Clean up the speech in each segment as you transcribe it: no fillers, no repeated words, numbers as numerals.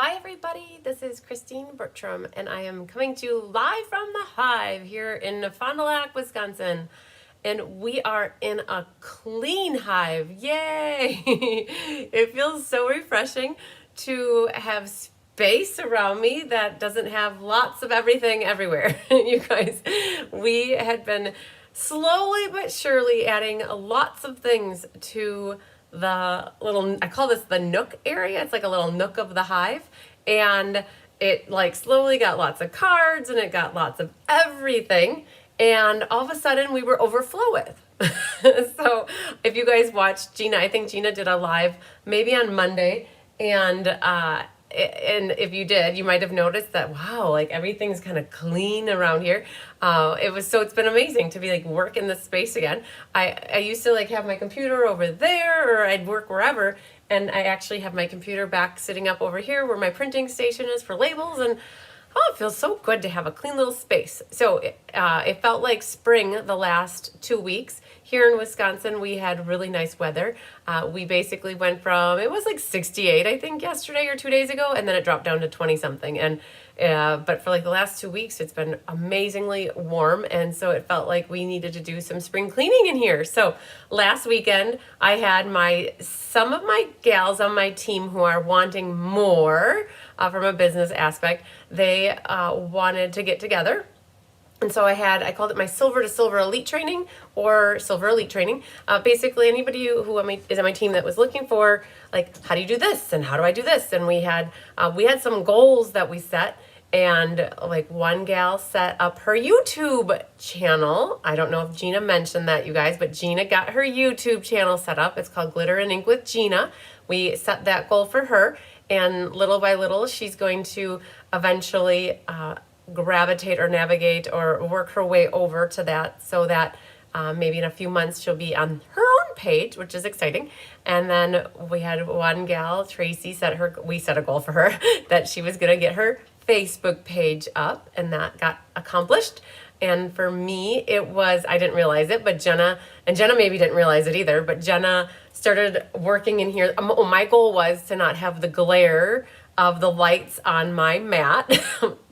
Hi everybody, this is Christine Bertram and I am coming to you live from the Hive here in Fond du Lac, Wisconsin. And we are in a clean hive. Yay! It feels so refreshing to have space around me that doesn't have lots of everything everywhere. You guys, we had been slowly but surely adding lots of things to the little, I call this the nook area. It's like a little nook of the hive. And it like slowly got lots of cards and it got lots of everything. And all of a sudden we were overflow with. So if you guys watched Gina, I think Gina did a live maybe on Monday. And if you did, you might have noticed that, wow, like everything's kind of clean around here. It's been amazing to be like work in this space again. I used to like have my computer over there or I'd work wherever. And I actually have my computer back sitting up over here where my printing station is for labels. And oh, it feels so good to have a clean little space. So it felt like spring the last 2 weeks. Here in Wisconsin, we had really nice weather. We basically went from, it was like 68, I think, yesterday or 2 days ago, and then it dropped down to 20 something. But for like the last 2 weeks, it's been amazingly warm. And so it felt like we needed to do some spring cleaning in here. So last weekend, I had some of my gals on my team who are wanting more from a business aspect. They wanted to get together. And so I called it my Silver to Silver Elite Training or Silver Elite Training. Basically, anybody who is on my team that was looking for, like, how do you do this? And how do I do this? And we had some goals that we set. And like one gal set up her YouTube channel. I don't know if Gina mentioned that, you guys, but Gina got her YouTube channel set up. It's called Glitter and Ink with Gina. We set that goal for her. And little by little, she's going to eventually gravitate or navigate or work her way over to that so that maybe in a few months she'll be on her own page, which is exciting. And then we had one gal, Tracy, we set a goal for her that she was going to get her Facebook page up, and that got accomplished. And for me, I didn't realize it, but Jenna maybe didn't realize it either, but Jenna started working in here. My goal was to not have the glare of the lights on my mat.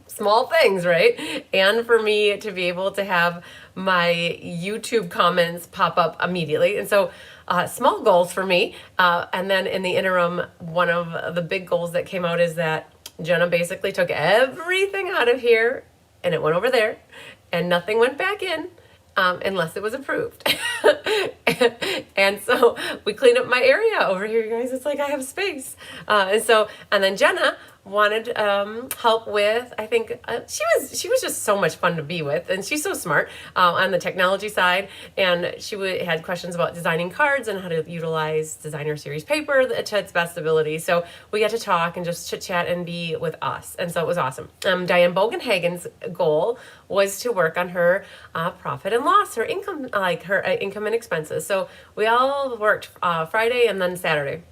Small things, right? And for me to be able to have my YouTube comments pop up immediately. And so small goals for me. And then in the interim, one of the big goals that came out is that Jenna basically took everything out of here and it went over there and nothing went back in unless it was approved. And so we cleaned up my area over here, you guys. It's like I have space. And then Jenna wanted help with, I think she was just so much fun to be with, and she's so smart on the technology side, and she had questions about designing cards and how to utilize designer series paper to its best ability. So we got to talk and just chit chat and be with us, and so it was awesome. Diane Bogenhagen's goal was to work on her profit and loss, her income, income and expenses. So we all worked Friday and then Saturday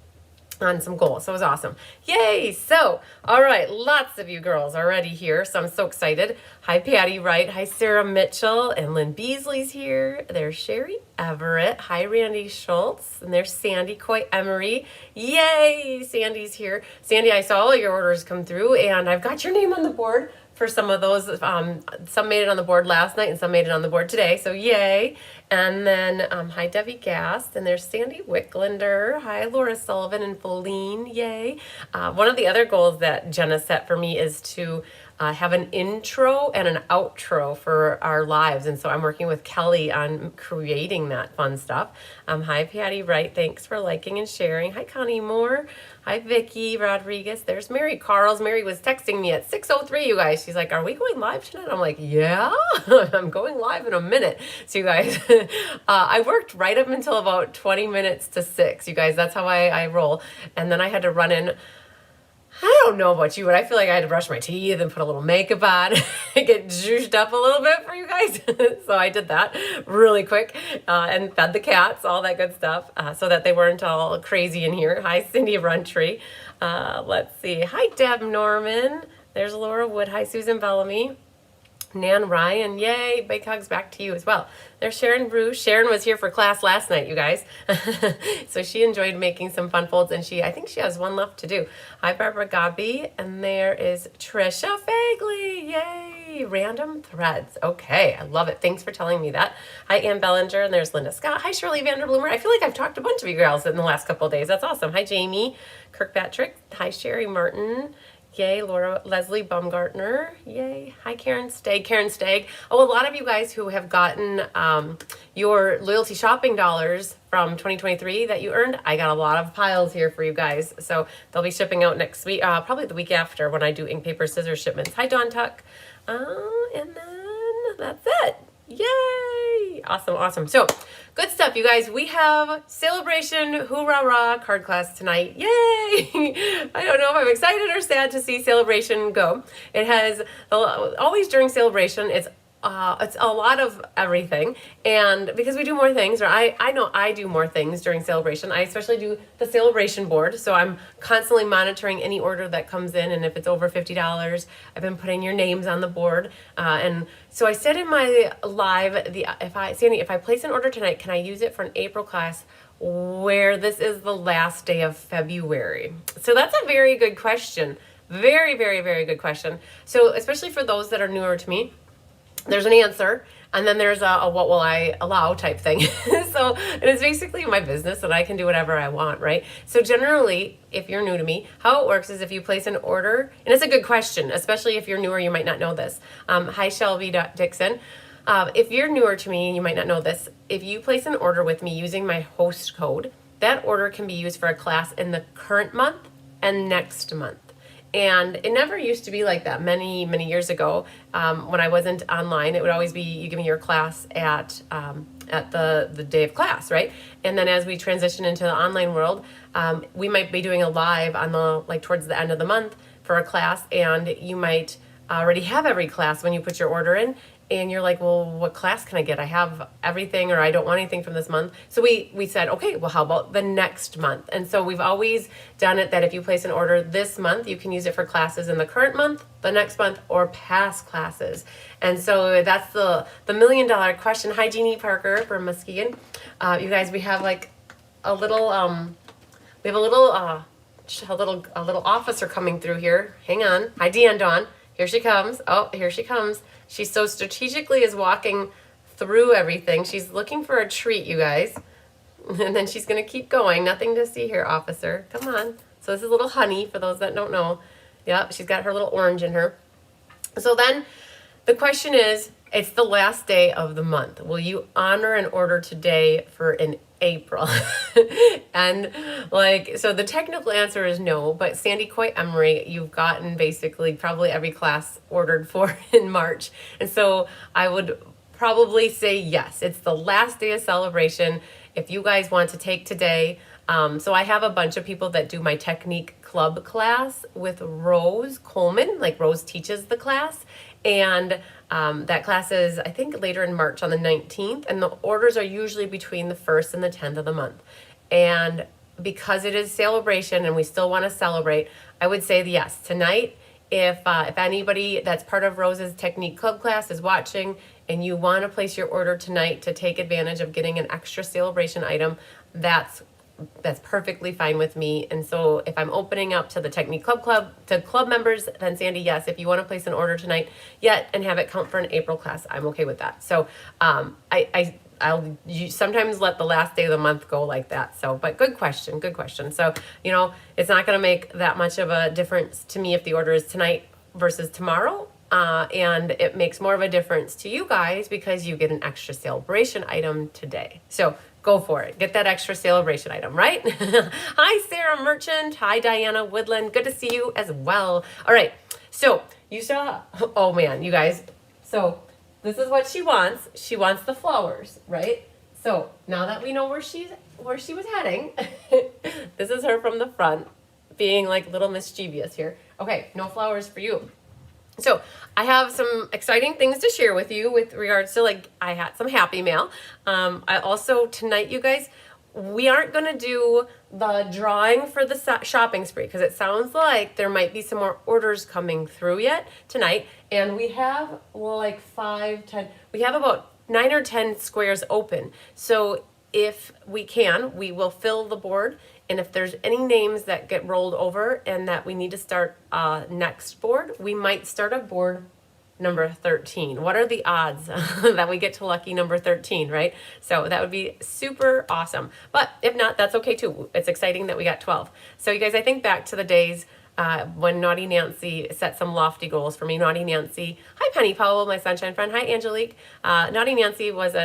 on some goals. So it was awesome. Yay! So, all right, lots of you girls already here, so I'm so excited. Hi, Patty Wright. Hi, Sarah Mitchell. And Lynn Beasley's here. There's Sherry Everett. Hi, Randy Schultz. And there's Sandy Coy Emery. Yay! Sandy's here. Sandy, I saw all your orders come through, and I've got your name on the board for some of those. Some made it on the board last night and some made it on the board today, so yay. And then hi, Debbie Gast, and there's Sandy Wicklander. Hi, Laura Sullivan and Feline, yay. One of the other goals that Jenna set for me is to have an intro and an outro for our lives. And so I'm working with Kelly on creating that fun stuff. Hi, Patty Wright. Thanks for liking and sharing. Hi, Connie Moore. Hi, Vicki Rodriguez. There's Mary Carls. Mary was texting me at 6:03, you guys. She's like, are we going live tonight? I'm like, yeah, I'm going live in a minute. So you guys, I worked right up until about 20 minutes to 6. You guys, that's how I roll. And then I had to run in. I don't know about you, but I feel like I had to brush my teeth and put a little makeup on and get zhuzhed up a little bit for you guys. So I did that really quick and fed the cats, all that good stuff, so that they weren't all crazy in here. Hi, Cindy Runtree. Let's see. Hi, Deb Norman. There's Laura Wood. Hi, Susan Bellamy. Nan Ryan, yay, big hugs back to you as well. There's Sharon Bruce. Sharon was here for class last night, you guys. So she enjoyed making some fun folds, and I think she has one left to do. Hi, Barbara Gabi, and there is Trisha Fagley, yay, random threads. Okay, I love it. Thanks for telling me that. Hi, Ann Bellinger, and there's Linda Scott. Hi, Shirley Vanderbloomer. I feel like I've talked to a bunch of you girls in the last couple of days. That's awesome. Hi, Jamie Kirkpatrick. Hi, Sherry Martin. Yay, Laura Leslie Baumgartner. Yay. Hi, Karen Stagg. Karen Stagg. Oh, a lot of you guys who have gotten your loyalty shopping dollars from 2023 that you earned, I got a lot of piles here for you guys. So they'll be shipping out next week, probably the week after when I do ink, paper, scissors shipments. Hi, Dawn Tuck. And then that's it. Yay! Awesome, awesome. So, good stuff, you guys. We have Sale-a-Bration HooRahRah card class tonight. Yay! I don't know if I'm excited or sad to see Sale-a-Bration go. It has, always during Sale-a-Bration, it's a lot of everything, and because we do more things, or I know I do more things during Sale-a-Bration. I especially do the Sale-a-Bration board, so I'm constantly monitoring any order that comes in, and if it's over $50, I've been putting your names on the board, and so I said in my live, Sandy, if I place an order tonight, can I use it for an April class where this is the last day of February? So that's a very good question. Very, very, very good question. So especially for those that are newer to me, there's an answer, and then there's a what will I allow type thing. So it's basically my business and I can do whatever I want, right? So generally, if you're new to me, how it works is if you place an order, and it's a good question, especially if you're newer, you might not know this. Hi, Shelby Dixon. If you're newer to me, you might not know this. If you place an order with me using my host code, that order can be used for a class in the current month and next month. And it never used to be like that many, many years ago. When I wasn't online, it would always be you give me your class at the day of class, right? And then as we transition into the online world, we might be doing a live on towards the end of the month for a class, and you might already have every class when you put your order in. And you're like, well, what class can I get? I have everything, or I don't want anything from this month. So we said, okay, well, how about the next month? And so we've always done it that if you place an order this month, you can use it for classes in the current month, the next month, or past classes. And so that's the $1 million question. Hi, Jeannie Parker from Muskegon. You guys, we have like a little officer coming through here. Hang on. Hi, Deanne Dawn. Here she comes. Oh, here she comes. She so strategically is walking through everything. She's looking for a treat, you guys. And then she's going to keep going. Nothing to see here, officer. Come on. So this is little Honey, for those that don't know. Yep, she's got her little orange in her. So then the question is, it's the last day of the month. Will you honor an order today for an April? And so the technical answer is no, but Sandy Coy Emery, you've gotten basically probably every class ordered for in March. And so I would probably say yes, it's the last day of Sale-a-Bration. If you guys want to take today, so I have a bunch of people that do my Technique Club class with Rose Coleman, like Rose teaches the class. And that class is, I think, later in March on the 19th, and the orders are usually between the 1st and the 10th of the month. And because it is Sale-a-Bration and we still want to celebrate, I would say yes. Tonight, if anybody that's part of Rose's Technique Club class is watching and you want to place your order tonight to take advantage of getting an extra Sale-a-Bration item, that's perfectly fine with me. And so if I'm opening up to the Technique Club to club members, then Sandy, yes, if you want to place an order tonight yet and have it count for an April class, I'm okay with that. So I'll sometimes let the last day of the month go like that. So, but good question. So, it's not going to make that much of a difference to me if the order is tonight versus tomorrow. And it makes more of a difference to you guys because you get an extra Sale-a-Bration item today. So go for it. Get that extra Sale-a-Bration item, right? Hi, Sarah Merchant. Hi, Diana Woodland. Good to see you as well. All right. So you saw, oh man, you guys. So this is what she wants. She wants the flowers, right? So now that we know where she was heading, this is her from the front being like little mischievous here. Okay, no flowers for you. So I have some exciting things to share with you with regards to I had some happy mail. I also tonight, you guys, we aren't going to do the drawing for the shopping spree because it sounds like there might be some more orders coming through yet tonight. And we have, well, like 5, 10, we have about 9 or 10 squares open. So if we can, we will fill the board. And if there's any names that get rolled over and that we need to start next board, we might start a board number 13. What are the odds that we get to lucky number 13, right? So that would be super awesome. But if not, that's okay too. It's exciting that we got 12. So you guys, I think back to the days when Naughty Nancy set some lofty goals for me. Naughty Nancy, hi Penny Powell, my sunshine friend. Hi Angelique. Naughty Nancy was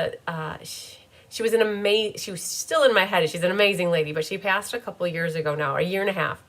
she was still in my head. She's an amazing lady, but she passed a couple of years ago now, a year and a half.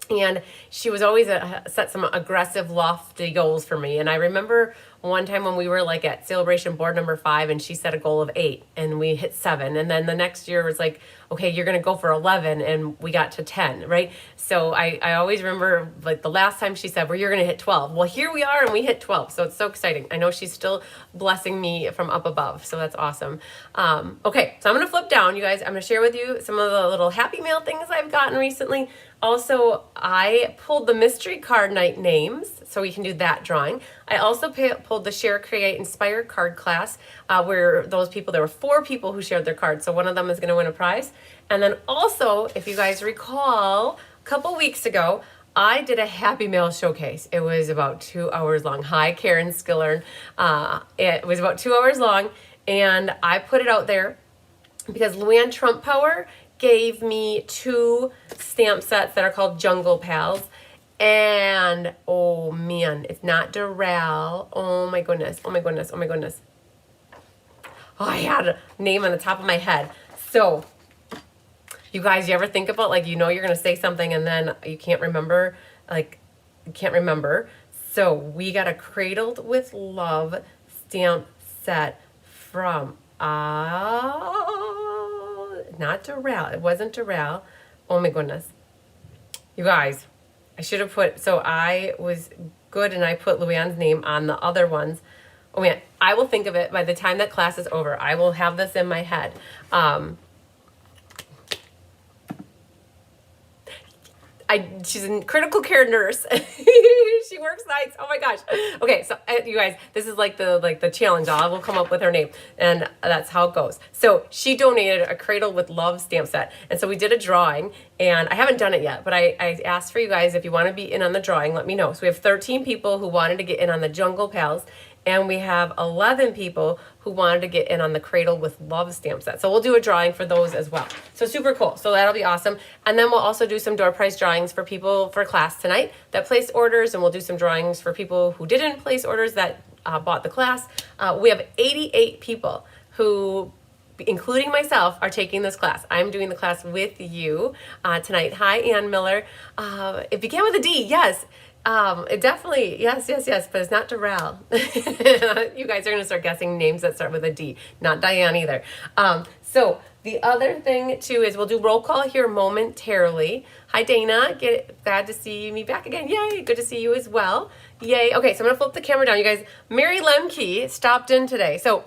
And she was always set some aggressive, lofty goals for me. And I remember one time when we were like at Sale-a-Bration board number 5 and she set a goal of 8 and we hit 7. And then the next year was like, okay, you're going to go for 11 and we got to 10, right? So I always remember like the last time she said, well, you're going to hit 12. Well, here we are and we hit 12. So it's so exciting. I know she's still blessing me from up above. So that's awesome. Okay, so I'm going to flip down, you guys. I'm going to share with you some of the little Happy Mail things I've gotten recently. Also, I pulled the mystery card night names, so we can do that drawing. I also pulled the Share, Create, Inspire card class, where there were 4 people who shared their cards, so one of them is going to win a prize. And then also, if you guys recall, a couple weeks ago, I did a Happy Mail showcase. It was about 2 hours long. Hi, Karen Skillern. It was about 2 hours long, and I put it out there because Luann Trump Power gave me 2 stamp sets that are called Jungle Pals. And, oh man, it's not Doral. Oh my goodness, oh my goodness, oh my goodness. Oh, I had a name on the top of my head. So, you guys, you ever think about, like, you know you're going to say something and then you can't remember? Like, you can't remember. So, we got a Cradled with Love stamp set from, not Doral. It wasn't Doral. Oh my goodness. You guys, I should have so I was good and I put Luann's name on the other ones. Oh man, I will think of it by the time that class is over. I will have this in my head. She's a critical care nurse. She works nights. Oh my gosh. Okay, so you guys, this is like the challenge. I will come up with her name, and that's how it goes. So she donated a Cradle with Love stamp set, and so we did a drawing. And I haven't done it yet, but I asked for you guys if you want to be in on the drawing, let me know. So we have 13 people who wanted to get in on the Jungle Pals, and we have 11 people who wanted to get in on the Cradle with Love stamp set. So we'll do a drawing for those as well. So super cool. So that'll be awesome. And then we'll also do some door prize drawings for people for class tonight that placed orders, and we'll do some drawings for people who didn't place orders that bought the class. We have 88 people who, including myself, are taking this class. I'm doing the class with you tonight. Hi, Ann Miller. It began with a D, yes. It definitely, yes, but it's not Doral. You guys are going to start guessing names that start with a D. Not Diane either. So the other thing too is we'll do roll call here momentarily. Hi, Dana. Glad to see me back again. Yay, good to see you as well. Yay. Okay, so I'm going to flip the camera down. You guys, Mary Lemke stopped in today. So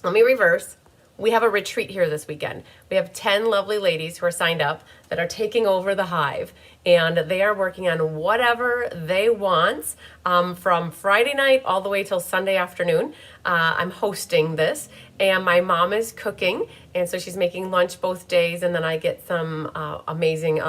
let me reverse. We have a retreat here this weekend. We have 10 lovely ladies who are signed up that are taking over the Hive, and they are working on whatever they want from Friday night all the way till Sunday afternoon. I'm hosting this, and my mom is cooking, and so she's making lunch both days, and then I get some amazing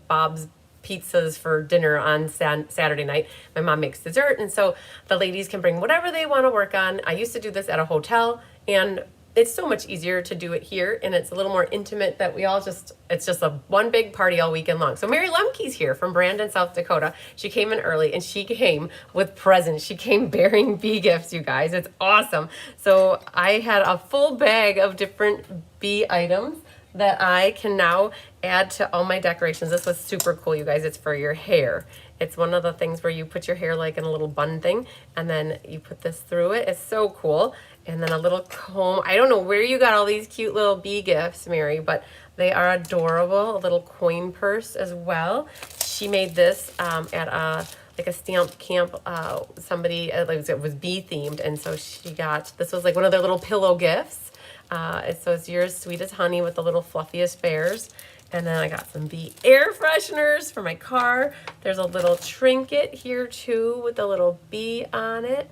Bob's pizzas for dinner on Saturday night. My mom makes dessert, and so the ladies can bring whatever they want to work on. I used to do this at a hotel, and it's so much easier to do it here, and it's a little more intimate that it's just a one big party all weekend long. So Mary Lemke's here from Brandon, South Dakota. She came in early, and she came with presents. She came bearing bee gifts, you guys. It's awesome. So I had a full bag of different bee items that I can now add to all my decorations. This was super cool, you guys. It's for your hair. It's one of the things where you put your hair like in a little bun thing, and then you put this through it. It's so cool. And then a little comb. I don't know where you got all these cute little bee gifts, Mary, but they are adorable. A little coin purse as well. She made this at a stamp camp. It was bee themed, and so this was like one of their little pillow gifts. So it's yours sweet as honey with the little fluffiest bears. And then I got some bee air fresheners for my car. There's a little trinket here too with a little bee on it.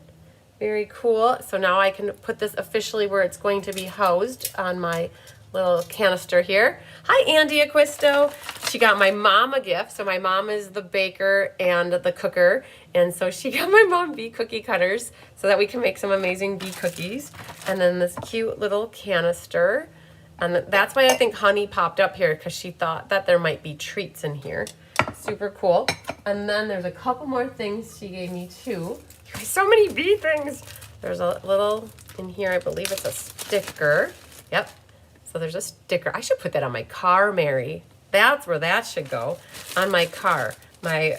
Very cool. So now I can put this officially where it's going to be housed on my little canister here. Hi, Andy Acquisto. She got my mom a gift. So my mom is the baker and the cooker. And so she got my mom bee cookie cutters so that we can make some amazing bee cookies. And then this cute little canister. And that's why I think honey popped up here, because she thought that there might be treats in here. Super cool. And then there's a couple more things she gave me too. So many bee things. There's a little in here, I believe it's a sticker. Yep. So there's a sticker. I should put that on my car, Mary. That's where that should go. On my car. My,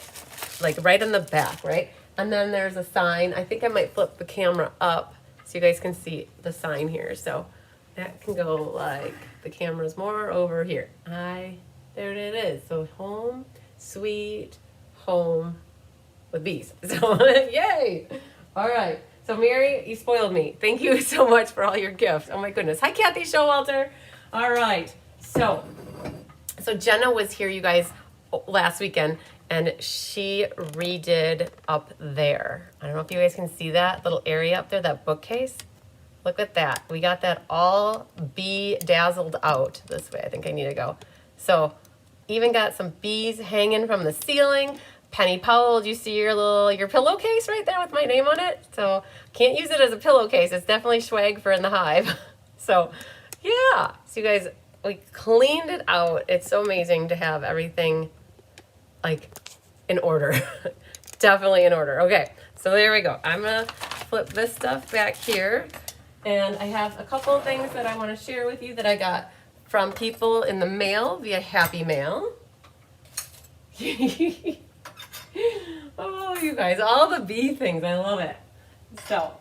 like right in the back, right? And then there's a sign. I think I might flip the camera up so you guys can see the sign here. So that can go like, the camera's more over here. There it is. So home, sweet, home with bees. So yay. All right. So Mary, you spoiled me. Thank you so much for all your gifts. Oh my goodness. Hi, Kathy Showalter. All right. So Jenna was here, you guys, last weekend, and she redid up there. I don't know if you guys can see that little area up there, that bookcase. Look at that. We got that all bee-dazzled out this way. I think I need to go. So even got some bees hanging from the ceiling. Penny Powell, do you see your pillowcase right there with my name on it? So can't use it as a pillowcase. It's definitely swag for in the hive. So yeah. So you guys, we cleaned it out. It's so amazing to have everything like in order. Definitely in order. Okay. So there we go. I'm going to flip this stuff back here. And I have a couple of things that I want to share with you that I got from people in the mail via Happy Mail. Oh, you guys, all the bee things. I love it. So,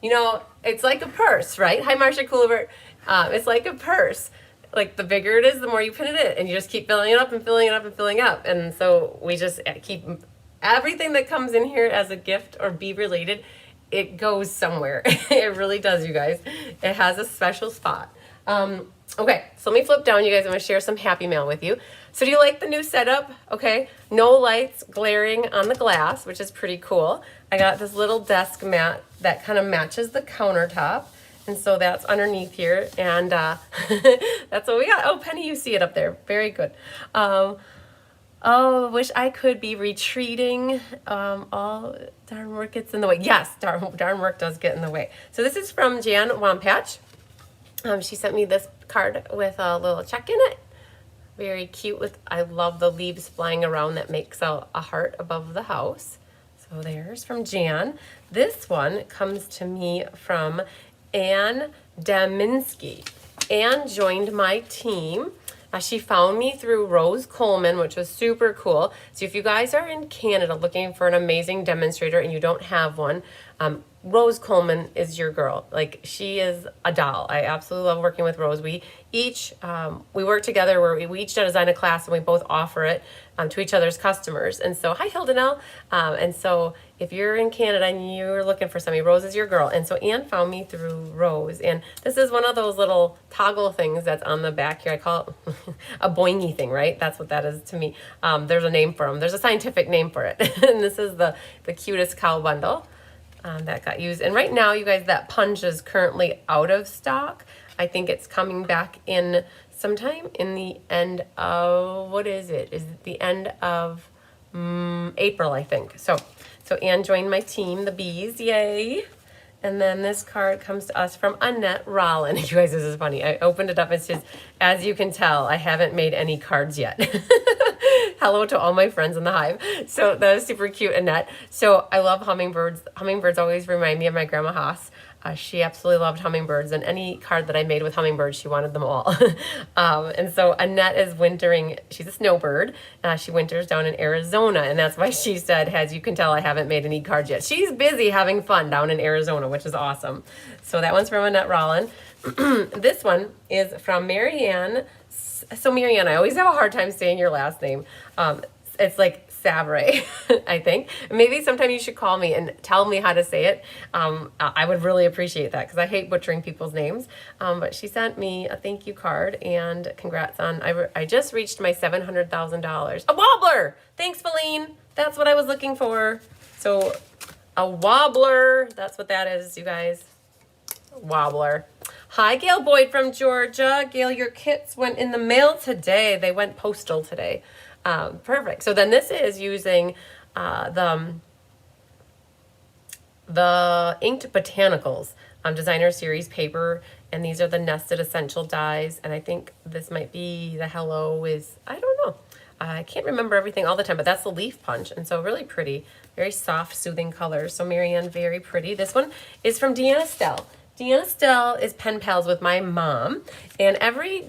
you know, it's like a purse, right? Hi, Marcia Coolbert. It's like a purse. Like the bigger it is, the more you put it in. And you just keep filling it up and filling it up and filling up. And so we just keep everything that comes in here as a gift or bee related, it goes somewhere. It really does, you guys. It has a special spot. Okay, so let me flip down, you guys. I'm going to share some Happy Mail with you. So do you like the new setup? Okay, no lights glaring on the glass, which is pretty cool. I got this little desk mat that kind of matches the countertop. And so that's underneath here. And that's what we got. Oh, Penny, you see it up there. Very good. Oh, wish I could be retreating. All darn work gets in the way. Yes, darn work does get in the way. So this is from Jan Wampatch. She sent me this card with a little check in it. Very cute with, I love the leaves flying around that makes a heart above the house. So there's from Jan. This one comes to me from Ann Daminsky. Ann joined my team. She found me through Rose Coleman, which was super cool. So if you guys are in Canada looking for an amazing demonstrator and you don't have one, Rose Coleman is your girl. Like, she is a doll. I absolutely love working with Rose. We each, we work together where we each design a class and we both offer it to each other's customers. And so, hi, Hildenel. And so if you're in Canada and you're looking for somebody, Rose is your girl. And so Anne found me through Rose. And this is one of those little toggle things that's on the back here. I call it a boingy thing, right? That's what that is to me. There's a name for them. There's a scientific name for it. And this is the cutest cow bundle. That got used. And right now, you guys, that punch is currently out of stock. I think it's coming back in sometime in the end of, what is it? Is it the end of April, I think. So Anne joined my team, the bees, yay. And then this card comes to us from Annette Rollin. You guys, this is funny. I opened it up. It says, as you can tell, I haven't made any cards yet. Hello to all my friends in the hive. So that is super cute, Annette. So I love hummingbirds. Hummingbirds always remind me of my grandma Haas. She absolutely loved hummingbirds, and any card that I made with hummingbirds, she wanted them all. And so Annette is wintering. She's a snowbird. She winters down in Arizona, and that's why she said, as you can tell, I haven't made any cards yet. She's busy having fun down in Arizona, which is awesome. So that one's from Annette Rollin. This one is from Marianne. So Marianne, I always have a hard time saying your last name. It's like Sabre, I think. Maybe sometime you should call me and tell me how to say it. I would really appreciate that because I hate butchering people's names. But she sent me a thank you card and congrats on, I just reached my $700,000. A wobbler! Thanks, Feline. That's what I was looking for. So a wobbler, that's what that is, you guys. Wobbler. Hi, Gail Boyd from Georgia. Gail, your kits went in the mail today. They went postal today. Perfect. So then this is using the Inked Botanicals Designer Series paper, and these are the Nested Essential dies, and I think this might be the Hello is, I don't know. I can't remember everything all the time, but that's the leaf punch, and so really pretty. Very soft, soothing colors. So Marianne, very pretty. This one is from Deanna Stell. Deanna Stell is pen pals with my mom, and every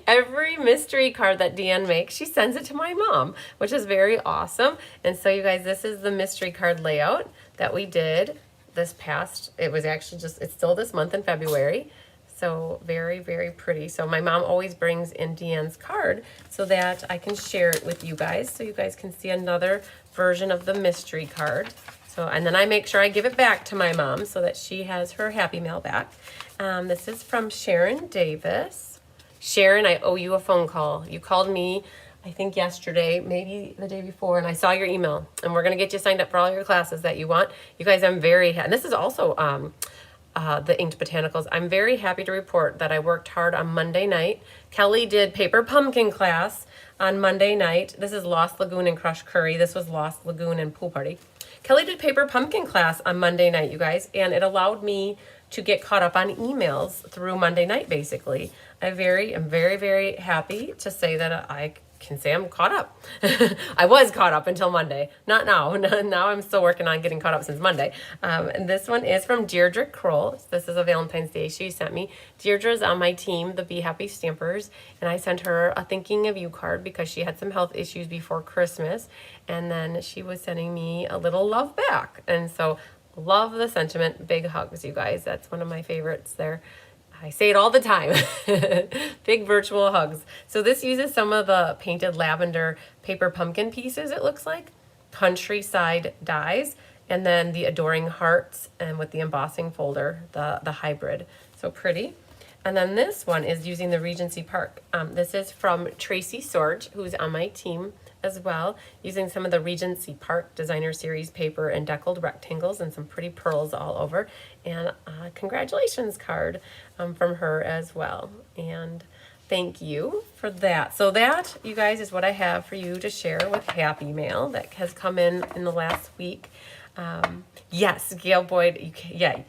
every mystery card that Deanne makes, she sends it to my mom, which is very awesome. And so you guys, this is the mystery card layout that we did this past, it was actually just, it's still this month in February. So very, very pretty. So my mom always brings in Deanne's card so that I can share it with you guys, so you guys can see another version of the mystery card. So, and then I make sure I give it back to my mom so that she has her Happy Mail back. This is from Sharon Davis. Sharon, I owe you a phone call. You called me, I think yesterday, maybe the day before, and I saw your email. And we're going to get you signed up for all your classes that you want. You guys, I'm very happy. And this is also the Inked Botanicals. I'm very happy to report that I worked hard on Monday night. Kelly did Paper Pumpkin class on Monday night. This is Lost Lagoon and Crushed Curry. This was Lost Lagoon and Pool Party. Kelly did Paper Pumpkin class on Monday night, you guys, and it allowed me to get caught up on emails through Monday night, basically. I'm very, very happy to say that I can say I'm caught up. I was caught up until Monday. Not now. Now I'm still working on getting caught up since Monday. And this one is from Deirdre Kroll. This is a Valentine's Day she sent me. Deirdre's on my team, the Be Happy Stampers, and I sent her a thinking of you card because she had some health issues before Christmas, and then she was sending me a little love back. And so love the sentiment. Big hugs, you guys. That's one of my favorites there. I say it all the time. Big virtual hugs. So this uses some of the painted lavender paper pumpkin pieces, it looks like. Countryside dies. And then the Adoring Hearts, and with the embossing folder, the hybrid. So pretty. And then this one is using the Regency Park. This is from Tracy Sorge, who's on my team as well, using some of the Regency Park Designer Series paper and deckled rectangles and some pretty pearls all over. And a congratulations card from her as well. And thank you for that. So that, you guys, is what I have for you to share with Happy Mail that has come in the last week. Yes, Gail Boyd. Yeah.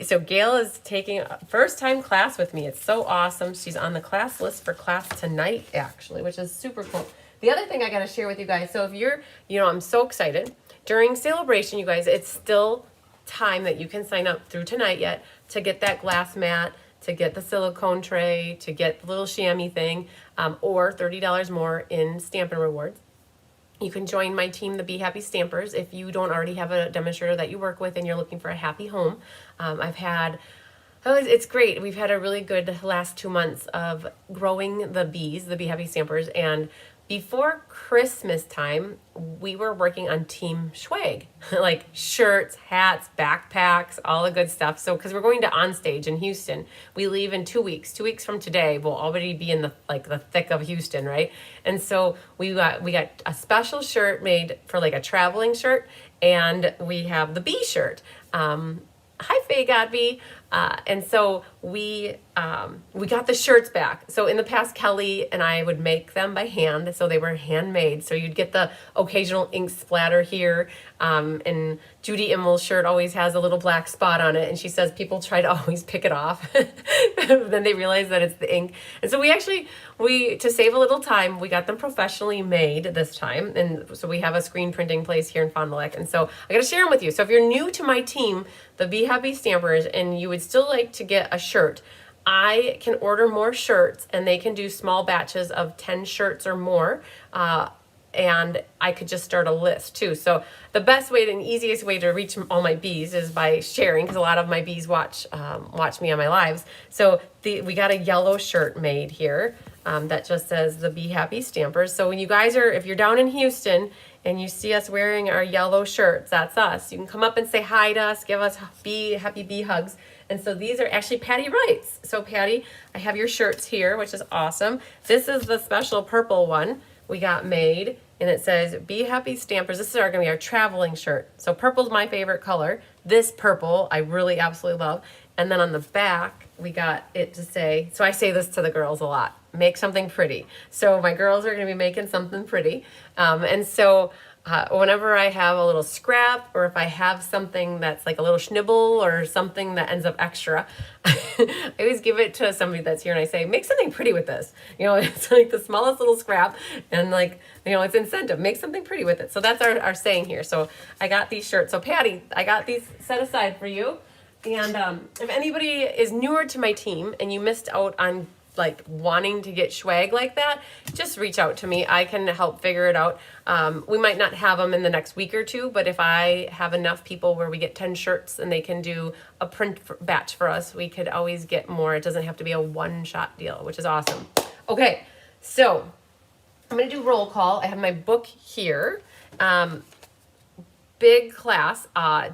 So Gail is taking a first-time class with me. It's so awesome. She's on the class list for class tonight, actually, which is super cool. The other thing I got to share with you guys, so if you're, I'm so excited. During Sale-a-Bration, you guys, it's still time that you can sign up through tonight yet to get that glass mat, to get the silicone tray, to get the little chamois thing, or $30 more in Stampin' Rewards. You can join my team, the Be Happy Stampers, if you don't already have a demonstrator that you work with and you're looking for a happy home. It's great. We've had a really good last 2 months of growing the bees, the Be Happy Stampers, and before Christmas time, we were working on Team Swag, like shirts, hats, backpacks, all the good stuff. So, because we're going to Onstage in Houston, we leave in 2 weeks. 2 weeks from today, we'll already be in the thick of Houston, right? And so we got a special shirt made for like a traveling shirt, and we have the bee shirt. Hi, Faye Godby. And so we got the shirts back. So in the past, Kelly and I would make them by hand. So they were handmade. So you'd get the occasional ink splatter here. And Judy Immel's shirt always has a little black spot on it. And she says people try to always pick it off. Then they realize that it's the ink. And so to save a little time, we got them professionally made this time. And so we have a screen printing place here in Fond du Lac. And so I got to share them with you. So if you're new to my team, the Be Happy Stampers, and you would still like to get a shirt, I can order more shirts, and they can do small batches of 10 shirts or more. And I could just start a list too. So the best way and easiest way to reach all my bees is by sharing, because a lot of my bees watch me on my lives. So we got a yellow shirt made here. that just says the Be Happy Stampers. So when you guys are, if you're down in Houston and you see us wearing our yellow shirts, that's us. You can come up and say hi to us, give us happy bee hugs. And so these are actually Patty Wright's. So Patty, I have your shirts here, which is awesome. This is the special purple one we got made, and it says Be Happy Stampers. This is going to be our traveling shirt. So purple's my favorite color. This purple I really absolutely love. And then on the back, we got it to say, so I say this to the girls a lot, make something pretty. So my girls are going to be making something pretty. And so whenever I have a little scrap, or if I have something that's like a little schnibble or something that ends up extra, I always give it to somebody that's here and I say, make something pretty with this. You know, it's like the smallest little scrap, and like, you know, it's incentive, make something pretty with it. So that's our saying here. So I got these shirts. So Patty, I got these set aside for you. And if anybody is newer to my team and you missed out on like wanting to get swag like that, just reach out to me. I can help figure it out. We might not have them in the next week or two, but if I have enough people where we get 10 shirts and they can do a print batch for us, we could always get more. It doesn't have to be a one-shot deal, which is awesome. Okay, so I'm gonna do roll call. I have my book here. Big class.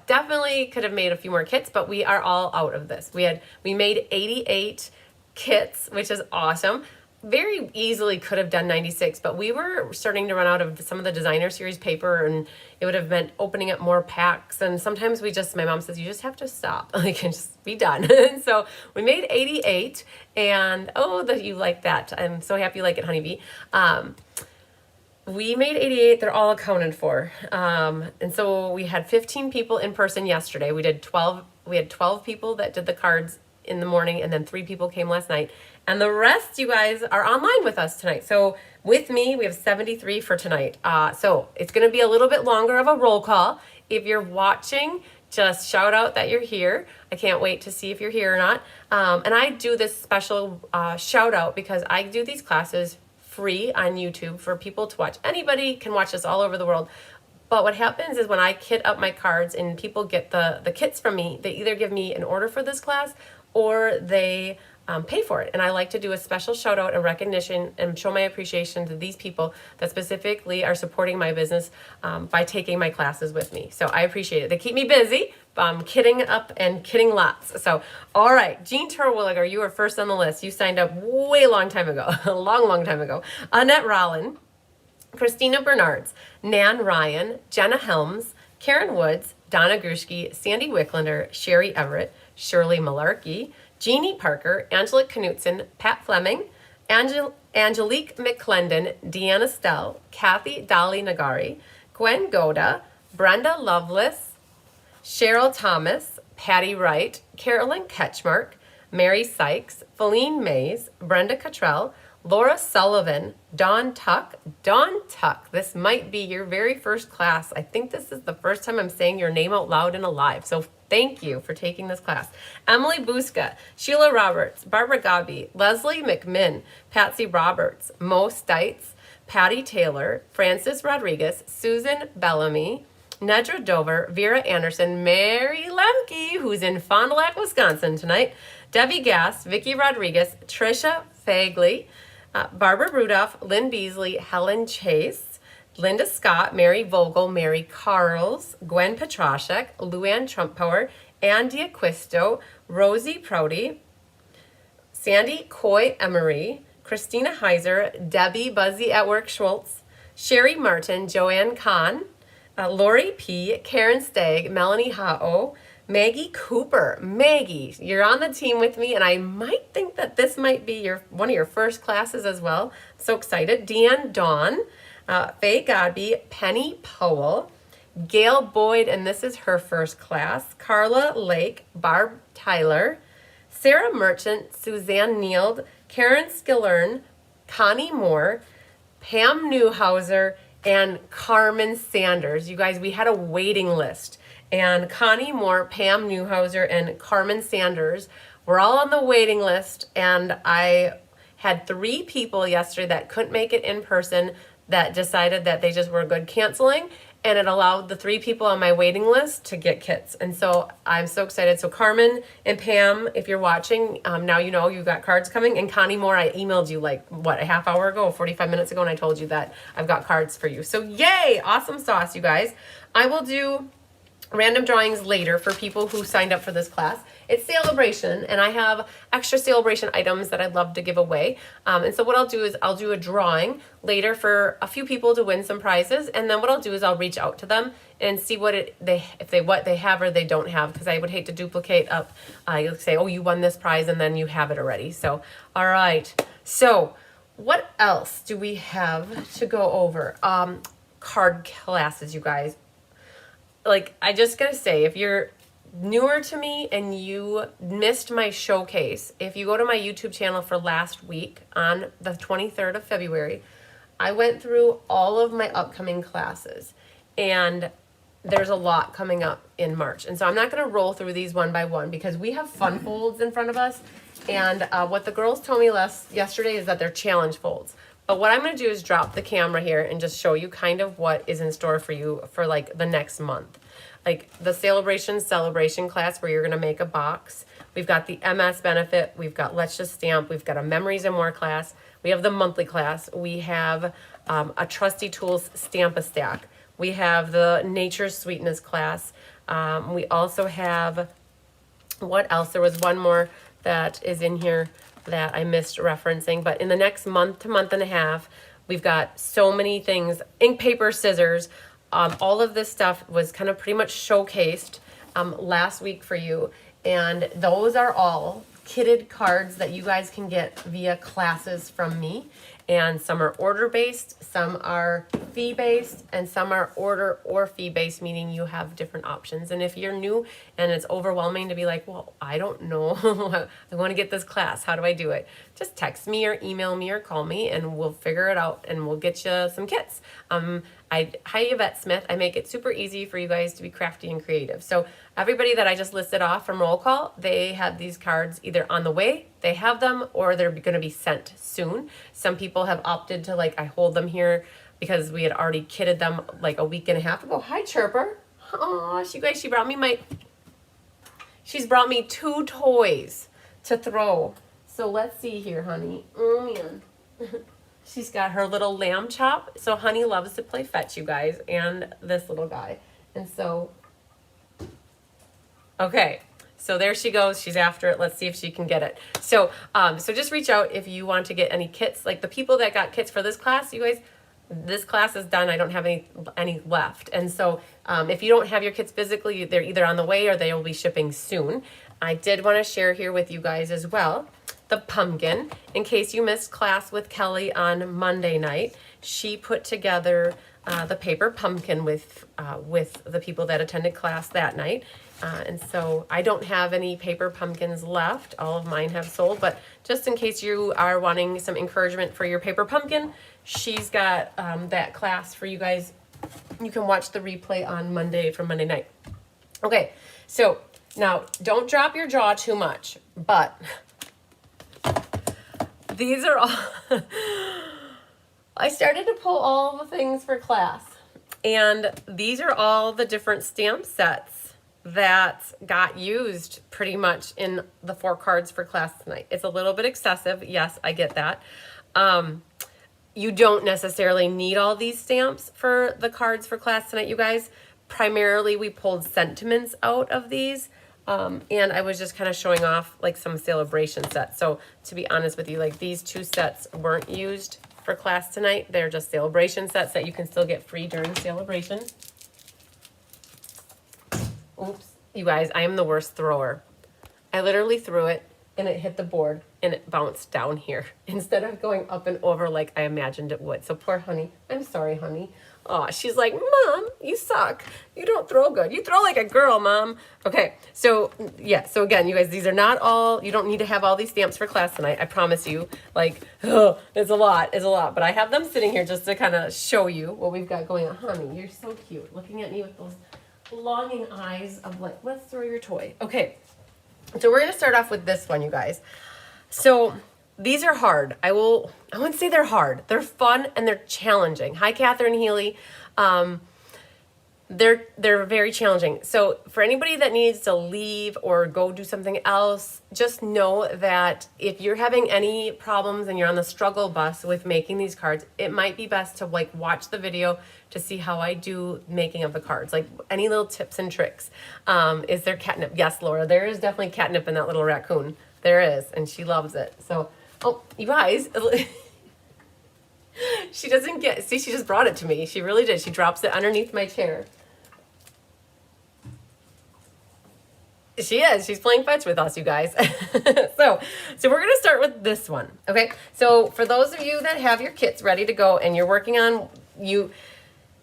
Definitely could have made a few more kits, but we are all out of this. We made 88 kits, which is awesome. Very easily could have done 96, but we were starting to run out of some of the designer series paper, and it would have meant opening up more packs. And sometimes my mom says, you just have to stop, like, and just be done. And so we made 88, and that you like that. I'm so happy you like it, Honeybee. We made 88. They're all accounted for. And so we had 15 people in person yesterday. We had 12 people that did the cards in the morning, and then 3 people came last night. And the rest, you guys, are online with us tonight. So with me, we have 73 for tonight. So it's going to be a little bit longer of a roll call. If you're watching, just shout out that you're here. I can't wait to see if you're here or not. And I do this special shout out because I do these classes free on YouTube for people to watch. Anybody can watch this all over the world. But what happens is when I kit up my cards and people get the kits from me, they either give me an order for this class or they pay for it. And I like to do a special shout out and recognition and show my appreciation to these people that specifically are supporting my business by taking my classes with me. So I appreciate it. They keep me busy, kitting up and kitting lots. So, all right, Jean Terwilliger, you were first on the list. You signed up way long time ago, a long time ago. Annette Rollin, Christina Bernards, Nan Ryan, Jenna Helms, Karen Woods, Donna Grushke, Sandy Wicklander, Sherry Everett, Shirley Malarkey, Jeannie Parker, Angela Knutson, Pat Fleming, Angelique McClendon, Deanna Stell, Kathy Dolly Nagari, Gwen Goda, Brenda Lovelace, Cheryl Thomas, Patty Wright, Carolyn Ketchmark, Mary Sykes, Feline Mays, Brenda Cottrell, Laura Sullivan, Dawn Tuck. This might be your very first class. I think this is the first time I'm saying your name out loud and alive. So thank you for taking this class. Emily Buska, Sheila Roberts, Barbara Gobby, Leslie McMinn, Patsy Roberts, Mo Stites, Patty Taylor, Francis Rodriguez, Susan Bellamy, Nedra Dover, Vera Anderson, Mary Lemke, who's in Fond du Lac, Wisconsin tonight, Debbie Gass, Vicki Rodriguez, Trisha Fagley, Barbara Rudolph, Lynn Beasley, Helen Chase, Linda Scott, Mary Vogel, Mary Carls, Gwen Petrashek, Luann Trumppower, Andy Acquisto, Rosie Prouty, Sandy Coy Emery, Christina Heiser, Debbie Buzzy at Work Schultz, Sherry Martin, Joanne Kahn, Lori P., Karen Stagg, Melanie Ha'o, Maggie Cooper. Maggie, you're on the team with me, and I might think that this might be one of your first classes as well. So excited. Deanne Dawn, Faye Godby, Penny Powell, Gail Boyd, and this is her first class, Carla Lake, Barb Tyler, Sarah Merchant, Suzanne Neild, Karen Skillern, Connie Moore, Pam Newhauser, and Carmen Sanders. You guys, we had a waiting list. And Connie Moore, Pam Newhauser, and Carmen Sanders were all on the waiting list. And I had 3 people yesterday that couldn't make it in person that decided that they just were good canceling. and it allowed the 3 people on my waiting list to get kits. And so I'm so excited. So Carmen and Pam, if you're watching, now you know you've got cards coming. And Connie Moore, I emailed you like, what, a half hour ago, 45 minutes ago, and I told you that I've got cards for you. So yay, awesome sauce, you guys. I will do random drawings later for people who signed up for this class. It's Sale-a-Bration, and I have extra Sale-a-Bration items that I'd love to give away. And so what I'll do is I'll do a drawing later for a few people to win some prizes, and then what I'll do is I'll reach out to them and see what they have or they don't have, because I would hate to duplicate up. You'll say, oh, you won this prize, and then you have it already. So, all right. So, what else do we have to go over? Card classes, you guys. Like, I just gotta say, if you're newer to me and you missed my showcase, if you go to my YouTube channel for last week on the 23rd of February, I went through all of my upcoming classes, and there's a lot coming up in March. And so I'm not gonna roll through these one by one because we have fun folds in front of us. And what the girls told me yesterday is that they're challenge folds. But what I'm going to do is drop the camera here and just show you kind of what is in store for you for like the next month. Like the Sale-a-Bration celebration class where you're going to make a box. We've got the MS benefit. We've got Let's Just Stamp. We've got a Memories and More class. We have the monthly class. We have a Trusty Tools Stamp-a-Stack. We have the Nature Sweetness class. We also have, what else? There was one more that is in here that I missed referencing, but in the next month to month and a half, we've got so many things, ink, paper, scissors, all of this stuff was kind of pretty much showcased last week for you, and those are all kitted cards that you guys can get via classes from me, and some are order-based, some are fee-based, and some are order or fee-based, meaning you have different options. And if you're new and it's overwhelming to be like, well, I don't know, I want to get this class, how do I do it? Just text me or email me or call me and we'll figure it out and we'll get you some kits. Hi, Yvette Smith. I make it super easy for you guys to be crafty and creative. So everybody that I just listed off from roll call, they have these cards either on the way, they have them, or they're going to be sent soon. Some people have opted to, like, I hold them here because we had already kitted them like a week and a half ago. Hi, Chirper. Aw, she's brought me 2 toys to throw. So let's see here, honey. Oh, man. She's got her little lamb chop. So Honey loves to play fetch, you guys, and this little guy. And so, okay, so there she goes. She's after it. Let's see if she can get it. So, so just reach out if you want to get any kits. Like the people that got kits for this class, you guys, this class is done. I don't have any left. And so if you don't have your kits physically, they're either on the way or they will be shipping soon. I did want to share here with you guys as well the pumpkin. In case you missed class with Kelly on Monday night, she put together the paper pumpkin with the people that attended class that night. And so I don't have any paper pumpkins left. All of mine have sold, but just in case you are wanting some encouragement for your paper pumpkin, she's got that class for you guys. You can watch the replay on Monday from Monday night. Okay, so now don't drop your jaw too much, but these are all, I started to pull all the things for class, and these are all the different stamp sets that got used pretty much in the 4 cards for class tonight. It's a little bit excessive. Yes, I get that. You don't necessarily need all these stamps for the cards for class tonight, you guys. Primarily, we pulled sentiments out of these. And I was just kind of showing off like some Sale-a-Bration sets. So to be honest with you, like these 2 sets weren't used for class tonight. They're just Sale-a-Bration sets that you can still get free during Sale-a-Bration. Oops, you guys, I am the worst thrower. I literally threw it and it hit the board and it bounced down here instead of going up and over like I imagined it would. So poor Honey, I'm sorry, Honey. Oh, she's like, Mom, you suck. You don't throw good. You throw like a girl, Mom. Okay, so yeah, so again, you guys, these are not all, you don't need to have all these stamps for class tonight. I promise you, like, oh, it's a lot. But I have them sitting here just to kind of show you what we've got going on. Honey, you're so cute. Looking at me with those longing eyes of like, let's throw your toy. Okay, so we're going to start off with this one, you guys. So these are hard. I wouldn't say they're hard. They're fun and they're challenging. Hi, Catherine Healy. They're very challenging. So for anybody that needs to leave or go do something else, just know that if you're having any problems and you're on the struggle bus with making these cards, it might be best to like watch the video to see how I do making of the cards, like any little tips and tricks. Is there catnip? Yes, Laura, there is definitely catnip in that little raccoon. There is, and she loves it. So, oh, you guys, she doesn't get, see, she just brought it to me. She really did. She drops it underneath my chair. She is. She's playing fetch with us, you guys. So we're going to start with this one. Okay. So for those of you that have your kits ready to go and you're working on, you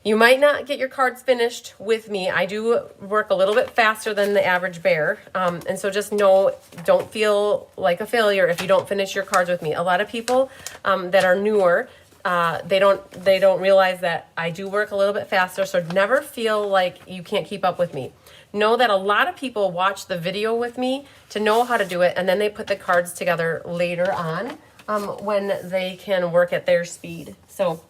might not get your cards finished with me. I do work a little bit faster than the average bear. And so just know, don't feel like a failure if you don't finish your cards with me. A lot of people that are newer, they don't realize that I do work a little bit faster. So never feel like you can't keep up with me. Know that a lot of people watch the video with me to know how to do it, and then they put the cards together later on when they can work at their speed. So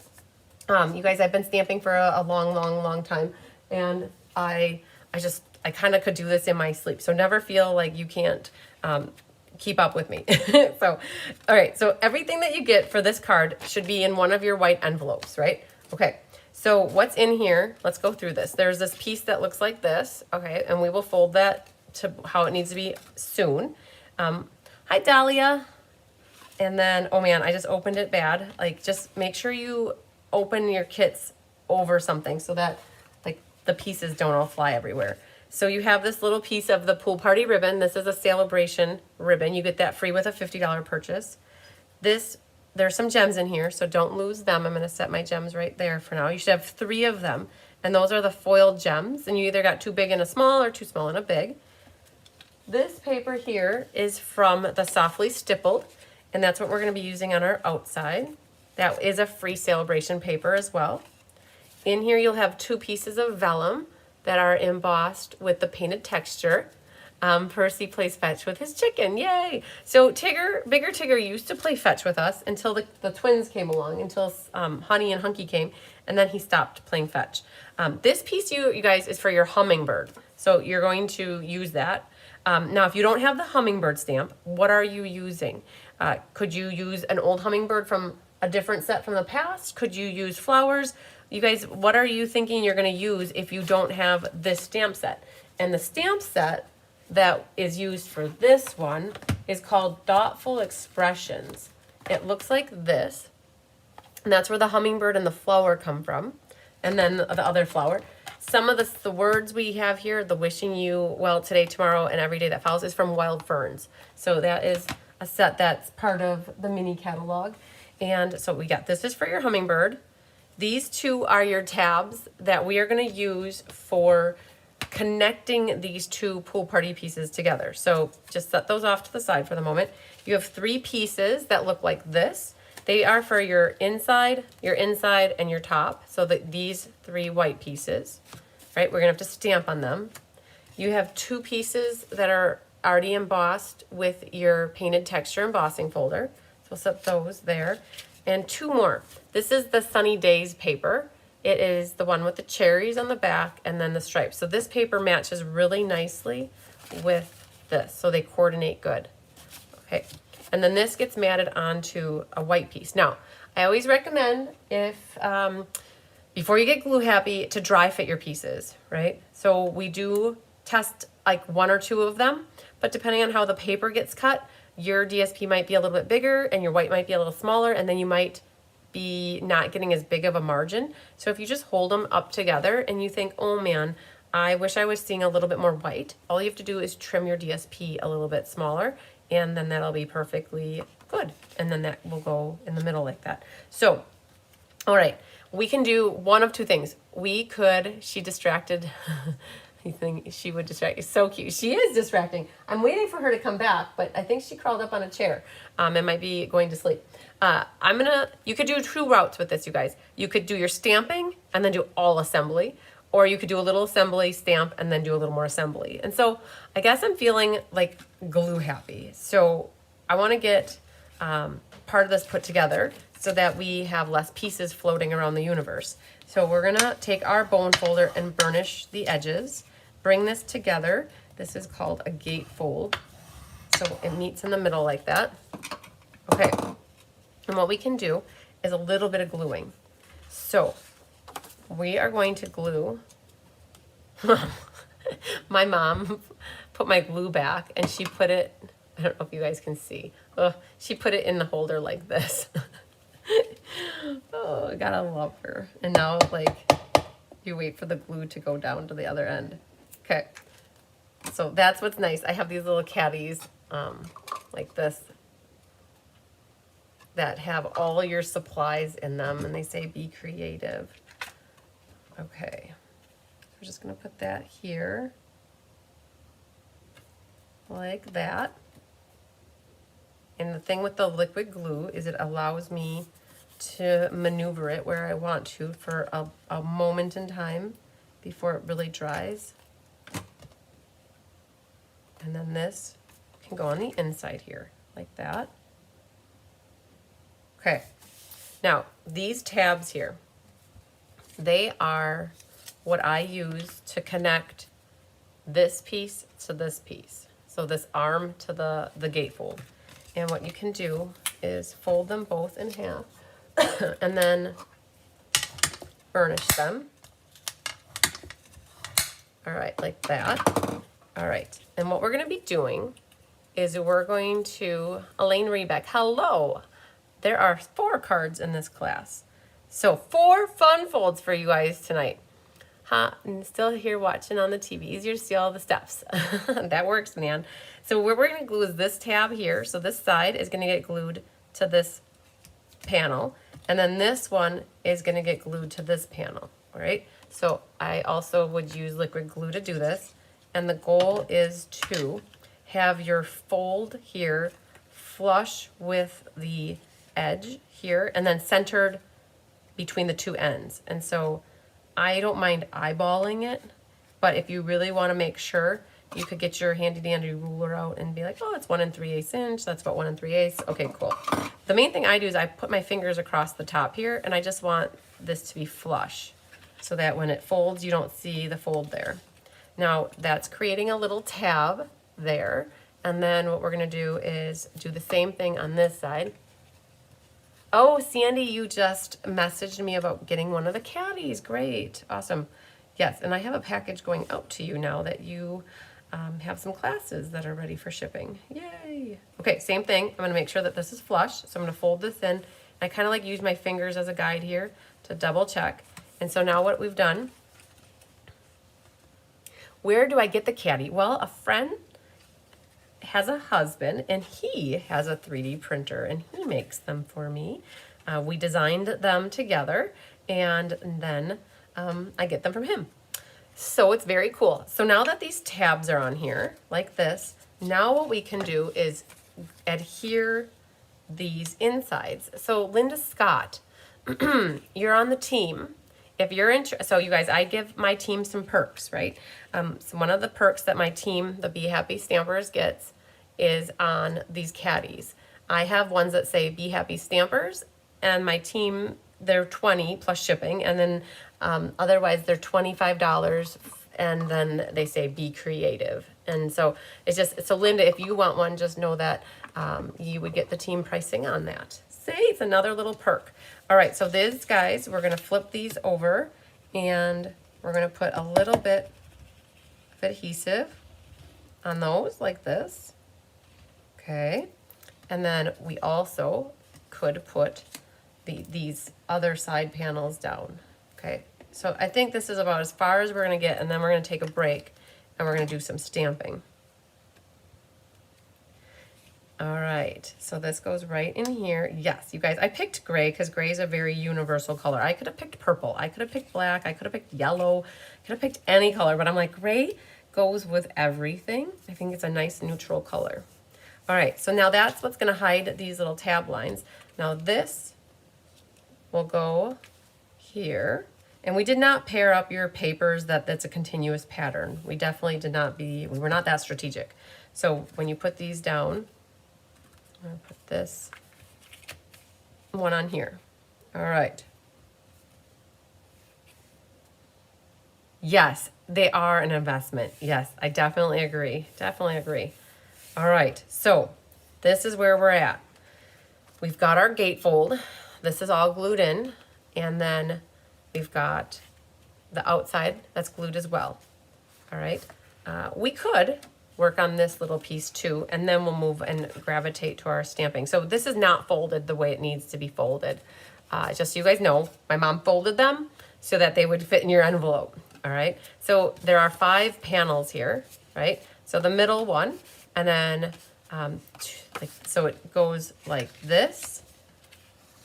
you guys, I've been stamping for a long time, and I kind of could do this in my sleep. So never feel like you can't keep up with me. So, all right. So everything that you get for this card should be in one of your white envelopes, right? Okay. So what's in here, let's go through this. There's this piece that looks like this, okay, and we will fold that to how it needs to be soon. Hi, Dahlia. And then, oh man, I just opened it bad. Like, just make sure you open your kits over something so that, like, the pieces don't all fly everywhere. So you have this little piece of the pool party ribbon. This is a Sale-a-Bration ribbon. You get that free with a $50 purchase. There's some gems in here, so don't lose them. I'm going to set my gems right there for now. You should have 3 of them, and those are the foiled gems, and you either got too big and a small or too small and a big. This paper here is from the Softly Stippled, and that's what we're going to be using on our outside. That is a free Sale-a-Bration paper as well. In here you'll have 2 pieces of vellum that are embossed with the painted texture. Percy plays fetch with his chicken. Yay! So Bigger Tigger used to play fetch with us until the twins came along, until Honey and Hunky came, and then he stopped playing fetch. This piece, you guys, is for your Hummingbird. So you're going to use that. Now, if you don't have the Hummingbird stamp, what are you using? Could you use an old Hummingbird from a different set from the past? Could you use flowers? You guys, what are you thinking you're going to use if you don't have this stamp set? And the stamp set that is used for this one is called Thoughtful Expressions. It looks like this, and that's where the hummingbird and the flower come from, and then the other flower. Some of the words we have here, the wishing you well today, tomorrow, and every day that follows, is from Wild Ferns. So that is a set that's part of the mini catalog. And so we got this is for your hummingbird. These 2 are your tabs that we are going to use for connecting these 2 pool party pieces together. So just set those off to the side for the moment. You have 3 pieces that look like this. They are for your inside, and your top. So that these 3 white pieces, right? We're gonna have to stamp on them. You have 2 pieces that are already embossed with your painted texture embossing folder. So we'll set those there. And 2 more. This is the Sunny Days paper. It is the one with the cherries on the back and then the stripes. So this paper matches really nicely with this, so they coordinate good. Okay, and then this gets matted onto a white piece. Now, I always recommend if, before you get glue happy, to dry fit your pieces, right? So we do test like 1 or 2 of them, but depending on how the paper gets cut, your DSP might be a little bit bigger and your white might be a little smaller, and then you might be not getting as big of a margin. So if you just hold them up together and you think, oh man, I wish I was seeing a little bit more white, all you have to do is trim your DSP a little bit smaller, and then that'll be perfectly good. And then that will go in the middle like that. So, all right, we can do one of 2 things. We could, she distracted, you think she would distract you. So cute. She is distracting. I'm waiting for her to come back, but I think she crawled up on a chair and might be going to sleep. You could do 2 routes with this, you guys. You could do your stamping and then do all assembly, or you could do a little assembly, stamp, and then do a little more assembly. And so I guess I'm feeling like glue happy. So I want to get part of this put together. so that we have less pieces floating around the universe. So we're gonna take our bone folder and burnish the edges, bring this together. This is called a gatefold. So it meets in the middle like that. Okay, and what we can do is a little bit of gluing. So we are going to glue. My mom put my glue back and she put it, I don't know if you guys can see. She put it in the holder like this. Oh, I gotta love her. And now, like, you wait for the glue to go down to the other end. Okay, so that's what's nice. I have these little caddies like this that have all your supplies in them, and they say be creative. Okay, we're just gonna put that here like that. And the thing with the liquid glue is it allows me to maneuver it where I want to for a moment in time before it really dries. And then this can go on the inside here like that. Okay, now these tabs here, they are what I use to connect this piece to this piece. So this arm to the gatefold. And what you can do is fold them both in half and then burnish them. All right, like that. All right, and what we're gonna be doing is we're going to, Elaine Rebeck, hello. There are 4 cards in this class. So 4 fun folds for you guys tonight. And still here watching on the TV. Easier to see all the steps. That works, man. So what we're gonna glue is this tab here. So this side is gonna get glued to this panel. And then this one is gonna get glued to this panel, all right? So I also would use liquid glue to do this. And the goal is to have your fold here flush with the edge here and then centered between the 2 ends. And so I don't mind eyeballing it, but if you really want to make sure, you could get your handy dandy ruler out and be like, oh, it's 1 3/8 inch. That's about 1 3/8. Okay, cool. The main thing I do is I put my fingers across the top here, and I just want this to be flush so that when it folds, you don't see the fold there. Now that's creating a little tab there. And then what we're gonna do is do the same thing on this side. Oh, Sandy, you just messaged me about getting one of the caddies. Great, awesome. Yes, and I have a package going out to you now that you have some classes that are ready for shipping. Yay. Okay, same thing. I'm gonna make sure that this is flush. So I'm gonna fold this in. I kind of like use my fingers as a guide here to double check. And so now what we've done, where do I get the caddy? Well, a friend has a husband and he has a 3D printer and he makes them for me. We designed them together and then I get them from him. So it's very cool. So now that these tabs are on here like this, now what we can do is adhere these insides. So Linda Scott, you're on the team. If you're interested, so you guys, I give my team some perks, right? So one of the perks that my team, the Be Happy Stampers, gets is on these caddies. I have ones that say Be Happy Stampers, and my team, they're 20 plus shipping, and then otherwise they're $25, and then they say Be Creative. And so it's just, so Linda, if you want one, just know that you would get the team pricing on that. See, it's another little perk. All right, so these guys, we're gonna flip these over and we're gonna put a little bit of adhesive on those like this. Okay, and then we also could put these other side panels down. Okay, so I think this is about as far as we're gonna get, and then we're gonna take a break and we're gonna do some stamping. All right, so this goes right in here. Yes, you guys, I picked gray because gray is a very universal color. I could have picked purple, I could have picked black, I could have picked yellow, I could have picked any color, but I'm like, gray goes with everything. I think it's a nice neutral color. All right, so now that's what's gonna hide these little tab lines. Now this will go here. And we did not pair up your papers that's a continuous pattern. We definitely did not we were not that strategic. So when you put these down, I'm gonna put this one on here. All right. Yes, they are an investment. Yes, I definitely agree. Definitely agree. All right, so this is where we're at. We've got our gatefold. This is all glued in. And then we've got the outside that's glued as well. All right. We could work on this little piece too, and then we'll move and gravitate to our stamping. So this is not folded the way it needs to be folded. Just so you guys know, my mom folded them so that they would fit in your envelope. All right. So there are 5 panels here, right? So the middle one, and then so it goes like this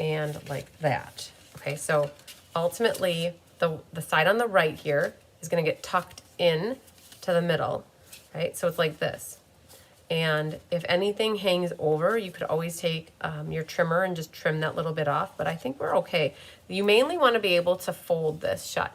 and like that. Okay. So ultimately, the side on the right here is going to get tucked in to the middle, right? So it's like this. And if anything hangs over, you could always take your trimmer and just trim that little bit off, but I think we're okay. You mainly want to be able to fold this shut.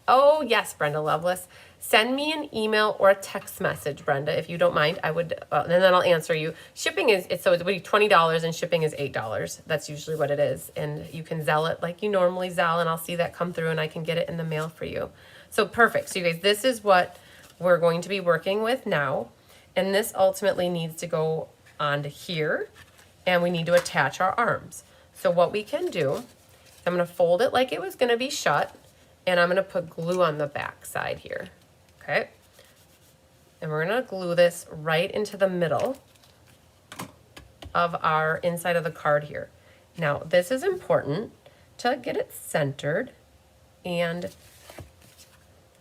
Oh, yes, Brenda Lovelace. Send me an email or a text message, Brenda, if you don't mind. I would, and then I'll answer you. Shipping is, so it would be $20 and shipping is $8. That's usually what it is. And you can Zelle it like you normally Zelle, and I'll see that come through and I can get it in the mail for you. So perfect. So you guys, this is what we're going to be working with now. And this ultimately needs to go onto here, and we need to attach our arms. So what we can do, I'm going to fold it like it was going to be shut, and I'm going to put glue on the back side here. Okay. And we're going to glue this right into the middle of our inside of the card here. Now, this is important to get it centered, and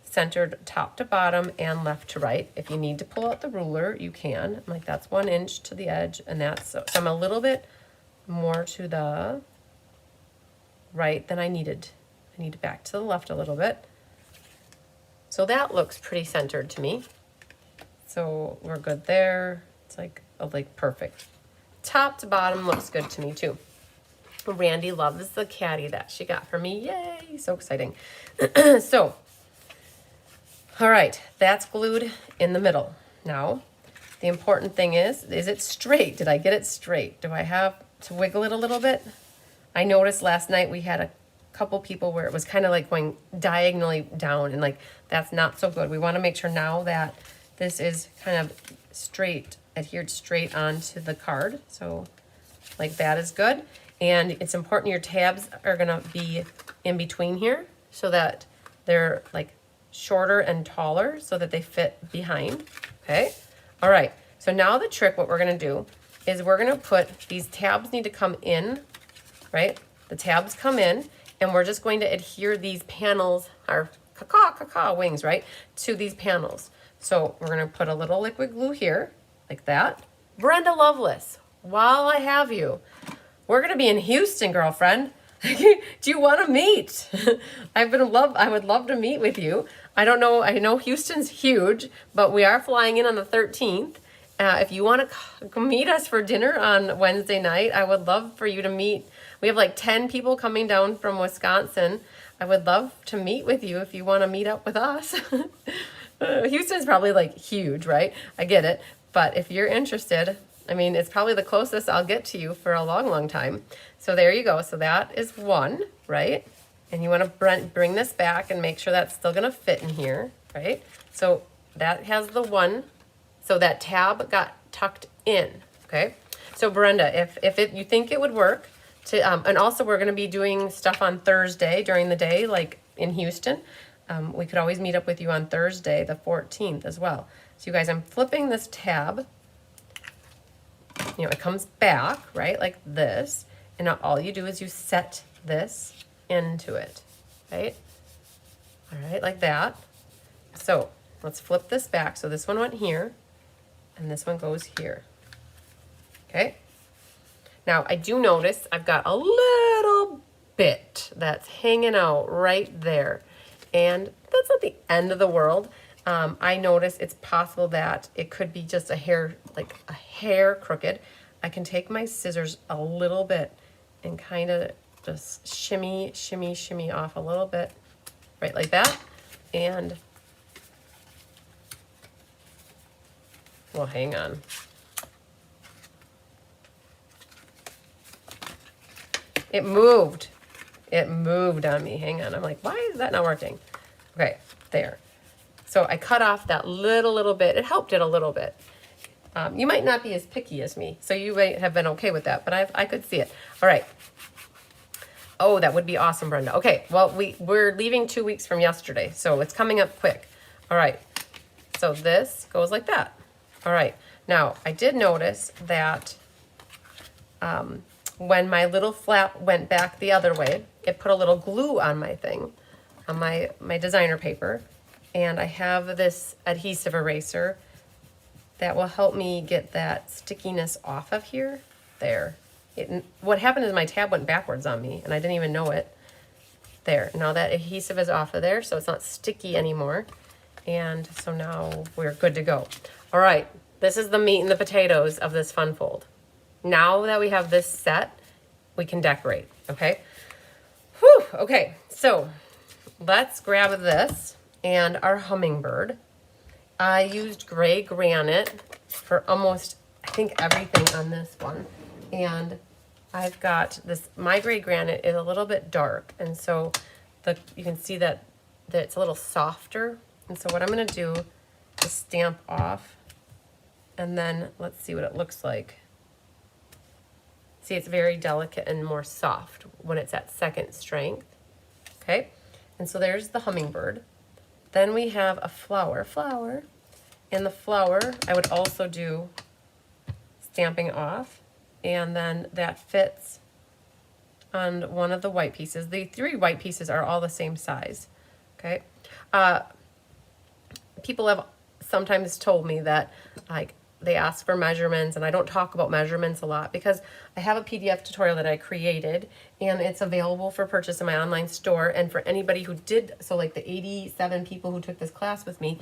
centered top to bottom and left to right. If you need to pull out the ruler, you can. Like that's 1 inch to the edge, and that's so I'm a little bit more to the right than I needed. I need back to the left a little bit. So that looks pretty centered to me. So we're good there. It's like perfect. Top to bottom looks good to me too. Randy loves the caddy that she got for me. Yay, so exciting. So, all right, that's glued in the middle. Now, the important thing is it straight? Did I get it straight? Do I have to wiggle it a little bit? I noticed last night we had a couple people where it was kind of like going diagonally down, and like that's not so good. We want to make sure now that this is kind of straight, adhered straight onto the card. So like that is good. And it's important your tabs are going to be in between here so that they're like shorter and taller so that they fit behind. Okay. All right. So now the trick, what we're going to do is we're going to put, these tabs need to come in, right? The tabs come in, and we're just going to adhere these panels, our caca wings, right, to these panels. So we're going to put a little liquid glue here, like that. Brenda Lovelace, while I have you, we're going to be in Houston, girlfriend. Do you want to meet? I would love to meet with you. I don't know. I know Houston's huge, but we are flying in on the 13th. If you want to meet us for dinner on Wednesday night, I would love for you to meet. We have like 10 people coming down from Wisconsin. I would love to meet with you if you want to meet up with us. Houston's probably like huge, right? I get it. But if you're interested, I mean, it's probably the closest I'll get to you for a long, long time. So there you go. So that is one, right? And you want to bring this back and make sure that's still going to fit in here, right? So that has the one. So that tab got tucked in, okay? So Brenda, if you think it would work, and also we're going to be doing stuff on Thursday during the day, like in Houston. We could always meet up with you on Thursday, the 14th as well. So you guys, I'm flipping this tab. You know, it comes back, right, like this. And now all you do is you set this into it, right? All right, like that. So let's flip this back. So this one went here, and this one goes here, okay? Now, I do notice I've got a little bit that's hanging out right there. And that's not the end of the world. I notice it's possible that it could be just a hair, like a hair crooked. I can take my scissors a little bit and kind of just shimmy off a little bit, right like that. And, well, hang on. It moved. It moved on me. Hang on. I'm like, why is that not working? Okay, there. So I cut off that little bit. It helped it a little bit. You might not be as picky as me, so you might have been okay with that, but I could see it. All right. Oh, that would be awesome, Brenda. Okay, well, we're leaving 2 weeks from yesterday, so it's coming up quick. All right, so this goes like that. All right, now I did notice that when my little flap went back the other way, it put a little glue on my thing, on my designer paper, and I have this adhesive eraser that will help me get that stickiness off of here. There. What happened is my tab went backwards on me, and I didn't even know it. There. Now that adhesive is off of there, so it's not sticky anymore. And so now we're good to go. All right. This is the meat and the potatoes of this fun fold. Now that we have this set, we can decorate, okay? Whew, okay, so let's grab this and our hummingbird. I used gray granite for almost, I think, everything on this one. And I've got this, my gray granite is a little bit dark, and so you can see that it's a little softer. And so what I'm gonna do is stamp off, and then let's see what it looks like. See, it's very delicate and more soft when it's at second strength, okay? And so there's the hummingbird. Then we have a flower. And the flower, I would also do stamping off, and then that fits on one of the white pieces. The 3 white pieces are all the same size, okay? People have sometimes told me that, like, they ask for measurements, and I don't talk about measurements a lot because I have a PDF tutorial that I created, and it's available for purchase in my online store. And for anybody who did, so like the 87 people who took this class with me,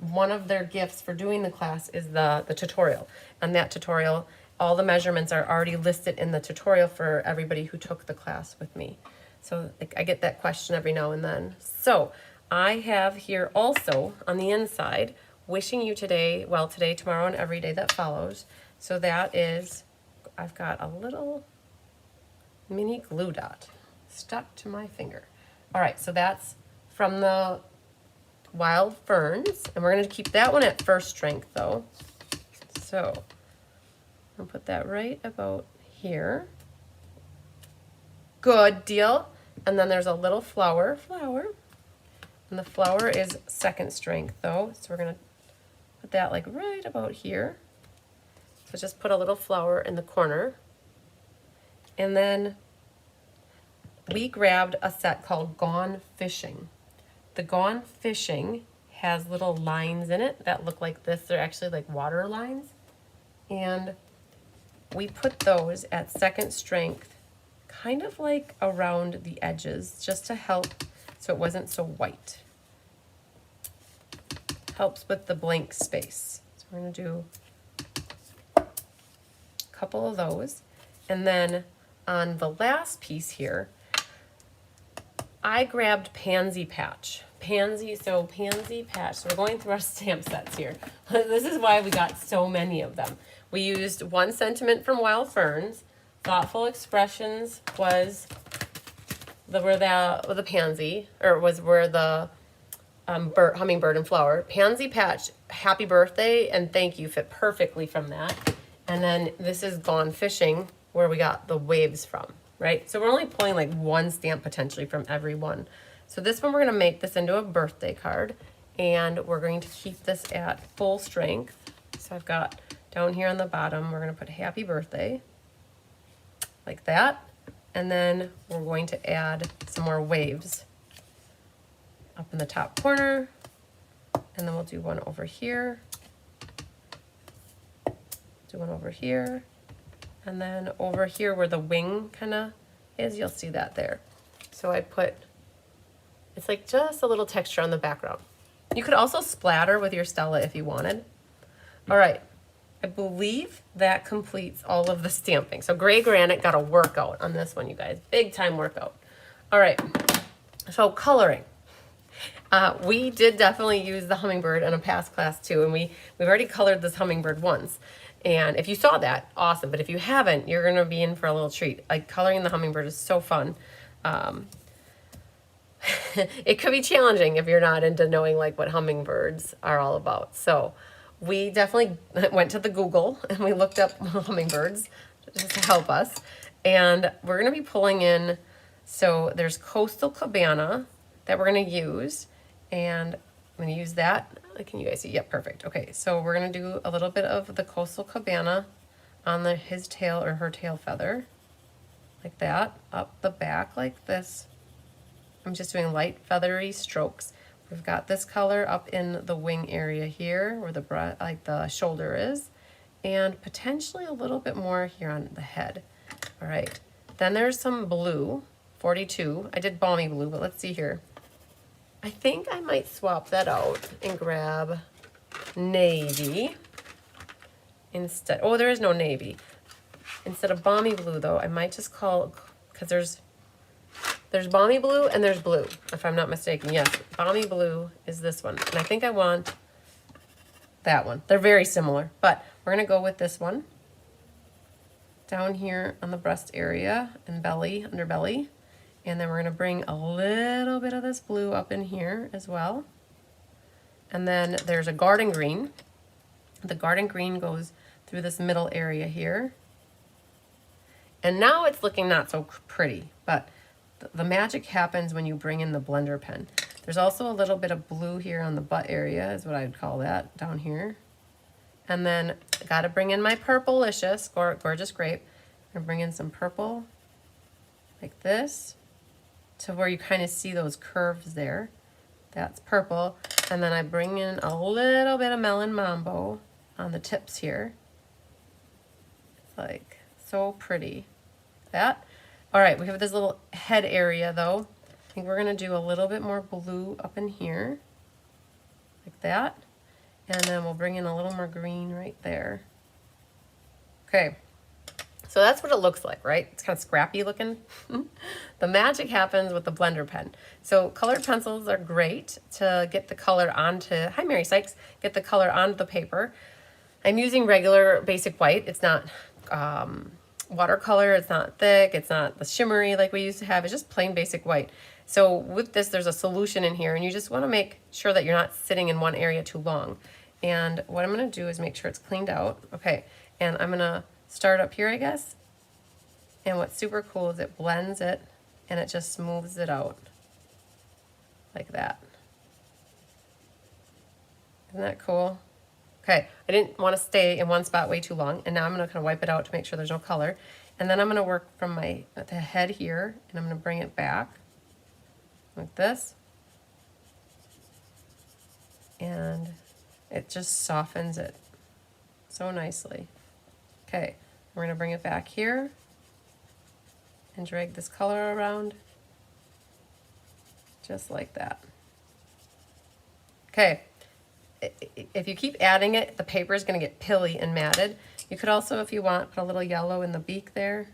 one of their gifts for doing the class is the tutorial. And that tutorial, all the measurements are already listed in the tutorial for everybody who took the class with me. So like, I get that question every now and then. So I have here also on the inside, wishing you today, well, today, tomorrow, and every day that follows. So that is, I've got a little mini glue dot stuck to my finger. All right, so that's from the Wild Ferns, and we're going to keep that one at first strength, though. So I'll put that right about here. Good deal. And then there's a little flower, and the flower is second strength, though. So we're going to put that like right about here. So just put a little flower in the corner. And then we grabbed a set called Gone Fishing. The Gone Fishing has little lines in it that look like this. They're actually like water lines. And we put those at second strength, kind of like around the edges, just to help so it wasn't so white. Helps with the blank space. So we're going to do a couple of those. And then on the last piece here, I grabbed Pansy Patch. Pansy Patch. So we're going through our stamp sets here. This is why we got so many of them. We used One Sentiment from Wild Ferns. Thoughtful Expressions was where the pansy, or was where the hummingbird and flower. Pansy Patch, Happy Birthday and Thank You fit perfectly from that. And then this is Gone Fishing, where we got the waves from, right? So we're only pulling like one stamp potentially from every one. So this one, we're going to make this into a birthday card, and we're going to keep this at full strength. So I've got down here on the bottom, we're going to put Happy Birthday, like that. And then we're going to add some more waves up in the top corner, and then we'll do one over here, do one over here, and then over here where the wing kind of is, you'll see that there. So I put, it's like just a little texture on the background. You could also splatter with your Stella if you wanted. All right, I believe that completes all of the stamping. So gray granite got a workout on this one, you guys, big time workout. All right, so coloring. We did definitely use the hummingbird in a past class too, and we've already colored this hummingbird once. And if you saw that, awesome. But if you haven't, you're gonna be in for a little treat. Like coloring the hummingbird is so fun. It could be challenging if you're not into knowing like what hummingbirds are all about. So we definitely went to the Google and we looked up hummingbirds just to help us. And we're gonna be pulling in, so there's Coastal Cabana that we're gonna use. And I'm gonna use that. Can you guys see? Yep, perfect. Okay, so we're gonna do a little bit of the Coastal Cabana on his tail or her tail feather. Like that, up the back like this. I'm just doing light feathery strokes. We've got this color up in the wing area here where the shoulder is, and potentially a little bit more here on the head. All right, then there's some blue, 42. I did balmy blue, but let's see here. I think I might swap that out and grab navy instead. Oh, there is no navy. Instead of balmy blue though, I might just call, because there's balmy blue and there's blue, if I'm not mistaken. Yes, balmy blue is this one. And I think I want that one. They're very similar, but we're gonna go with this one. Down here on the breast area and belly, underbelly. And then we're gonna bring a little bit of this blue up in here as well. And then there's a garden green. The garden green goes through this middle area here. And now it's looking not so pretty, but the magic happens when you bring in the blender pen. There's also a little bit of blue here on the butt area, is what I'd call that, down here. And then got to bring in my Purplicious, gorgeous grape. I'm gonna bring in some purple, like this, to where you kind of see those curves there. That's purple. And then I bring in a little bit of Melon Mambo on the tips here. It's like so pretty. That. All right, we have this little head area though. I think we're gonna do a little bit more blue up in here, like that. And then we'll bring in a little more green right there. Okay, so that's what it looks like, right? It's kind of scrappy looking. The magic happens with the blender pen. So colored pencils are great to get the color onto, hi Mary Sykes, get the color onto the paper. I'm using regular basic white. It's not watercolor, it's not thick, it's not the shimmery like we used to have, it's just plain basic white. So with this, there's a solution in here and you just wanna make sure that you're not sitting in one area too long. And what I'm gonna do is make sure it's cleaned out. Okay, and I'm gonna start up here, I guess. And what's super cool is it blends it and it just smooths it out like that. Isn't that cool? Okay, I didn't want to stay in one spot way too long, and now I'm going to kind of wipe it out to make sure there's no color. And then I'm going to work from the head here, and I'm going to bring it back like this. And it just softens it so nicely. Okay, we're going to bring it back here and drag this color around just like that. Okay. If you keep adding it, the paper is going to get pilly and matted. You could also, if you want, put a little yellow in the beak there,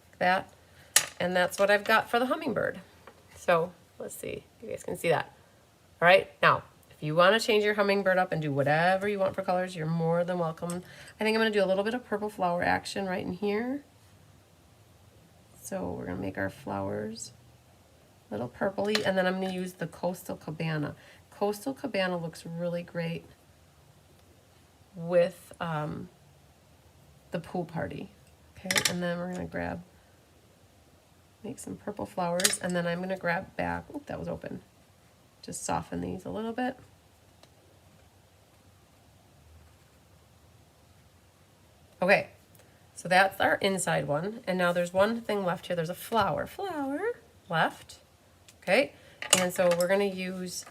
like that. And that's what I've got for the hummingbird. So let's see, you guys can see that. All right, now, if you want to change your hummingbird up and do whatever you want for colors, you're more than welcome. I think I'm going to do a little bit of purple flower action right in here. So we're going to make our flowers a little purpley, and then I'm going to use the Coastal Cabana. Coastal Cabana looks really great with the pool party. Okay, and then we're gonna make some purple flowers, and then I'm gonna grab back, oop, that was open. Just soften these a little bit. Okay, so that's our inside one, and now there's one thing left here. There's a flower left, okay? And so we're gonna use,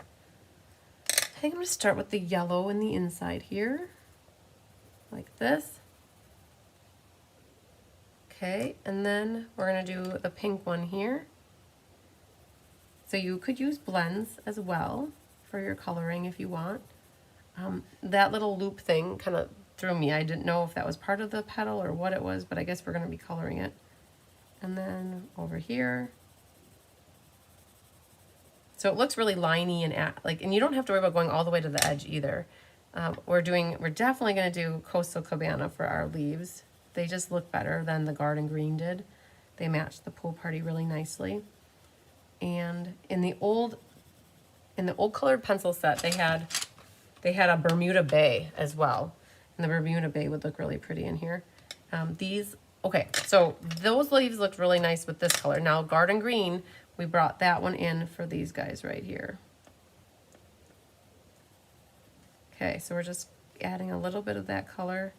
I think I'm going to start with the yellow in the inside here, like this. Okay, and then we're going to do the pink one here. So you could use blends as well for your coloring if you want. That little loop thing kind of threw me. I didn't know if that was part of the petal or what it was, but I guess we're going to be coloring it. And then over here. So it looks really liney and and you don't have to worry about going all the way to the edge either. We're definitely going to do Coastal Cabana for our leaves. They just look better than the garden green did. They match the pool party really nicely. And in the old colored pencil set, they had a Bermuda Bay as well. And the Bermuda Bay would look really pretty in here. Okay, so those leaves looked really nice with this color. Now garden green, we brought that one in for these guys right here. Okay, so we're just adding a little bit of that color.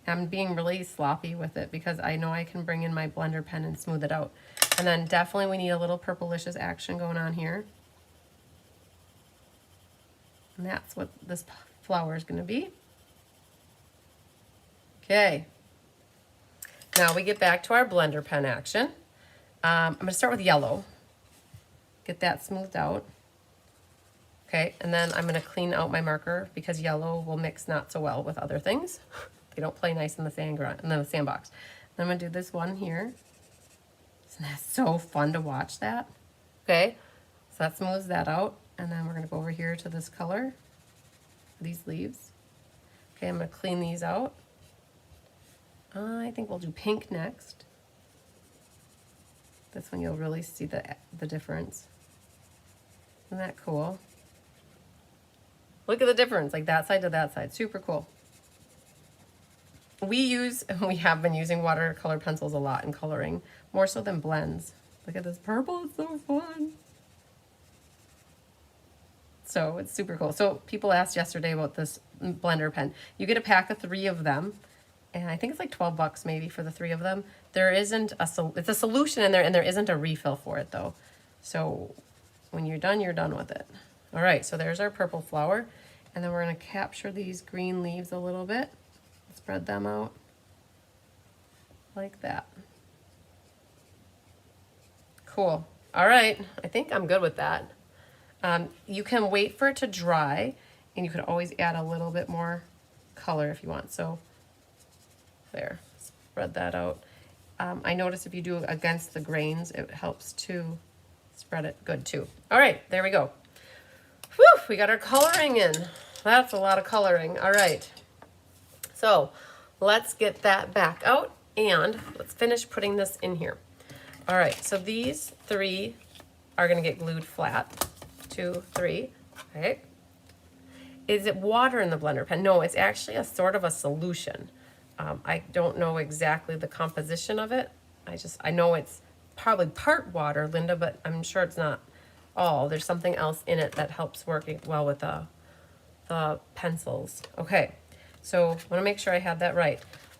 I'm being really sloppy with it because I know I can bring in my blender pen and smooth it out. And then definitely we need a little purplicious action going on here. And that's what this flower is going to be. Okay. Now we get back to our blender pen action. I'm going to start with yellow. Get that smoothed out. Okay, and then I'm going to clean out my marker because yellow will mix not so well with other things. They don't play nice in the sandbox. And I'm going to do this one here. Isn't that so fun to watch that? Okay, so that smooths that out. And then we're going to go over here to this color, these leaves. Okay, I'm going to clean these out. I think we'll do pink next. This one you'll really see the difference. Isn't that cool? Look at the difference, like that side to that side. Super cool. We have been using watercolor pencils a lot in coloring, more so than blends. Look at this purple, it's so fun. So it's super cool. So people asked yesterday about this blender pen. You get a pack of 3 of them, and I think it's like 12 bucks maybe for the 3 of them. There isn't it's a solution in there, and there isn't a refill for it though. So when you're done with it. All right, so there's our purple flower. And then we're going to capture these green leaves a little bit. Spread them out like that. Cool. All right, I think I'm good with that. You can wait for it to dry, and you could always add a little bit more color if you want. So there, spread that out. I notice if you do against the grains, it helps to spread it good too. All right, there we go. Whew, we got our coloring in. That's a lot of coloring. All right. So let's get that back out and let's finish putting this in here. All right, so these 3 are gonna get glued flat. 2, 3, okay. Is it water in the blender pen? No, it's actually a sort of a solution. I don't know exactly the composition of it. I know it's probably part water, Linda, but I'm sure it's not all. There's something else in it that helps working well with the pencils. Okay, so I want to make sure I have that right.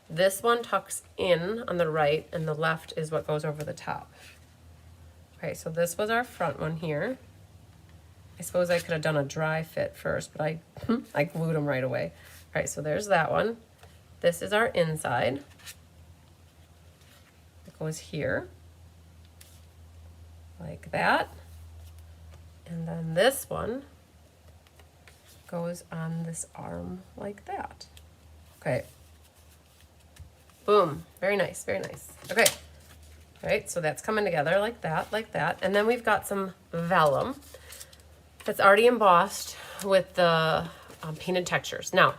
This one tucks in on the right, and the left is what goes over the top. Okay, so this was our front one here. I suppose I could have done a dry fit first, but I glued them right away. All right, so there's that one. This is our inside. It goes here, like that. And then this one goes on this arm like that. Okay. Boom. Very nice, very nice. Okay. All right, so that's coming together like that, like that. And then we've got some vellum that's already embossed with the painted textures. Now,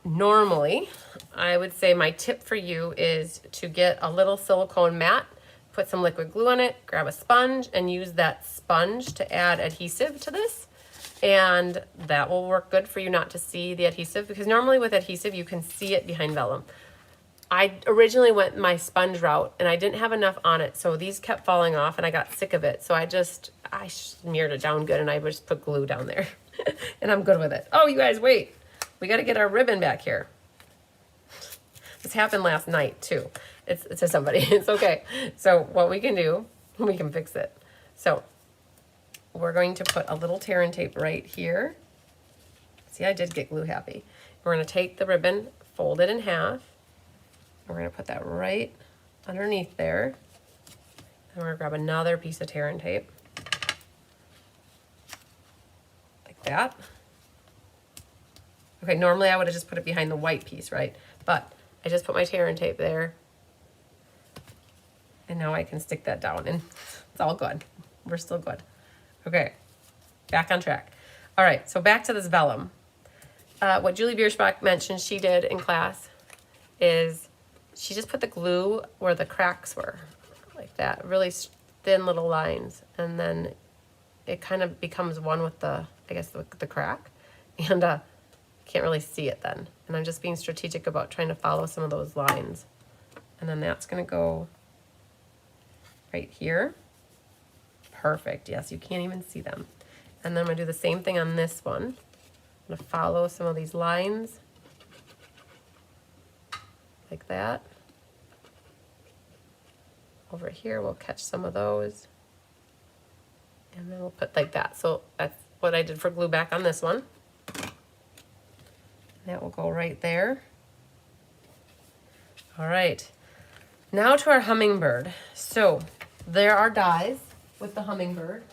normally, I would say my tip for you is to get a little silicone mat, put some liquid glue on it, grab a sponge, and use that sponge to add adhesive to this. And that will work good for you not to see the adhesive, because normally with adhesive, you can see it behind vellum. I originally went my sponge route, and I didn't have enough on it, so these kept falling off, and I got sick of it. So I smeared it down good, and I just put glue down there, and I'm good with it. Oh, you guys, wait. We got to get our ribbon back here. This happened last night, too. It's to somebody. It's okay. So what we can do, we can fix it. So we're going to put a little tear and tape right here. See, I did get glue happy. We're going to take the ribbon, fold it in half. We're going to put that right underneath there. And we're going to grab another piece of tear and tape. Like that. Okay, normally I would have just put it behind the white piece, right? But I just put my tear and tape there. And now I can stick that down, and it's all good. We're still good. Okay, back on track. All right, so back to this vellum. what Julie Bierschbach mentioned she did in class is she just put the glue where the cracks were, like that, really thin little lines, and then it kind of becomes one with the, I guess, the crack, and can't really see it then. And I'm just being strategic about trying to follow some of those lines. And then that's gonna go right here. Perfect, yes, you can't even see them. And then I'm gonna do the same thing on this one. I'm gonna follow some of these lines like that. Over here, we'll catch some of those. And then we'll put like that. So that's what I did for glue back on this one. That will go right there. All right, now to our hummingbird. So there are dies with the hummingbird.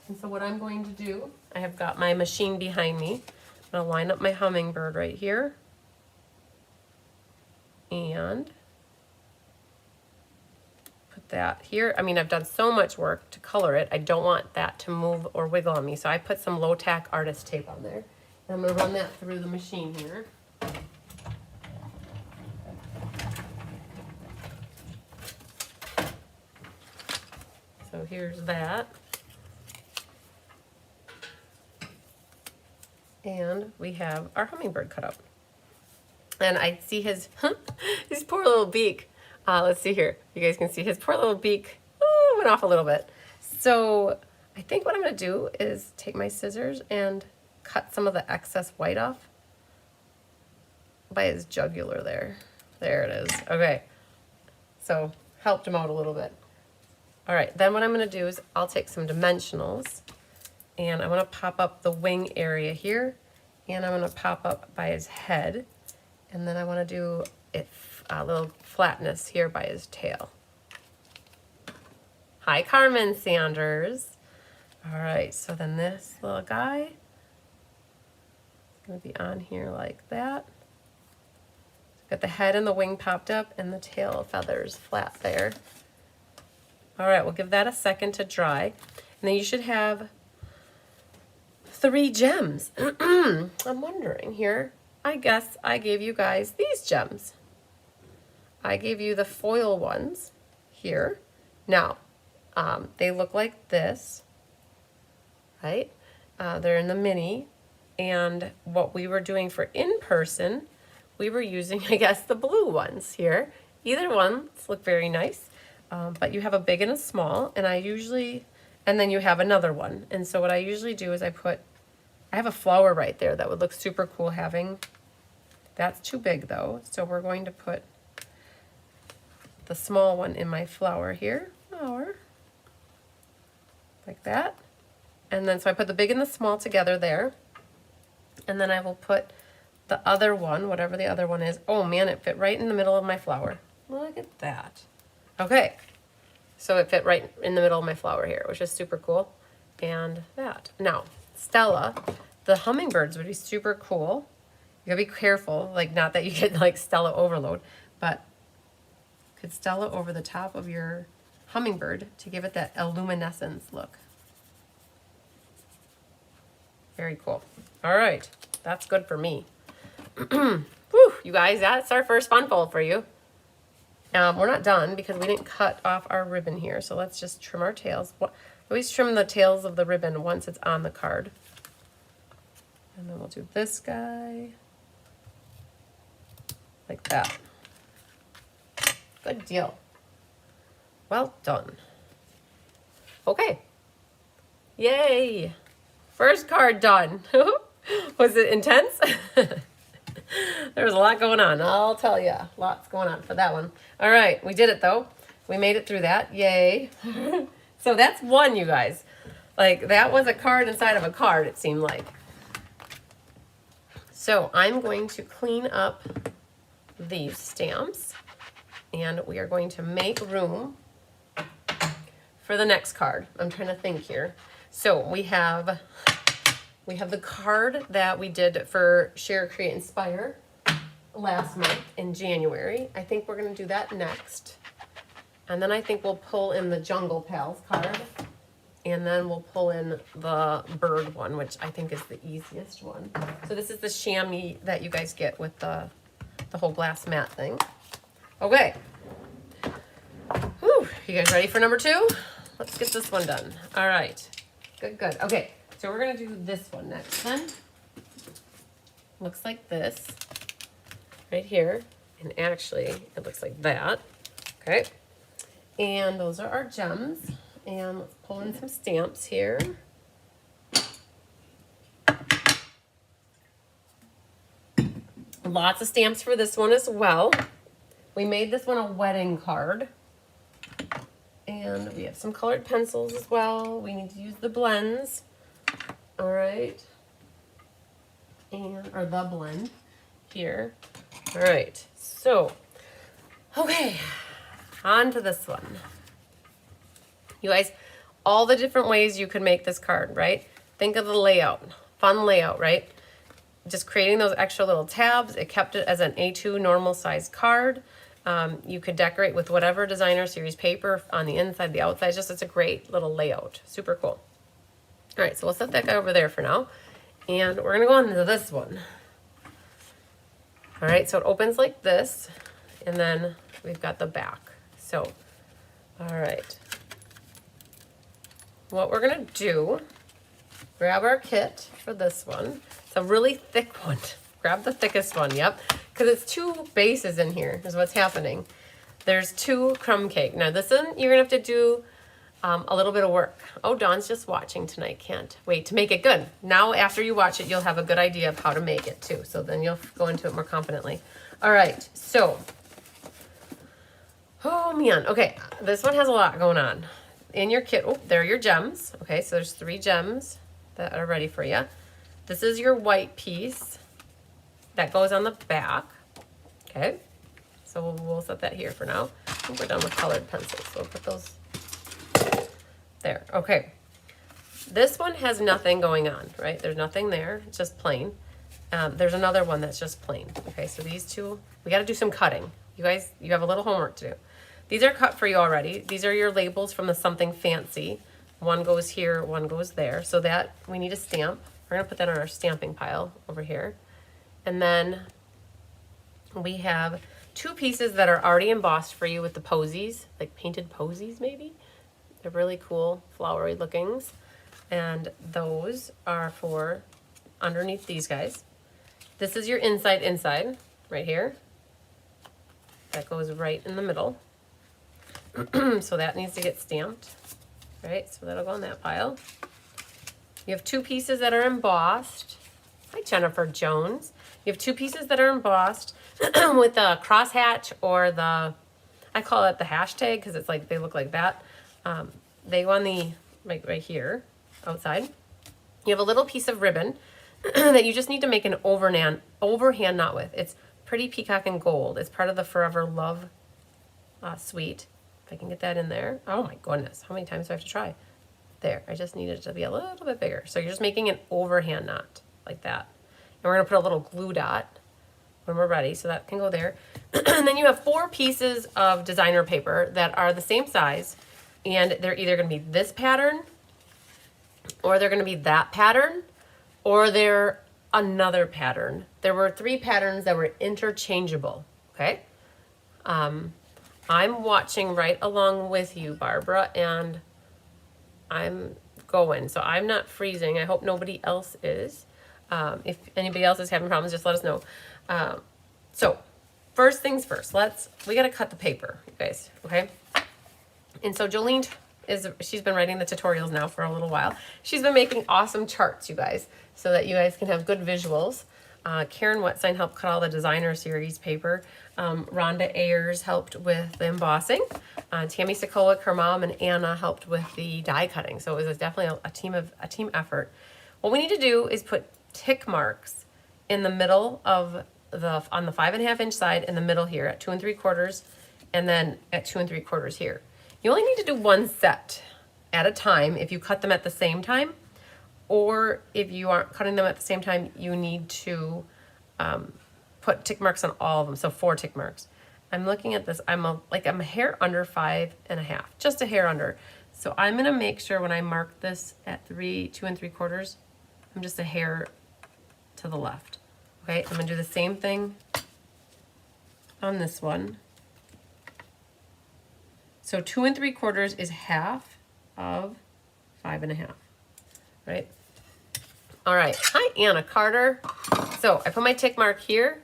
And so what I'm going to do, I have got my machine behind me. I'm gonna line up my hummingbird right here. And put that here. I mean, I've done so much work to color it. I don't want that to move or wiggle on me. So I put some low tack artist tape on there. And I'm gonna run that through the machine here. So here's that. And we have our hummingbird cut out. And I see his, his poor little beak. Let's see here. You guys can see his poor little beak went off a little bit. So I think what I'm gonna do is take my scissors and cut some of the excess white off by his jugular there. There it is. Okay. So helped him out a little bit. All right, then what I'm gonna do is I'll take some dimensionals and I wanna pop up the wing area here, and I'm gonna pop up by his head, and then I wanna do a little flatness here by his tail. Hi, Carmen Sanders. All right, so then this little guy is gonna be on here like that. Got the head and the wing popped up and the tail feathers flat there. All right, we'll give that a second to dry. And then you should have 3 gems. I'm wondering here, I guess I gave you guys these gems. I gave you the foil ones here. Now, they look like this, right? They're in the mini. And what we were doing for in-person, we were using, I guess, the blue ones here. Either ones look very nice. But you have a big and a small, and and then you have another one. And so what I usually do is I have a flower right there that would look super cool having. That's too big though, so we're going to put the small one in my flower here, like that. And then so I put the big and the small together there, and then I will put the other one, whatever the other one is. Oh man, it fit right in the middle of my flower. Look at that. Okay, so it fit right in the middle of my flower here, which is super cool. And that. Now, Stella, the hummingbirds would be super cool. You gotta be careful, like not that you get like Stella overload, but could Stella over the top of your hummingbird to give it that illuminescence look. Very cool. All right, that's good for me. Whew, you guys, that's our first fun fold for you. We're not done because we didn't cut off our ribbon here. So let's just trim our tails. Always trim the tails of the ribbon once it's on the card. And then we'll do this guy like that. Good deal. Well done. Okay. Yay. First card done. Was it intense? There was a lot going on, I'll tell you. Lots going on for that one. All right, we did it though. We made it through that, yay. So that's one, you guys. Like, that was a card inside of a card, it seemed like. So I'm going to clean up these stamps, and we are going to make room for the next card. I'm trying to think here. So we have the card that we did for Share, Create, Inspire last month in January. I think we're going to do that next. And then I think we'll pull in the Jungle Pals card And then we'll pull in the bird one, which I think is the easiest one. So this is the chamois that you guys get with the whole glass mat thing. Okay. Whew. You guys ready for number 2? Let's get this one done. All right. Good, good. Okay, so we're gonna do this one next then. Looks like this right here. And actually, it looks like that. Okay. And those are our gems. And let's pull in some stamps here. Lots of stamps for this one as well. We made this one a wedding card. And we have some colored pencils as well. We need to use the blends. All right. And, or the blend here. All right. So, okay. On to this one. You guys, all the different ways you could make this card, right? Think of the layout, fun layout, right? Just creating those extra little tabs. It kept it as an A2 normal size card. You could decorate with whatever designer series paper on the inside, the outside. It's a great little layout. Super cool. All right, so we'll set that guy over there for now. And we're gonna go on to this one. All right, so it opens like this, and then we've got the back. So, all right. What we're gonna do, grab our kit for this one. It's a really thick one. Grab the thickest one, yep. Because it's 2 bases in here is what's happening. There's 2 crumb cake. Now this one, you're gonna have to do a little bit of work. Oh, Dawn's just watching tonight. Can't wait to make it good. Now after you watch it, you'll have a good idea of how to make it too. So then you'll go into it more confidently. All right, so, oh man. Okay, this one has a lot going on. In your kit, oh, there are your gems. Okay, so there's 3 gems that are ready for you. This is your white piece that goes on the back. Okay, so we'll set that here for now. I think we're done with colored pencils, so we'll put those there. Okay, this one has nothing going on, right? There's nothing there, it's just plain. There's another one that's just plain. Okay, so these 2, we gotta do some cutting. You guys, you have a little homework to do. These are cut for you already. These are your labels from the Something Fancy. One goes here, one goes there. So that, we need a stamp. We're gonna put that on our stamping pile over here. And then we have 2 pieces that are already embossed for you with the posies, like painted posies maybe. They're really cool, flowery lookings. And those are for underneath these guys. This is your inside, right here. That goes right in the middle. So that needs to get stamped, right? So that'll go on that pile. You have 2 pieces that are embossed. Hi, Jennifer Jones. You have 2 pieces that are embossed with the crosshatch or the, I call it the hashtag because it's like, they look like that. They go on the, like right here, outside. You have a little piece of ribbon that you just need to make an overhand knot with. It's Pretty Peacock and Gold. It's part of the Forever Love suite. If I can get that in there. Oh my goodness, how many times do I have to try? There, I just need it to be a little bit bigger. So you're just making an overhand knot like that. And we're gonna put a little glue dot when we're ready, so that can go there. And then you have 4 pieces of designer paper that are the same size, and they're either gonna be this pattern, or they're gonna be that pattern, or they're another pattern. There were 3 patterns that were interchangeable, okay? I'm watching right along with you, Barbara, and I'm going. So I'm not freezing. I hope nobody else is. If anybody else is having problems, just let us know. So first things first, we got to cut the paper, you guys, okay? And so Jolene she's been writing the tutorials now for a little while. She's been making awesome charts, you guys, so that you guys can have good visuals. Karen Wetstein helped cut all the designer series paper. Rhonda Ayers helped with the embossing. Tammy Sokolik, her mom, and Anna helped with the die cutting. So it was definitely a team effort. What we need to do is put tick marks in the middle of on the 5.5 inch side in the middle here at 2 3/4, and then at 2 3/4 here. You only need to do 1 set at a time if you cut them at the same time, or if you aren't cutting them at the same time, you need to put tick marks on all of them. So 4 tick marks. I'm looking at this. I'm a hair under 5.5, just a hair under. So I'm gonna make sure when I mark this at 2 3/4, I'm just a hair to the left. Okay, I'm gonna do the same thing on this one. So 2 3/4 is half of 5 1/2, right? All right, hi Anna Carter. So I put my tick mark here,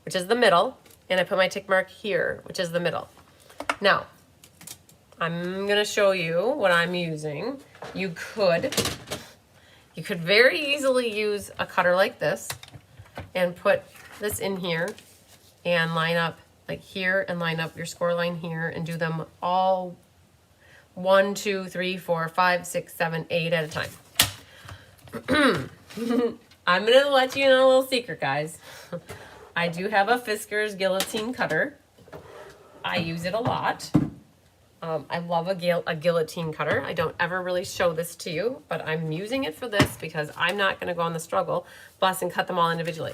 which is the middle, and I put my tick mark here, which is the middle. Now, I'm gonna show you what I'm using. You could very easily use a cutter like this and put this in here and line up like here and line up your score line here and do them all 1, 2, 3, 4, 5, 6, 7, 8 at a time. I'm gonna let you know a little secret, guys. I do have a Fisker's guillotine cutter. I use it a lot. I love a guillotine cutter. I don't ever really show this to you, but I'm using it for this because I'm not going to go on the struggle bus and cut them all individually.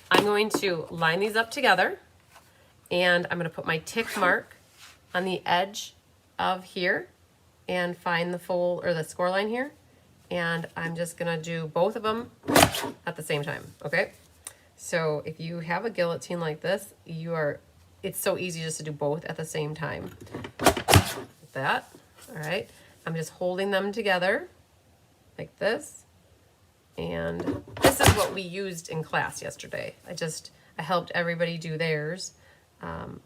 I'm going to line these up together, and I'm going to put my tick mark on the edge of here and find the fold or the score line here, and I'm just going to do both of them at the same time, okay? So if you have a guillotine like this, it's so easy just to do both at the same time. Like that, all right? I'm just holding them together like this. And this is what we used in class yesterday. I helped everybody do theirs. And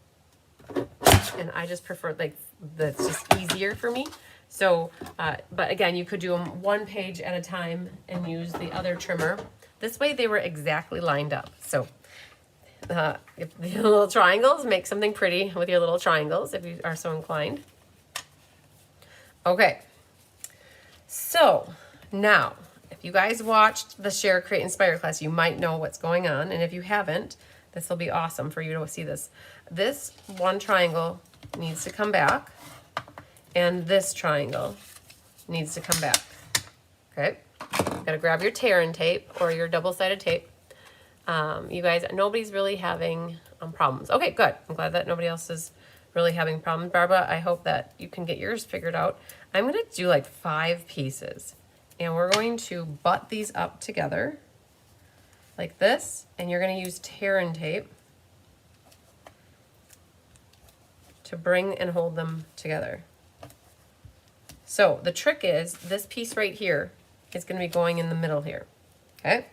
I just prefer, like, that's just easier for me. So, but again, you could do them one page at a time and use the other trimmer. This way they were exactly lined up. So if the little triangles, make something pretty with your little triangles if you are so inclined. Okay, so now if you guys watched the Share, Create, Inspire class, you might know what's going on. And if you haven't, this will be awesome for you to see this. This one triangle needs to come back, and this triangle needs to come back. Okay, you gotta grab your tear and tape or your double-sided tape. You guys, nobody's really having problems. Okay, good. I'm glad that nobody else is really having problems. Barbara, I hope that you can get yours figured out. I'm gonna do like 5 pieces, and we're going to butt these up together like this, and you're gonna use tear and tape to bring and hold them together. So the trick is this piece right here is gonna be going in the middle here, okay?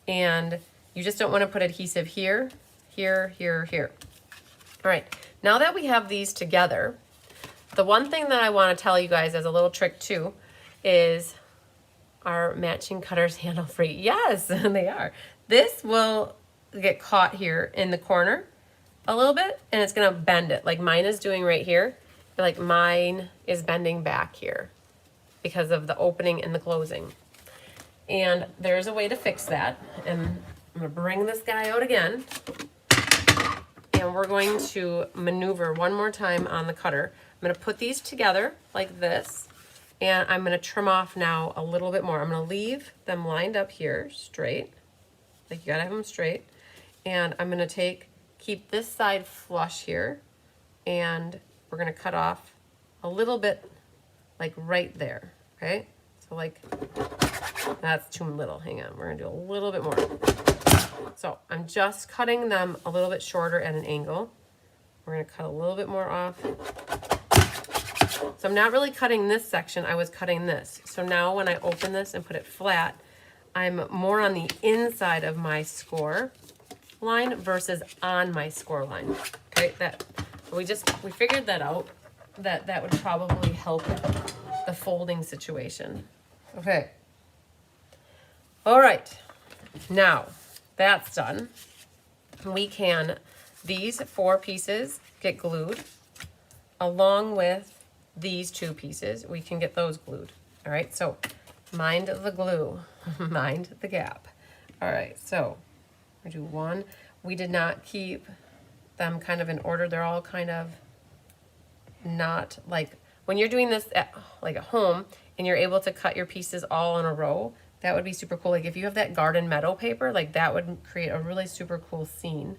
And you just don't wanna put adhesive here, here, here, here. All right, now that we have these together, the one thing that I wanna tell you guys as a little trick too is our matching cutters handle free. Yes, they are. This will get caught here in the corner a little bit, and it's gonna bend it like mine is doing right here. Like mine is bending back here because of the opening and the closing. And there's a way to fix that. And I'm gonna bring this guy out again. And we're going to maneuver one more time on the cutter. I'm gonna put these together like this. And I'm gonna trim off now a little bit more. I'm gonna leave them lined up here straight. Like you gotta have them straight. And I'm gonna keep this side flush here. And we're gonna cut off a little bit like right there, okay? So like, that's too little, hang on. We're gonna do a little bit more. So I'm just cutting them a little bit shorter at an angle. We're gonna cut a little bit more off. So I'm not really cutting this section, I was cutting this. So now when I open this and put it flat, I'm more on the inside of my score line versus on my score line, okay? We figured that out, that would probably help the folding situation. Okay. All right. Now that's done. These 4 pieces get glued along with these 2 pieces. We can get those glued. All right. So mind the glue, mind the gap. All right. So we do 1. We did not keep them kind of in order. They're all kind of not like, when you're doing this at home and you're able to cut your pieces all in a row, that would be super cool. Like if you have that garden meadow paper, like that would create a really super cool scene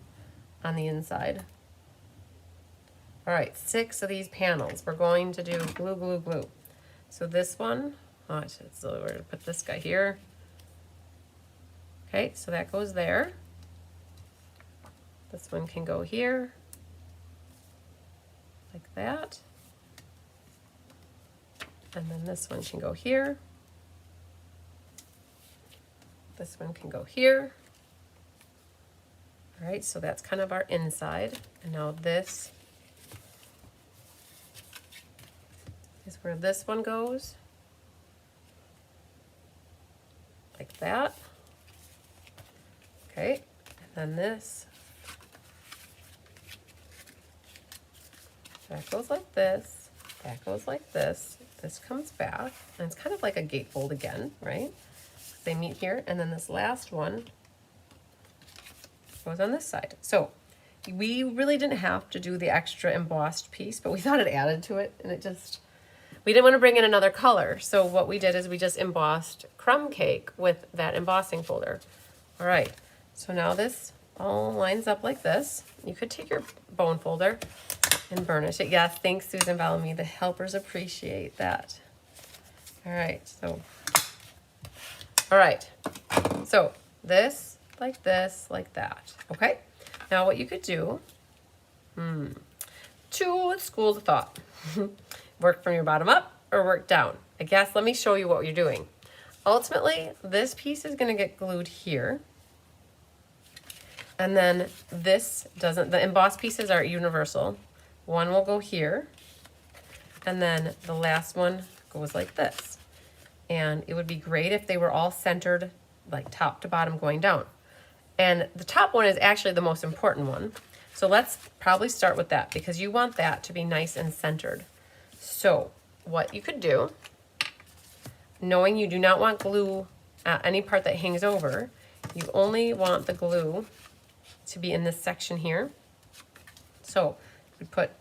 on the inside. All right, 6 of these panels. We're going to do glue, glue, glue. So this one, so we're gonna put this guy here. Okay, so that goes there. This one can go here, like that. And then this one can go here. This one can go here. All right, so that's kind of our inside. And now this is where this one goes. Like that. Okay, and then this. That goes like this. That goes like this. This comes back. And it's kind of like a gatefold again, right? They meet here. And then this last one goes on this side. So we really didn't have to do the extra embossed piece, but we thought it added to it, and it just, we didn't want to bring in another color. So what we did is we just embossed crumb cake with that embossing folder. All right, so now this all lines up like this. You could take your bone folder and burnish it. Yes, thanks Susan Bellamy. The helpers appreciate that. All right, so this, like that, okay? Now what you could do, two schools of thought. Work from your bottom up or work down. I guess let me show you what you're doing. Ultimately, this piece is gonna get glued here. And then this doesn't, the embossed pieces are universal. One will go here. And then the last one goes like this. And it would be great if they were all centered, like top to bottom going down. And the top one is actually the most important one. So let's probably start with that because you want that to be nice and centered. So what you could do, knowing you do not want glue at any part that hangs over, you only want the glue to be in this section here. So we put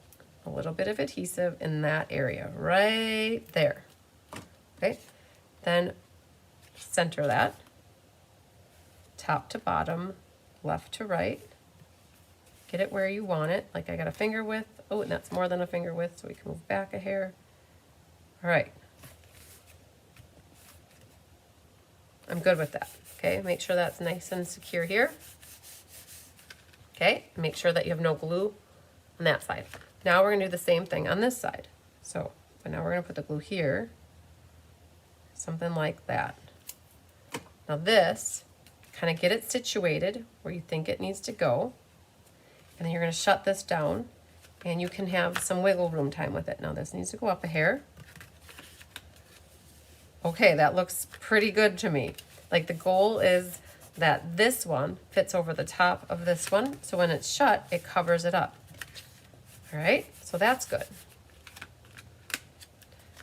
a little bit of adhesive in that area right there. Okay, then center that. Top to bottom, left to right. Get it where you want it. Like I got a finger width. Oh, and that's more than a finger width, so we can move back a hair. All right. I'm good with that. Okay, make sure that's nice and secure here. Okay, make sure that you have no glue on that side. Now we're gonna do the same thing on this side. So, but now we're gonna put the glue here. Something like that. Now this, kind of get it situated where you think it needs to go. And then you're going to shut this down and you can have some wiggle room time with it. Now this needs to go up a hair. Okay, that looks pretty good to me. Like the goal is that this one fits over the top of this one. So when it's shut, it covers it up. All right, so that's good.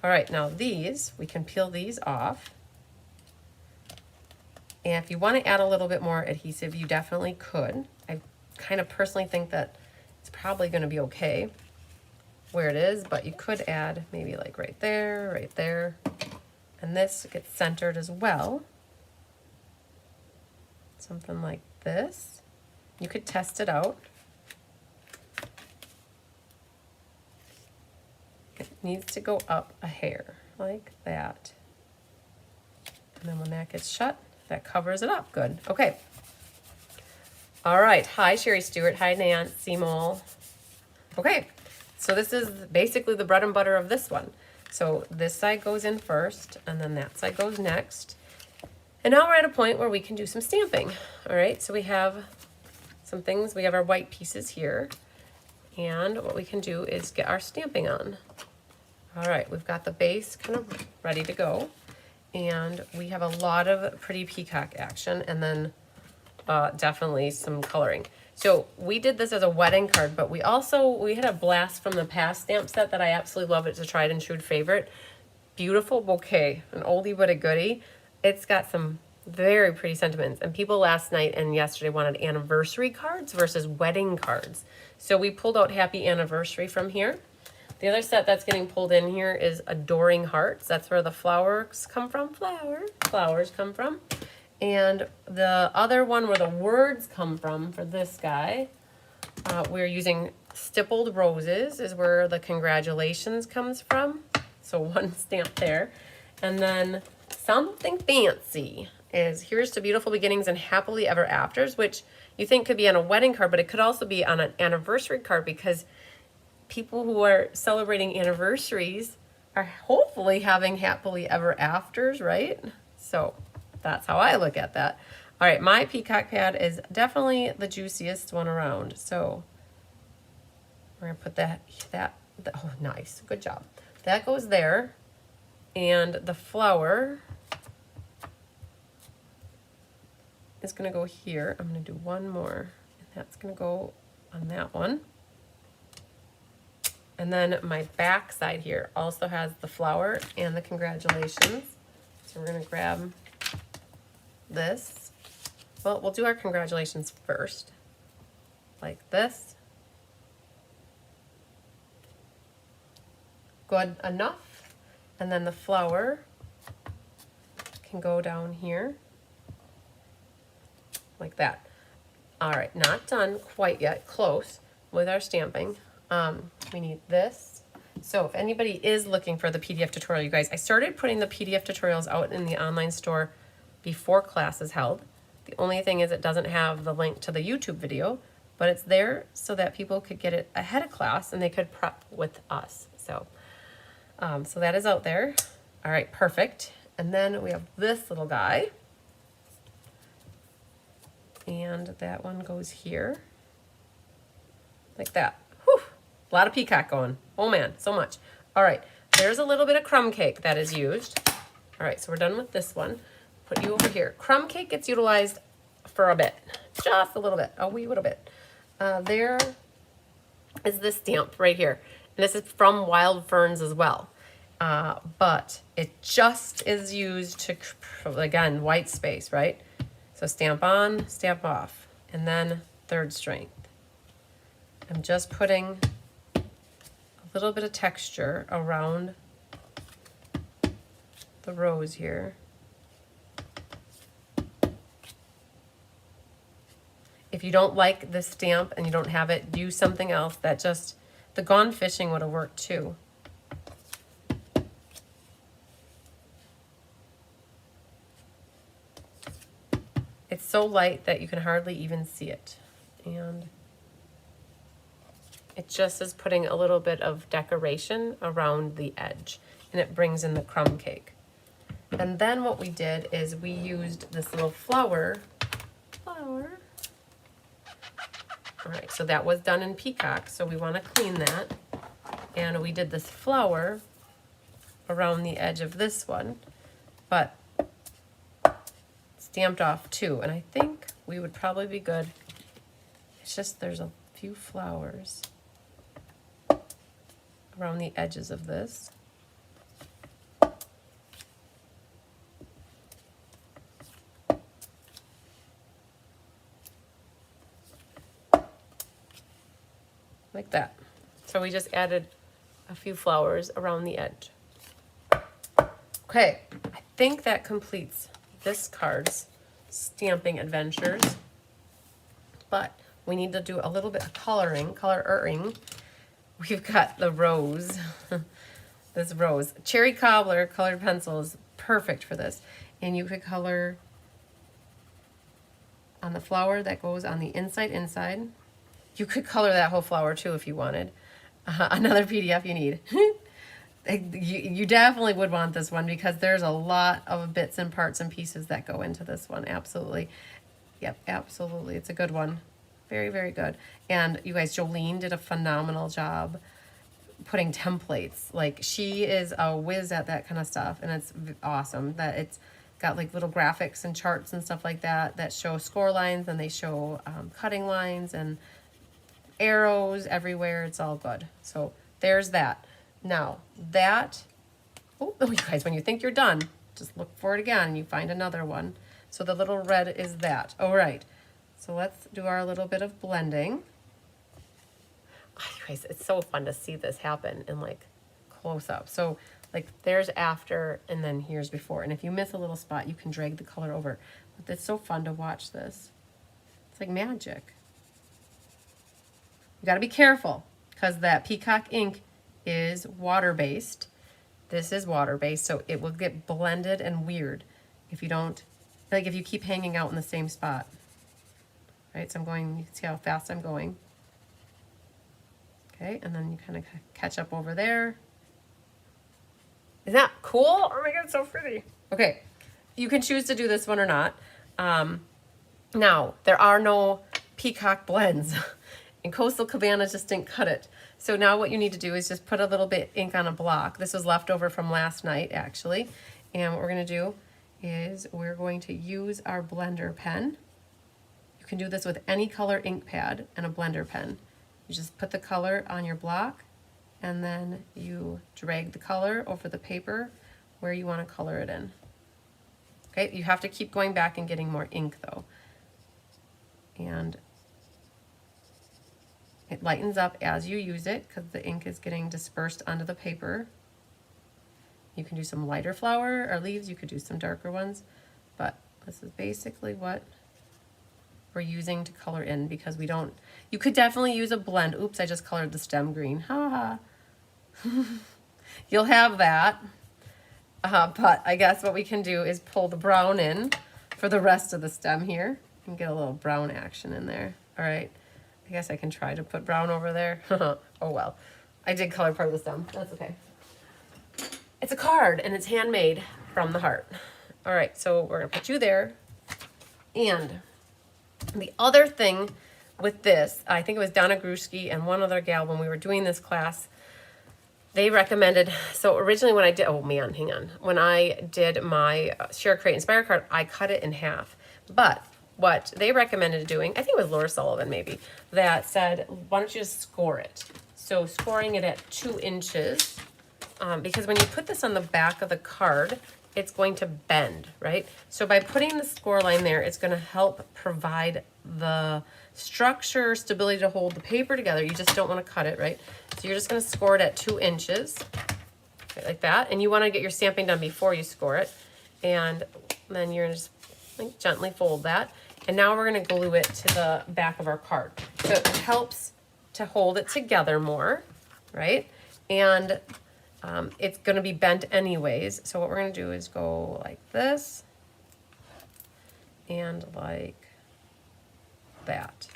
All right, now these, we can peel these off. And if you want to add a little bit more adhesive, you definitely could. I kind of personally think that it's probably going to be okay where it is, but you could add maybe like right there. And this gets centered as well. Something like this. You could test it out. It needs to go up a hair like that. And then when that gets shut, that covers it up. Good. Okay. All right. Hi, Sherry Stewart. Hi, Nancy Mole. Okay. So this is basically the bread and butter of this one. So this side goes in first, and then that side goes next. And now we're at a point where we can do some stamping. All right. So we have some things. We have our white pieces here. And what we can do is get our stamping on. All right. We've got the base kind of ready to go. And we have a lot of pretty peacock action, and then definitely some coloring. So we did this as a wedding card, but we had a blast from the past stamp set that I absolutely love. It's a tried and true favorite. Beautiful bouquet, an oldie but a goodie. It's got some very pretty sentiments, and people last night and yesterday wanted anniversary cards versus wedding cards. So we pulled out Happy Anniversary from here. The other set that's getting pulled in here is Adoring Hearts. That's where the flowers come from. Flowers come from. And the other one where the words come from for this guy, we're using Stippled Roses is where the congratulations comes from. So one stamp there. And then something fancy is here's to beautiful beginnings and happily ever afters, which you think could be on a wedding card, but it could also be on an anniversary card because people who are celebrating anniversaries are hopefully having happily ever afters, right? So that's how I look at that. All right, my peacock pad is definitely the juiciest one around. So we're gonna put that, oh, nice, good job. That goes there. And the flower is gonna go here. I'm gonna do one more, and that's gonna go on that one. And then my back side here also has the flower and the congratulations. So we're gonna grab this. Well, we'll do our congratulations first, like this. Good enough. And then the flower can go down here, like that. All right, not done quite yet, close with our stamping. We need this. So if anybody is looking for the PDF tutorial, you guys, I started putting the PDF tutorials out in the online store before class is held. The only thing is it doesn't have the link to the YouTube video, but it's there so that people could get it ahead of class and they could prep with us. So, so that is out there. All right, perfect. And then we have this little guy. And that one goes here, like that. Whew, a lot of peacock going. Oh man, so much. All right, there's a little bit of crumb cake that is used. All right, so we're done with this one. Put you over here. Crumb cake gets utilized for a bit, just a little bit, a wee little bit. There is this stamp right here. And this is from Wild Ferns as well. But it just is used to, again, white space, right? So stamp on, stamp off, and then third strength. I'm just putting a little bit of texture around the rose here. If you don't like this stamp and you don't have it, use something else that just, the Gone Fishing would have worked too. It's so light that you can hardly even see it. And it just is putting a little bit of decoration around the edge, and it brings in the crumb cake. And then what we did is we used this little flower. All right, so that was done in peacock, so we want to clean that. And we did this flower around the edge of this one, but stamped off too. And I think we would probably be good. It's just there's a few flowers around the edges of this. Like that. So we just added a few flowers around the edge. Okay, I think that completes this card's stamping adventures. But we need to do a little bit of coloring. We've got the rose. This rose. Cherry Cobbler colored pencil is perfect for this. And you could color on the flower that goes on the inside. You could color that whole flower too if you wanted. Another PDF you need. You definitely would want this one because there's a lot of bits and parts and pieces that go into this one. Absolutely. Yep, absolutely. It's a good one. Very, very good. And you guys, Jolene did a phenomenal job putting templates. Like, she is a whiz at that kind of stuff, and it's awesome that it's got like little graphics and charts and stuff like that that show score lines, and they show cutting lines and arrows everywhere. It's all good. So there's that. Now that, oh, you guys, when you think you're done, just look for it again and you find another one. So the little red is that. All right. So let's do our little bit of blending. Oh, you guys, it's so fun to see this happen in like close up. So like there's after and then here's before. And if you miss a little spot, you can drag the color over. But it's so fun to watch this. It's like magic. You got to be careful because that peacock ink is water-based. This is water-based, so it will get blended and weird if you don't, like if you keep hanging out in the same spot. Right, so I'm going, you can see how fast I'm going. Okay, and then you kind of catch up over there. Isn't that cool? Oh my God, it's so pretty. Okay, you can choose to do this one or not. Now, there are no peacock blends, and Coastal Cabana just didn't cut it. So now what you need to do is just put a little bit ink on a block. This was left over from last night, actually. And what we're gonna do is we're going to use our blender pen. You can do this with any color ink pad and a blender pen. You just put the color on your block, and then you drag the color over the paper where you want to color it in. Okay, you have to keep going back and getting more ink though. And it lightens up as you use it because the ink is getting dispersed onto the paper. You can do some lighter flower or leaves, you could do some darker ones, but this is basically what we're using to color in, because we don't, you could definitely use a blend. Oops, I just colored the stem green. Ha ha. You'll have that. But I guess what we can do is pull the brown in for the rest of the stem here and get a little brown action in there. All right. I guess I can try to put brown over there. Oh well. I did color part of the stem. That's okay. It's a card and it's handmade from the heart. All right, so we're gonna put you there. And the other thing with this, I think it was Donna Gruski and one other gal when we were doing this class, they recommended, so originally when I did, oh man, hang on. When I did my Share, Create, Inspire card, I cut it in half. But what they recommended doing, I think it was Laura Sullivan maybe, that said, why don't you just score it? So scoring it at 2 inches, because when you put this on the back of the card, it's going to bend, right? So by putting the score line there, it's gonna help provide the structure, stability to hold the paper together. You just don't wanna cut it, right? So you're just gonna score it at 2 inches, right, like that. And you wanna get your stamping done before you score it. And then you're gonna just like, gently fold that. And now we're gonna glue it to the back of our card. So it helps to hold it together more, right? And it's gonna be bent anyways. So what we're gonna do is go like this and like that.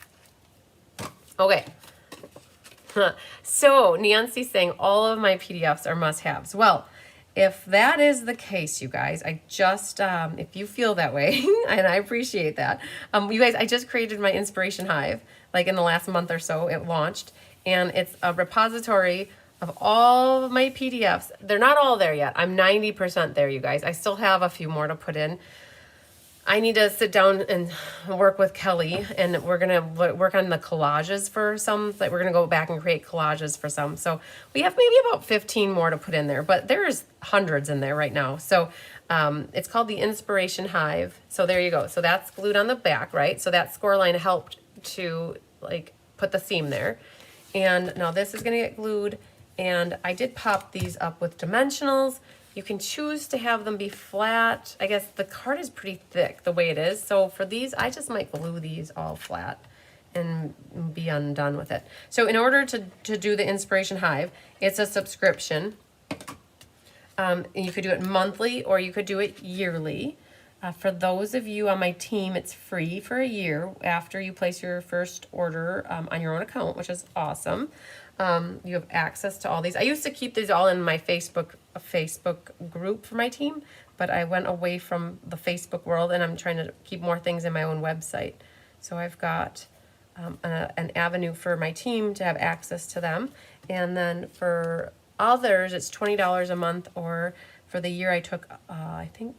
Okay. So Nancy's saying all of my PDFs are must-haves. Well, if that is the case, you guys, I just, if you feel that way, and I appreciate that, you guys, I just created my Inspiration Hive, like in the last month or so, it launched, and it's a repository of all of my PDFs. They're not all there yet. I'm 90% there, you guys. I still have a few more to put in. I need to sit down and work with Kelly, and we're gonna work on the collages for some. Like we're gonna go back and create collages for some. So we have maybe about 15 more to put in there, but there's hundreds in there right now. So it's called the Inspiration Hive. So there you go. So that's glued on the back, right? So that score line helped to like put the seam there. And now this is gonna get glued. And I did pop these up with dimensionals. You can choose to have them be flat. I guess the card is pretty thick the way it is. So for these, I just might glue these all flat and be undone with it. So in order to do the Inspiration Hive, it's a subscription. And you could do it monthly or you could do it yearly. For those of you on my team, it's free for a year after you place your first order on your own account, which is awesome. You have access to all these. I used to keep these all in my Facebook group for my team, but I went away from the Facebook world and I'm trying to keep more things in my own website. So I've got an avenue for my team to have access to them. And then for others, it's $20 a month, or for the year I took, I think,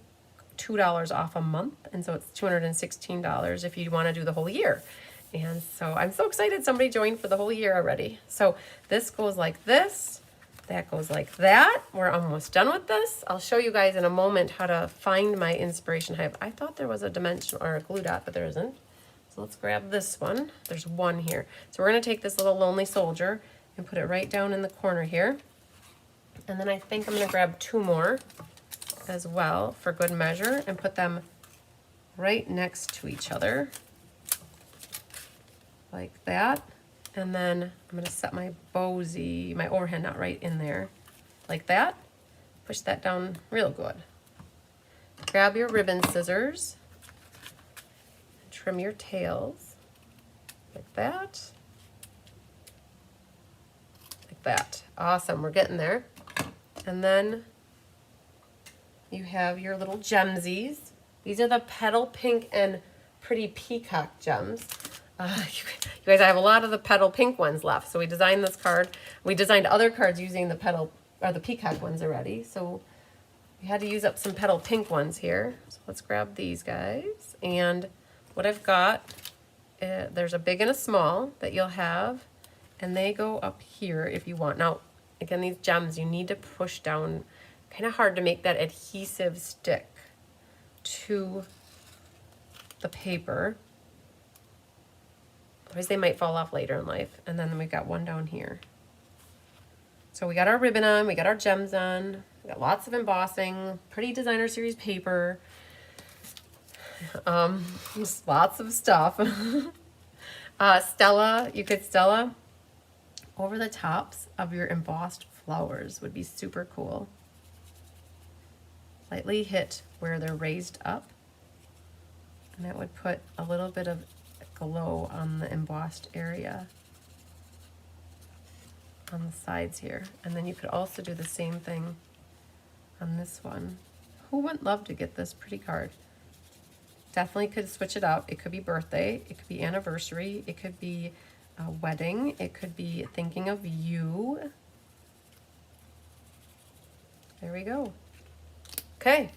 $2 off a month. And so it's $216 if you want to do the whole year. And so I'm so excited somebody joined for the whole year already. So this goes like this, that goes like that. We're almost done with this. I'll show you guys in a moment how to find my Inspiration Hive. I thought there was a dimension or a glue dot, but there isn't. So let's grab this one. There's one here. So we're gonna take this little lonely soldier and put it right down in the corner here. And then I think I'm gonna grab 2 more as well for good measure and put them right next to each other. Like that. And then I'm gonna set my bowsy, my overhand knot right in there, like that. push that down real good. Grab your ribbon scissors, trim your tails like that. Like that. Awesome, we're getting there. And then you have your little gemsies. These are the Petal Pink and Pretty Peacock gems. You guys, I have a lot of the Petal Pink ones left. So we designed this card. We designed other cards using the Petal or the Peacock ones already. So we had to use up some Petal Pink ones here. So let's grab these guys. And what I've got, there's a big and a small that you'll have. And they go up here if you want. Now, again, these gems, you need to push down kind of hard to make that adhesive stick to the paper. Otherwise they might fall off later in life. And then we've got one down here. So we got our ribbon on, we got our gems on, we got lots of embossing, pretty designer series paper, just lots of stuff. Stella, you could Stella over the tops of your embossed flowers would be super cool. Lightly hit where they're raised up, and that would put a little bit of glow on the embossed area on the sides here. And then you could also do the same thing on this one. Who wouldn't love to get this pretty card? Definitely could switch it up. It could be birthday, it could be anniversary, it could be a wedding, it could be thinking of you. There we go. Okay.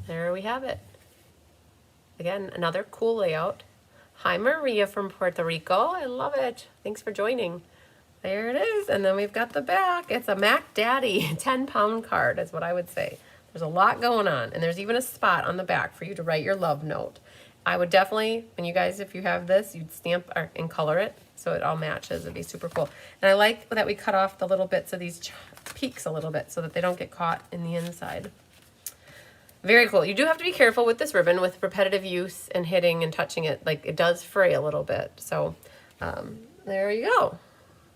There we have it. Again, another cool layout. Hi, Maria from Puerto Rico. I love it. Thanks for joining. There it is. And then we've got the back. It's a Mac Daddy 10-pound card is what I would say. There's a lot going on. And there's even a spot on the back for you to write your love note. I would definitely, when you guys, if you have this, you'd stamp and color it so it all matches. It'd be super cool. And I like that we cut off the little bits of these peaks a little bit so that they don't get caught in the inside. Very cool. You do have to be careful with this ribbon with repetitive use and hitting and touching it. Like, it does fray a little bit. So there you go.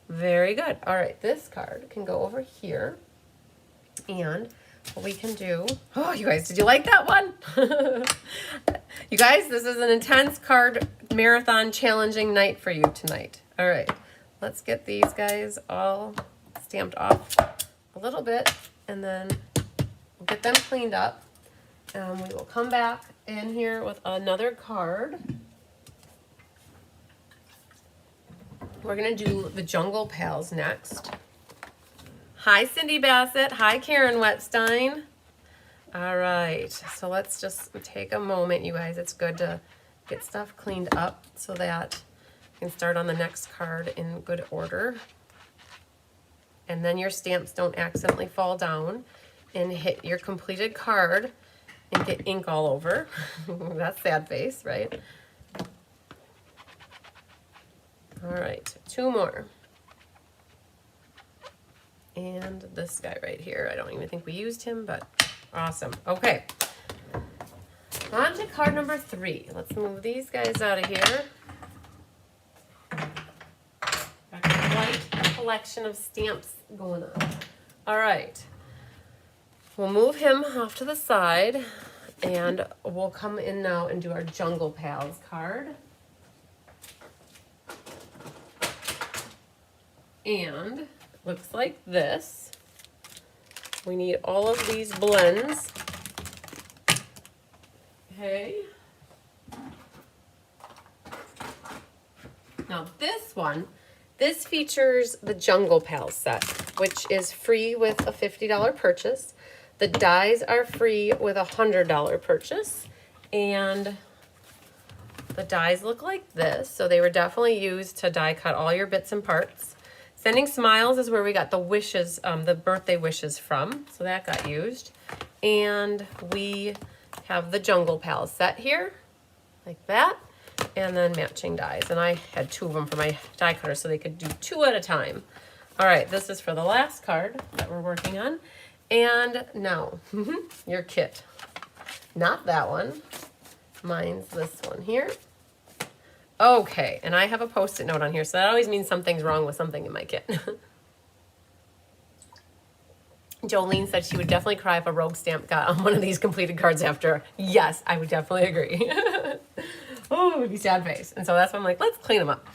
Very good. All right, this card can go over here. And what we can do, oh, you guys, did you like that one? You guys, this is an intense card marathon challenging night for you tonight. All right, let's get these guys all stamped off a little bit, and then we'll get them cleaned up. We will come back in here with another card. We're going to do the Jungle Pals next. Hi, Cindy Bassett. Hi, Karen Wetstein. All right, so let's just take a moment, you guys. It's good to get stuff cleaned up so that you can start on the next card in good order. And then your stamps don't accidentally fall down and hit your completed card and get ink all over. That's sad face, right? All right, two more. And this guy right here, I don't even think we used him, but awesome. Okay, on to card number 3. Let's move these guys out of here. Got quite a collection of stamps going on. All right, we'll move him off to the side, and we'll come in now and do our Jungle Pals card. And looks like this. We need all of these blends. Okay. Now this features the Jungle Pals set, which is free with a $50 purchase. The dies are free with a $100 purchase. And the dies look like this. So they were definitely used to die cut all your bits and parts. Sending Smiles is where we got the wishes, the birthday wishes from. So that got used. And we have the Jungle Pals set here, like that. And then matching dies. And I had 2 of them for my die cutter so they could do 2 at a time. All right, this is for the last card that we're working on. And now, your kit. Not that one. Mine's this one here. Okay, and I have a Post-it note on here, so that always means something's wrong with something in my kit. Jolene said she would definitely cry if a rogue stamp got on one of these completed cards after. Yes, I would definitely agree. Oh, it would be sad face. And so that's why I'm like, let's clean them up.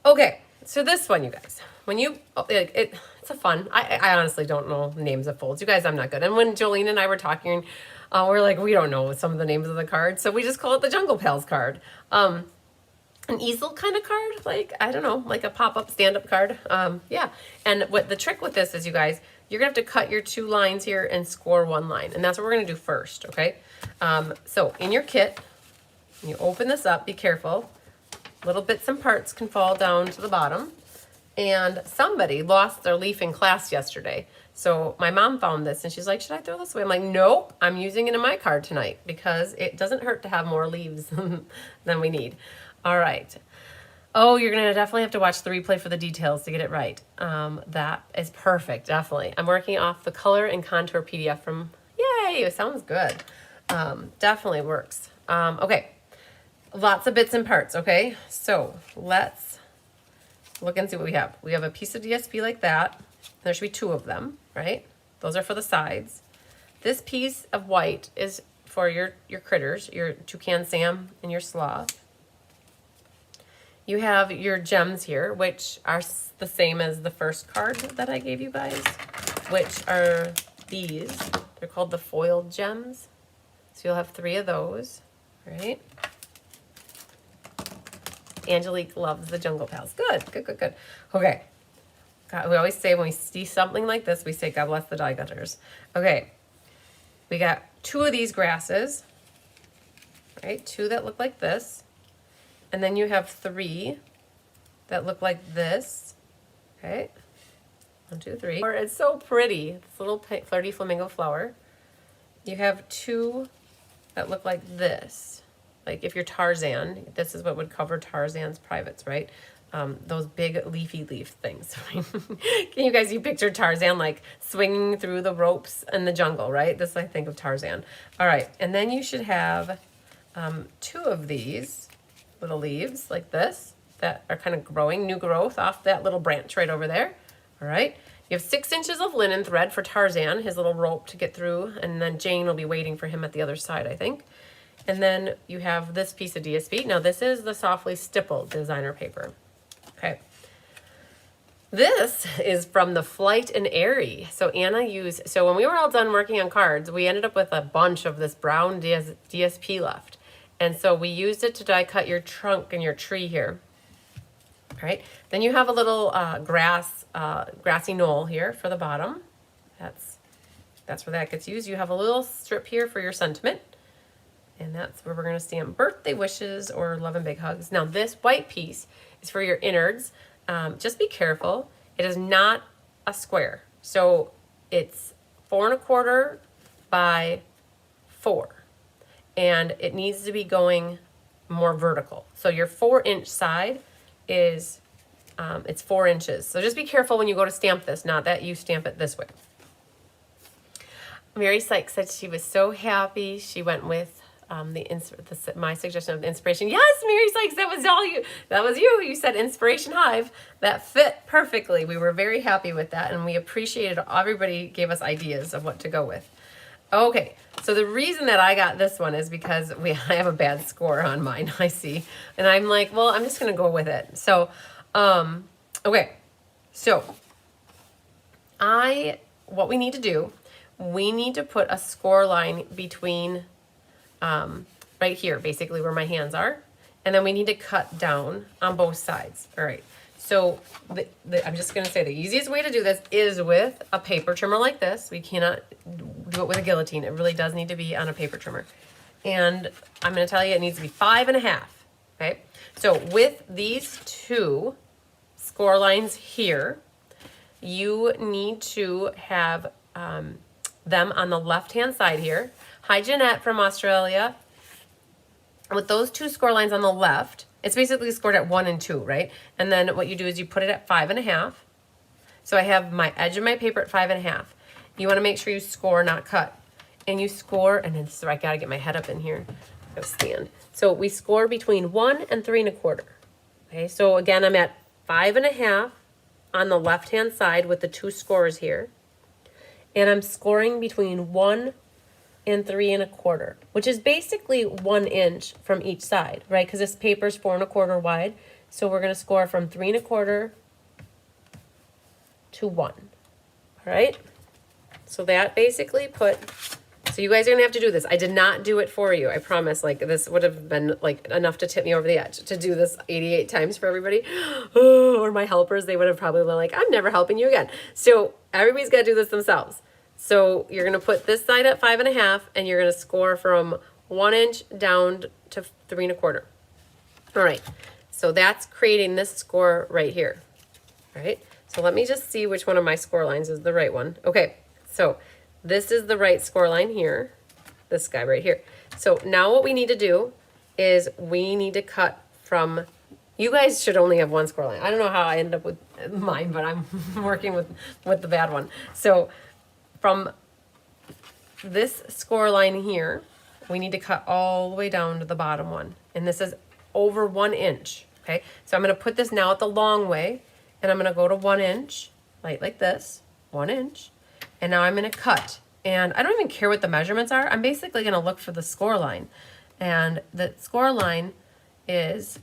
Okay, so this one, you guys, when you, it's a fun, I honestly don't know names of folds. You guys, I'm not good. And when Jolene and I were talking, we're like, we don't know some of the names of the cards. So we just call it the Jungle Pals card. An easel kind of card, like, I don't know, like a pop-up stand-up card. Yeah, and what the trick with this is, you guys, you're gonna have to cut your 2 lines here and score 1 line, and that's what we're gonna do first, okay? So in your kit, you open this up, be careful. Little bits and parts can fall down to the bottom, and somebody lost their leaf in class yesterday. So my mom found this, and she's like, should I throw this away? I'm like, nope, I'm using it in my card tonight, because it doesn't hurt to have more leaves than we need. All right. Oh, you're going to definitely have to watch the replay for the details to get it right. That is perfect, definitely. I'm working off the color and contour PDF from, yay, it sounds good. Definitely works. Okay, lots of bits and parts, okay? So let's look and see what we have. We have a piece of DSP like that. There should be 2 of them, right? Those are for the sides. This piece of white is for your critters, your toucan Sam and your sloth. You have your gems here, which are the same as the first card that I gave you guys, which are these. They're called the foiled gems. So you'll have 3 of those, right? Angelique loves the Jungle Pals. Good, good, good, good. Okay. God, we always say when we see something like this, we say, God bless the die cutters. Okay. We got 2 of these grasses, right? 2 that look like this. And then you have 3 that look like this, okay? 1, 2, 3. It's so pretty, this little flirty flamingo flower. You have 2 that look like this. Like if you're Tarzan, this is what would cover Tarzan's privates, right? Those big leafy leaf things. Can you guys, you picture Tarzan like swinging through the ropes in the jungle, right? This I think of Tarzan. All right, and then you should have 2 of these little leaves like this that are kind of growing, new growth off that little branch right over there. All right, you have 6 inches of linen thread for Tarzan, his little rope to get through, and then Jane will be waiting for him at the other side, I think. And then you have this piece of DSP. Now this is the softly stippled designer paper. Okay. This is from the Flight and Airy. So Anna used, so when we were all done working on cards, we ended up with a bunch of this brown DSP left. And so we used it to die cut your trunk and your tree here. All right. Then you have a little grassy knoll here for the bottom. That's where that gets used. You have a little strip here for your sentiment. And that's where we're going to stamp birthday wishes or love and big hugs. Now this white piece is for your innards. Just be careful. It is not a square. So it's 4 1/4 by 4. And it needs to be going more vertical. So your 4-inch side is, it's 4 inches. So just be careful when you go to stamp this, not that you stamp it this way. Mary Sykes said she was so happy. She went with my suggestion of the inspiration. Yes, Mary Sykes, that was all you. That was you. You said Inspiration Hive. That fit perfectly. We were very happy with that, and we appreciated. Everybody gave us ideas of what to go with. Okay, so the reason that I got this one is because I have a bad score on mine, I see. And I'm like, well, I'm just going to go with it. So, okay. So, what we need to do, we need to put a score line between, right here, basically where my hands are. And then we need to cut down on both sides. All right. So I'm just going to say the easiest way to do this is with a paper trimmer like this. We cannot do it with a guillotine. It really does need to be on a paper trimmer. And I'm going to tell you it needs to be 5 1/2. Okay. So with these 2 score lines here, you need to have them on the left-hand side here. Hi, Jeanette from Australia. With those 2 score lines on the left, it's basically scored at 1 and 2, right? And then what you do is you put it at 5 1/2. So I have my edge of my paper at 5 1/2. You want to make sure you score, not cut. And you score, and then I got to get my head up in here. Go stand. So we score between 1 and 3 1/4. Okay, so again, I'm at 5 1/2 on the left-hand side with the 2 scores here. and I'm scoring between 1 and 3 1/4, which is basically 1 inch from each side, right? Because this paper is 4 1/4 wide. So we're going to score from 3 1/4 to 1. All right. So that basically so you guys are going to have to do this. I did not do it for you. I promise. Like, this would have been like enough to tip me over the edge to do this 88 times for everybody. Oh, or my helpers, they would have probably been like, I'm never helping you again. So everybody's got to do this themselves. So you're going to put this side at 5 1/2, and you're going to score from 1 inch down to 3 1/4. All right. So that's creating this score right here. All right. So let me just see which one of my score lines is the right one. Okay. So this is the right score line here. This guy right here. So now what we need to do is we need to cut from, you guys should only have one score line. I don't know how I ended up with mine, but I'm working with the bad one. So from this score line here, we need to cut all the way down to the bottom one. And this is over 1 inch. Okay, so I'm going to put this now at the long way, and I'm going to go to 1 inch, like this, 1 inch. And now I'm going to cut. And I don't even care what the measurements are. I'm basically going to look for the score line. And the score line is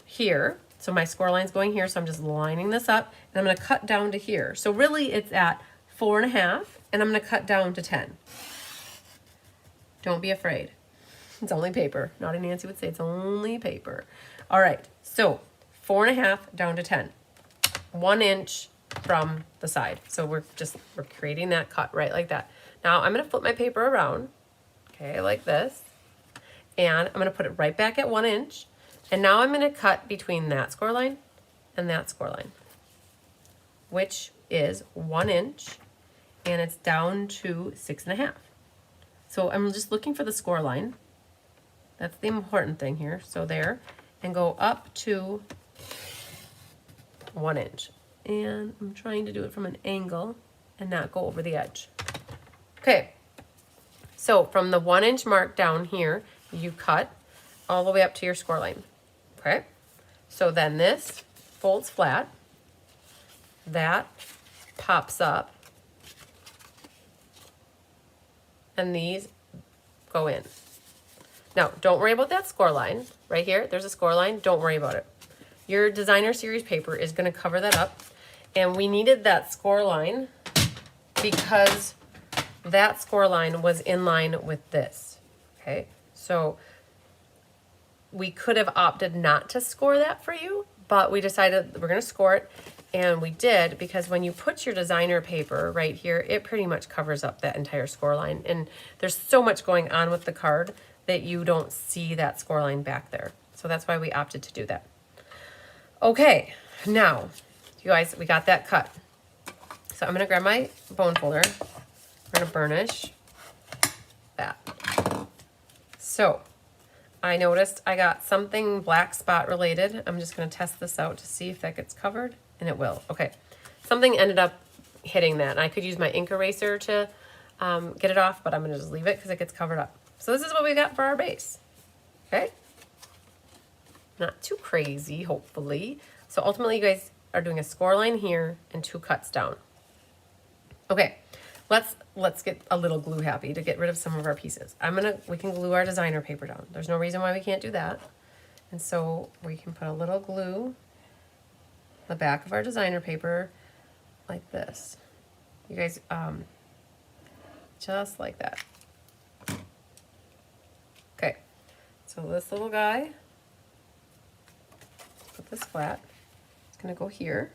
here. So my score line's going here, so I'm just lining this up, and I'm going to cut down to here. So really it's at 4 1/2, and I'm going to cut down to 10. Don't be afraid. It's only paper. Naughty Nancy would say it's only paper. All right, so 4 1/2 down to 10. 1 inch from the side. So we're creating that cut right like that. Now I'm going to flip my paper around, okay, like this, and I'm going to put it right back at 1 inch. And now I'm going to cut between that score line and that score line, which is 1 inch, and it's down to 6 1/2. So I'm just looking for the score line. That's the important thing here. So there, and go up to 1 inch. And I'm trying to do it from an angle and not go over the edge. Okay, so from the 1 inch mark down here, you cut all the way up to your score line. Okay, so then this folds flat, that pops up, and these go in. Now, don't worry about that score line. Right here, there's a score line. Don't worry about it. Your designer series paper is going to cover that up. And we needed that score line because that score line was in line with this. Okay, so we could have opted not to score that for you, but we decided we're going to score it. And we did, because when you put your designer paper right here, it pretty much covers up that entire score line. And there's so much going on with the card that you don't see that score line back there. So that's why we opted to do that. Okay, now, you guys, we got that cut. So I'm going to grab my bone folder. We're going to burnish that. So I noticed I got something black spot related. I'm just going to test this out to see if that gets covered, and it will. Okay, something ended up hitting that, and I could use my ink eraser to get it off, but I'm going to just leave it because it gets covered up. So this is what we got for our base. Okay, not too crazy, hopefully. So ultimately, you guys are doing a score line here and 2 cuts down. Okay, let's get a little glue happy to get rid of some of our pieces. We can glue our designer paper down. There's no reason why we can't do that. And so we can put a little glue on the back of our designer paper like this. You guys, just like that. Okay, so this little guy, put this flat. It's gonna go here.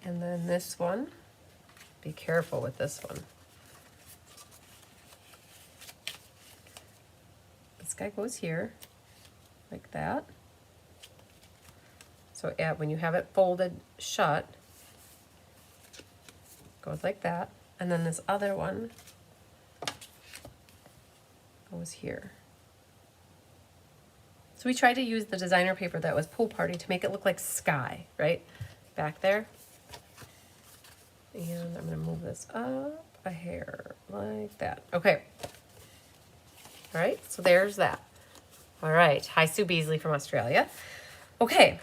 And then this one, be careful with this one. This guy goes here, like that. So when you have it folded shut, it goes like that. And then this other one goes here. So we tried to use the designer paper that was Pool Party to make it look like sky, right? Back there. And I'm going to move this up a hair like that. Okay. All right, so there's that. All right, hi Sue Beasley from Australia. Okay,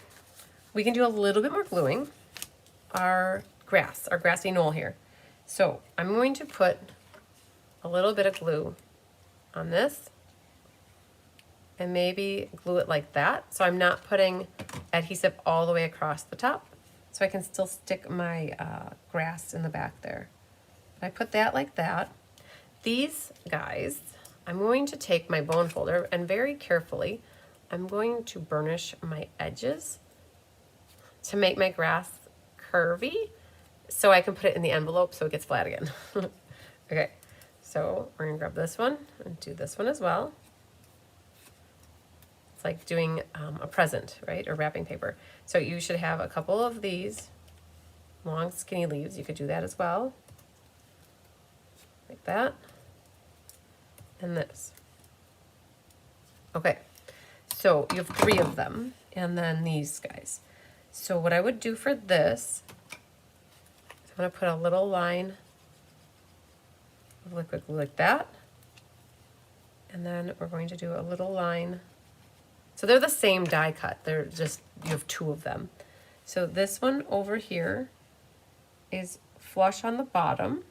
we can do a little bit more gluing. Our grass, our grassy knoll here. So I'm going to put a little bit of glue on this and maybe glue it like that. So I'm not putting adhesive all the way across the top, so I can still stick my grass in the back there. I put that like that. These guys, I'm going to take my bone folder and very carefully, I'm going to burnish my edges to make my grass curvy so I can put it in the envelope so it gets flat again. Okay, so we're gonna grab this one and do this one as well. It's like doing a present, right? Or wrapping paper. So you should have a couple of these long skinny leaves. You could do that as well. Like that. And this. Okay, so you have 3 of them, and then these guys. So what I would do for this, I'm gonna put a little line of liquid glue like that. And then we're going to do a little line. So they're the same die cut. They're just, you have 2 of them. So this one over here is flush on the bottom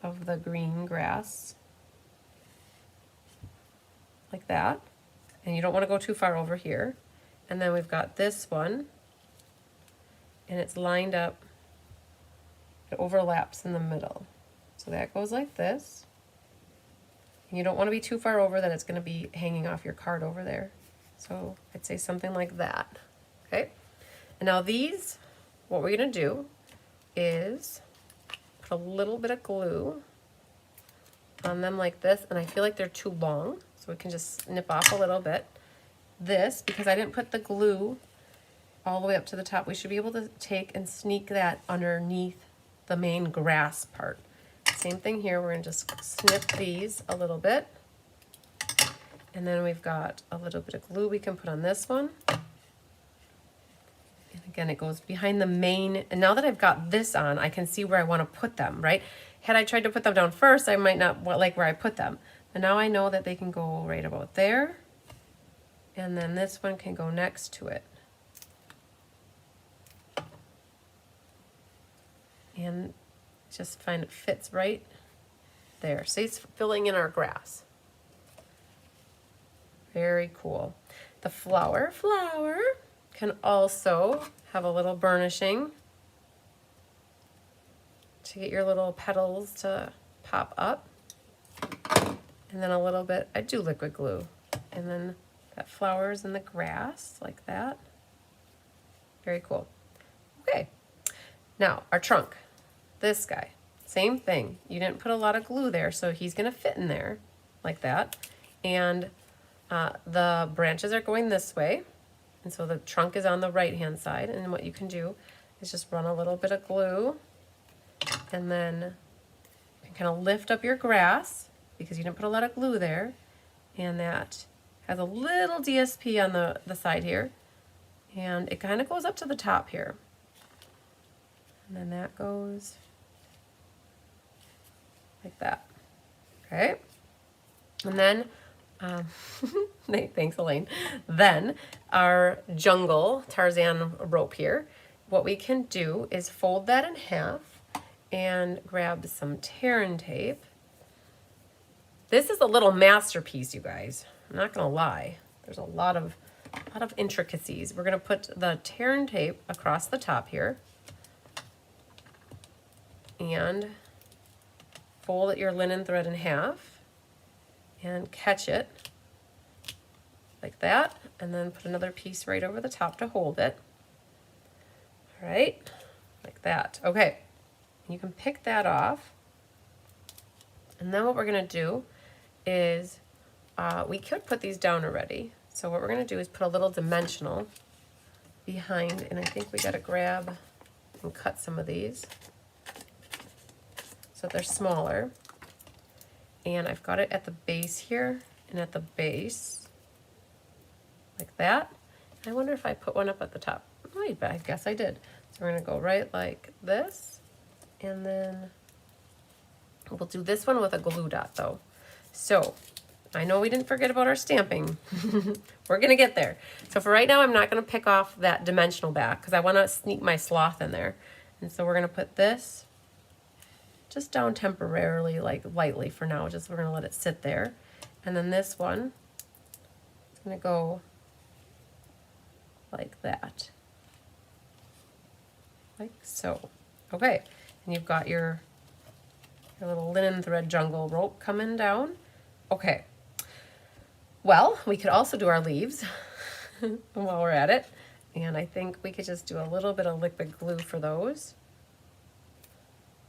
of the green grass. Like that. And you don't want to go too far over here. And then we've got this one. And it's lined up. It overlaps in the middle. So that goes like this. And you don't want to be too far over that it's going to be hanging off your card over there. So I'd say something like that. Okay. And now these, what we're going to do is put a little bit of glue on them like this. And I feel like they're too long, so we can just snip off a little bit. This, because I didn't put the glue all the way up to the top, we should be able to take and sneak that underneath the main grass part. Same thing here, we're going to just snip these a little bit. And then we've got a little bit of glue we can put on this one. And again, it goes behind the main. And now that I've got this on, I can see where I want to put them, right? Had I tried to put them down first, I might not like where I put them. But now I know that they can go right about there. And then this one can go next to it. And just find it fits right there. See, it's filling in our grass. Very cool. The flower can also have a little burnishing to get your little petals to pop up. And then a little bit, I do liquid glue. And then that flowers in the grass like that. Very cool. Okay, now our trunk, this guy, same thing. You didn't put a lot of glue there, so he's gonna fit in there like that. And the branches are going this way, and so the trunk is on the right hand side. And what you can do is just run a little bit of glue, and then you can kind of lift up your grass because you didn't put a lot of glue there, and that has a little DSP on the side here, and it kind of goes up to the top here, and then that goes like that. Okay, and then thanks, Elaine. Then our jungle Tarzan rope here, what we can do is fold that in half and grab some tear and tape. This is a little masterpiece, you guys. I'm not gonna lie. There's a lot of intricacies. We're gonna put the tear and tape across the top here and fold your linen thread in half and catch it like that, and then put another piece right over the top to hold it. All right, like that. Okay, you can pick that off. And then what we're gonna do is, we could put these down already. So what we're gonna do is put a little dimensional behind, and I think we gotta grab and cut some of these so they're smaller. And I've got it at the base here and at the base, like that. I wonder if I put one up at the top. Wait, I guess I did. So we're gonna go right like this, and then we'll do this one with a glue dot though. So I know we didn't forget about our stamping. We're gonna get there. So for right now, I'm not gonna pick off that dimensional back because I wanna sneak my sloth in there. And so we're gonna put this just down temporarily, like lightly for now, just we're gonna let it sit there. And then this one is gonna go like that, like so. Okay, and you've got your little linen thread jungle rope coming down. Okay, well, we could also do our leaves while we're at it. And I think we could just do a little bit of liquid glue for those.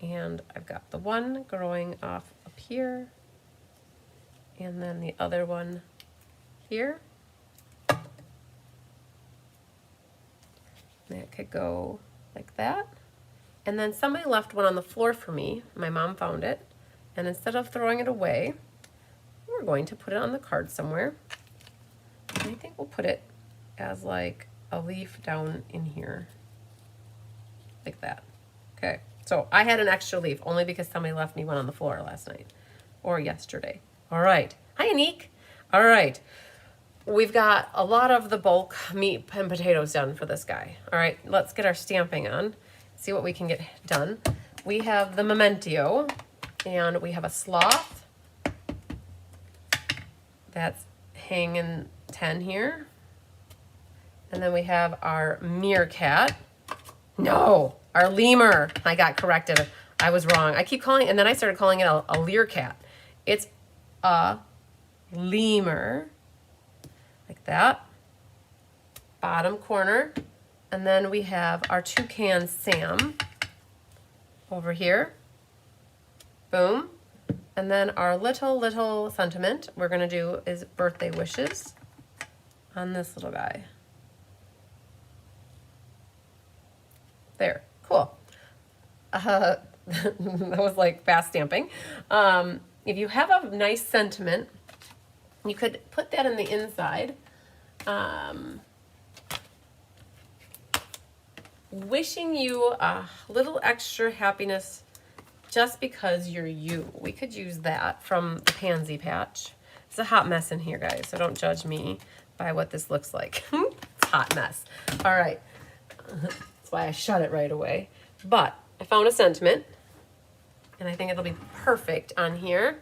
And I've got the one growing off up here, and then the other one here. That could go like that. And then somebody left one on the floor for me. My mom found it. And instead of throwing it away, we're going to put it on the card somewhere. And I think we'll put it as like a leaf down in here. Like that. Okay. So I had an extra leaf only because somebody left me one on the floor last night or yesterday. All right. Hi, Anique. All right. We've got a lot of the bulk meat and potatoes done for this guy. All right. Let's get our stamping on. See what we can get done. We have the Mementio and we have a sloth that's hanging 10 here. And then we have our meerkat. No, our lemur. I got corrected. I was wrong. I keep calling, and then I started calling it a leerkat. It's a lemur, like that. Bottom corner. And then we have our toucan Sam over here. Boom. And then our little sentiment we're going to do is birthday wishes on this little guy. There. Cool. That was like fast stamping. If you have a nice sentiment, you could put that in the inside. Wishing you a little extra happiness just because you're you. We could use that from the pansy patch. It's a hot mess in here, guys, so don't judge me by what this looks like. It's a hot mess. All right. That's why I shut it right away. But I found a sentiment, and I think it'll be perfect on here.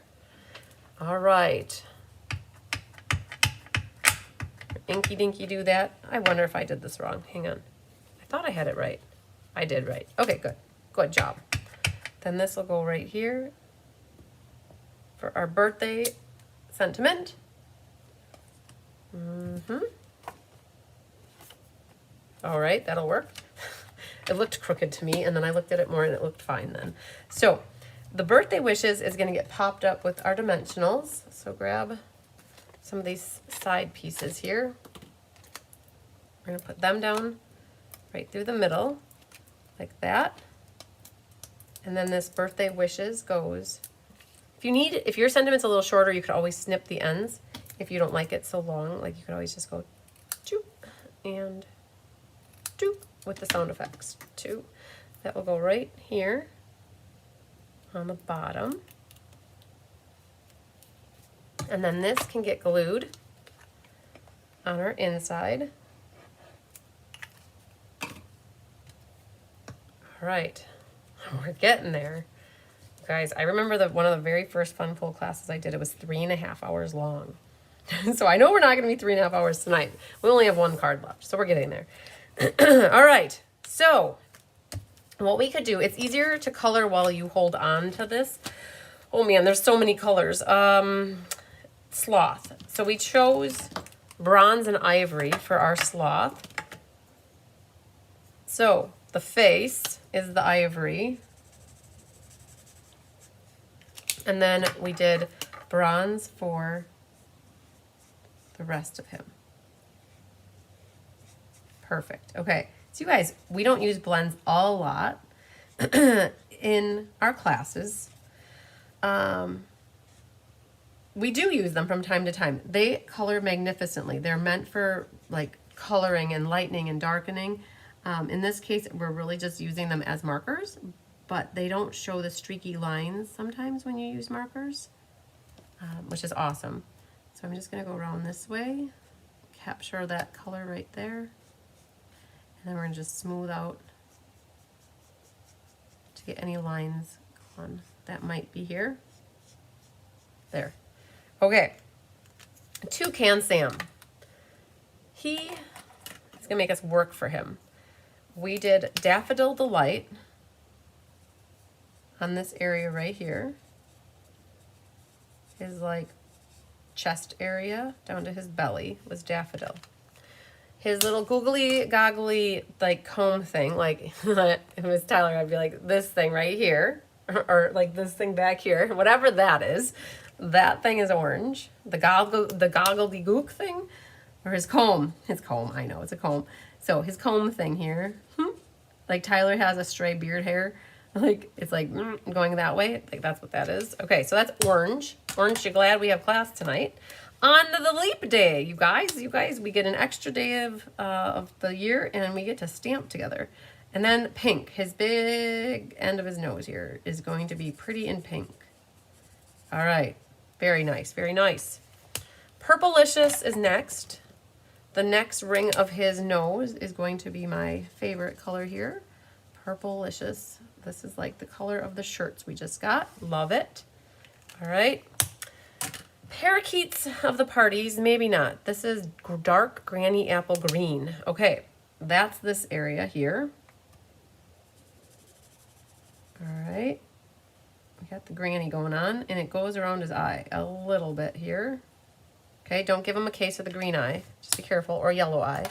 All right. Inky dinky do that. I wonder if I did this wrong. Hang on. I thought I had it right. I did right. Okay, good. Good job. Then this will go right here for our birthday sentiment. All right, that'll work. It looked crooked to me, and then I looked at it more, and it looked fine then. So the birthday wishes is going to get popped up with our dimensionals. So grab some of these side pieces here. We're going to put them down right through the middle, like that. And then this birthday wishes goes. If your sentiment's a little shorter, you could always snip the ends. If you don't like it so long, like you could always just go choop and choop with the sound effects too. That will go right here on the bottom. And then this can get glued on our inside. All right, we're getting there. Guys, I remember one of the very first Fun Full classes I did, it was 3.5 hours long. So I know we're not gonna be 3.5 hours tonight. We only have one card left, so we're getting there. All right, so what we could do, it's easier to color while you hold on to this. Oh man, there's so many colors. Sloth. So we chose bronze and ivory for our sloth. So the face is the ivory. And then we did bronze for the rest of him. Perfect. Okay. So you guys, we don't use blends a lot in our classes. We do use them from time to time. They color magnificently. They're meant for like coloring and lightening and darkening. In this case, we're really just using them as markers, but they don't show the streaky lines sometimes when you use markers, which is awesome. So I'm just gonna go around this way, capture that color right there, and then we're gonna just smooth out see any lines on that might be here. There. Okay. Toucan Sam. He's gonna make us work for him. We did Daffodil Delight on this area right here. His like chest area down to his belly was daffodil. His little googly goggly like comb thing, like if it was Tyler, I'd be like this thing right here, or like this thing back here, whatever that is. That thing is orange. The goggledy gook thing, or his comb. I know it's a comb. So his comb thing here, like Tyler has a stray beard hair, like it's like going that way. Like that's what that is. Okay, so that's orange. Orange, you glad we have class tonight? On to the leap day, you guys. We get an extra day of the year, and we get to stamp together. And then pink. His big end of his nose here is going to be pretty in pink. All right, very nice, very nice. Purplicious is next. The next ring of his nose is going to be my favorite color here. Purplicious. This is like the color of the shirts we just got. Love it. All right. Parakeets of the parties, maybe not. This is dark granny apple green. Okay, that's this area here. All right. We got the granny going on, and it goes around his eye a little bit here. Okay, don't give him a case of the green eye. Just be careful, or yellow eye.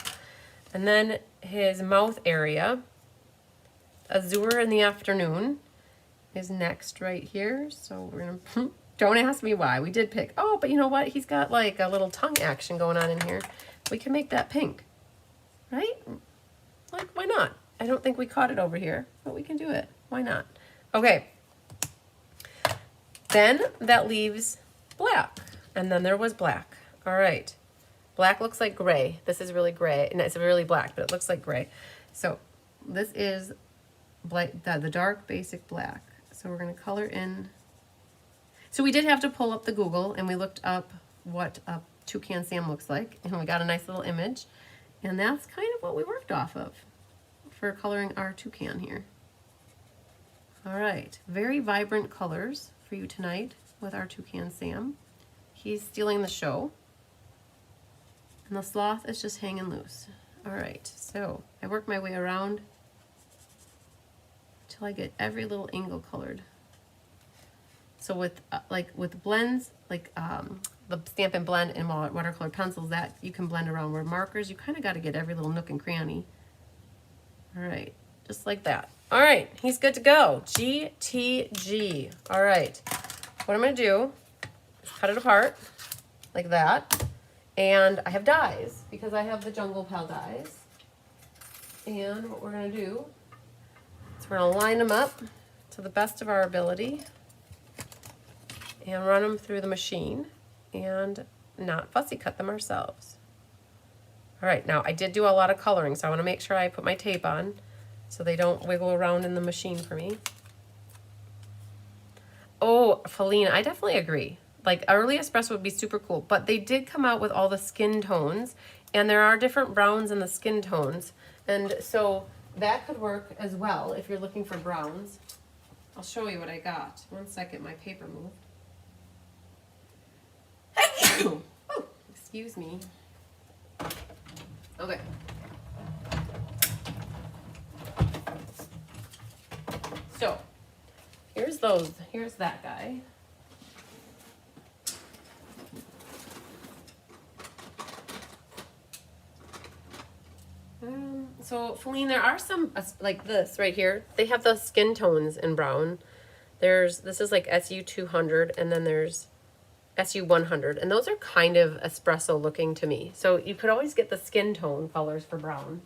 And then his mouth area, azure in the afternoon, is next right here. So we're gonna, don't ask me why. We did pick, oh, but you know what? He's got like a little tongue action going on in here. We can make that pink, right? Like, why not? I don't think we caught it over here, but we can do it. Why not? Okay. Then that leaves black. And then there was black. All right. Black looks like gray. This is really gray. And it's really black, but it looks like gray. So this is black, the dark basic black. So we're going to color in. So we did have to pull up the Google, and we looked up what a Toucan Sam looks like. And we got a nice little image. And that's kind of what we worked off of for coloring our toucan here. All right. Very vibrant colors for you tonight with our Toucan Sam. He's stealing the show. And the sloth is just hanging loose. All right, so I work my way around until I get every little angle colored. So with with blends, like the Stampin' Blend and watercolor pencils, that you can blend around. Where markers, you kind of got to get every little nook and cranny. All right, just like that. All right, he's good to go. GTG. All right, what I'm going to do is cut it apart like that. And I have dies because I have the Jungle Pal dies. And what we're going to do is we're going to line them up to the best of our ability and run them through the machine and not fussy cut them ourselves. All right, now I did do a lot of coloring, so I want to make sure I put my tape on so they don't wiggle around in the machine for me. Oh, Feline, I definitely agree. Like early espresso would be super cool, but they did come out with all the skin tones, and there are different browns in the skin tones, and so that could work as well if you're looking for browns. I'll show you what I got. One second, my paper moved. Oh, excuse me. Okay. So here's that guy. So Feline, there are some like this right here. They have the skin tones in brown. This is like SU 200, and then there's SU 100, and those are kind of espresso looking to me. So you could always get the skin tone colors for brown.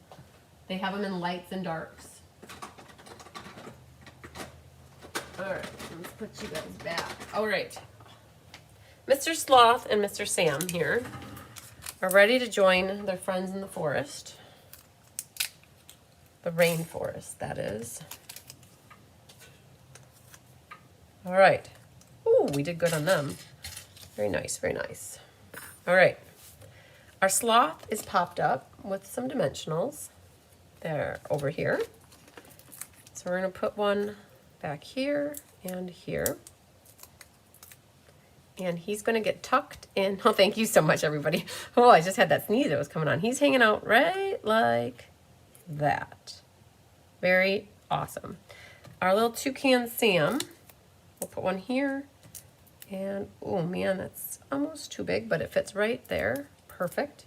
They have them in lights and darks. All right, let's put you guys back. All right, Mr. Sloth and Mr. Sam here are ready to join their friends in the forest. The rainforest, that is. All right. Ooh, we did good on them. Very nice, very nice. All right. Our sloth is popped up with some dimensionals. They're over here. So we're going to put one back here and here. And he's going to get tucked in. Oh, thank you so much, everybody. Oh, I just had that sneeze that was coming on. He's hanging out right like that. Very awesome. Our little toucan Sam, we'll put one here. And, oh man, that's almost too big, but it fits right there. Perfect.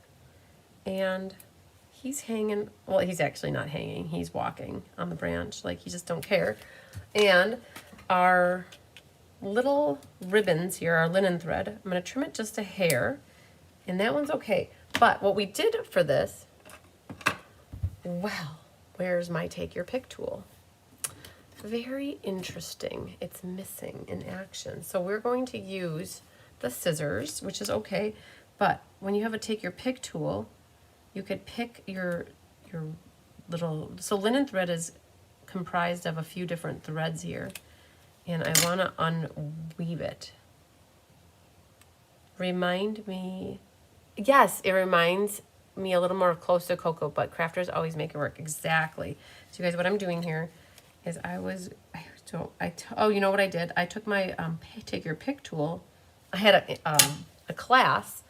And he's hanging, well, he's actually not hanging. He's walking on the branch like he just don't care. And our little ribbons here, our linen thread, I'm going to trim it just a hair, and that one's okay. But what we did for this, well, where's my take your pick tool? Very interesting. It's missing in action. So we're going to use the scissors, which is okay, but when you have a take your pick tool, you could pick your little, so linen thread is comprised of a few different threads here. And I want to unweave it. Remind me, yes, it reminds me a little more close to cocoa, but crafters always make it work. Exactly. So you guys, what I'm doing here is oh, you know what I did? I took my take your pick tool. I had a class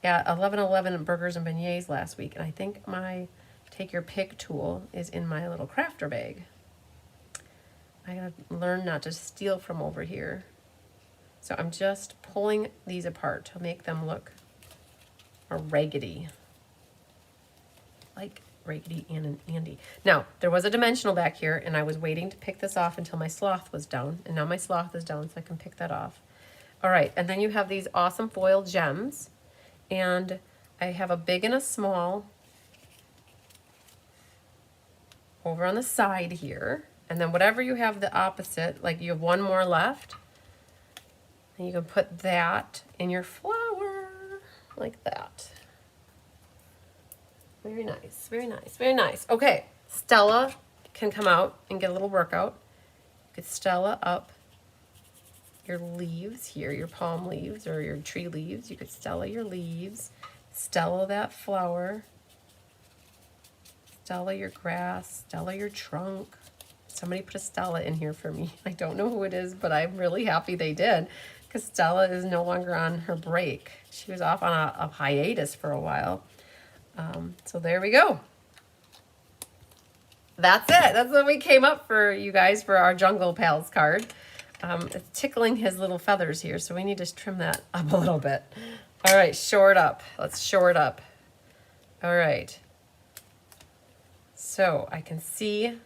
at 1111 Burgers and Beignets last week, and I think my take your pick tool is in my little crafter bag. I gotta learn not to steal from over here. So I'm just pulling these apart to make them look more raggedy. Like Raggedy Ann and Andy. Now, there was a dimensional back here, and I was waiting to pick this off until my sloth was down. And now my sloth is down, so I can pick that off. All right, and then you have these awesome foil gems. And I have a big and a small over on the side here. And then whatever you have the opposite, like you have one more left, and you can put that in your flower like that. Very nice, very nice, very nice. Okay, Stella can come out and get a little workout. You could Stella up your leaves here, your palm leaves or your tree leaves. You could Stella your leaves, Stella that flower, Stella your grass, Stella your trunk. Somebody put a Stella in here for me. I don't know who it is, but I'm really happy they did, because Stella is no longer on her break. She was off on a hiatus for a while. So there we go. That's it. That's what we came up for you guys for our Jungle Pals card. It's tickling his little feathers here, so we need to trim that up a little bit. All right, shore it up. Let's shore it up. All right. So I can see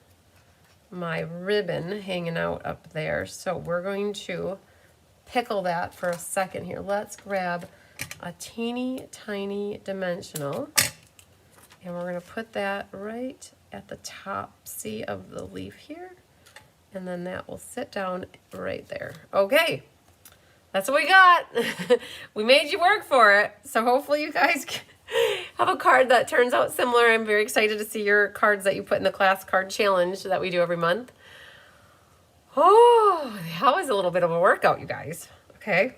my ribbon hanging out up there. So we're going to pickle that for a second here. Let's grab a teeny tiny dimensional, and we're going to put that right at the top, see, of the leaf here, and then that will sit down right there. Okay, that's what we got. We made you work for it, so hopefully you guys have a card that turns out similar. I'm very excited to see your cards that you put in the class card challenge that we do every month. Oh, that was a little bit of a workout, you guys. Okay,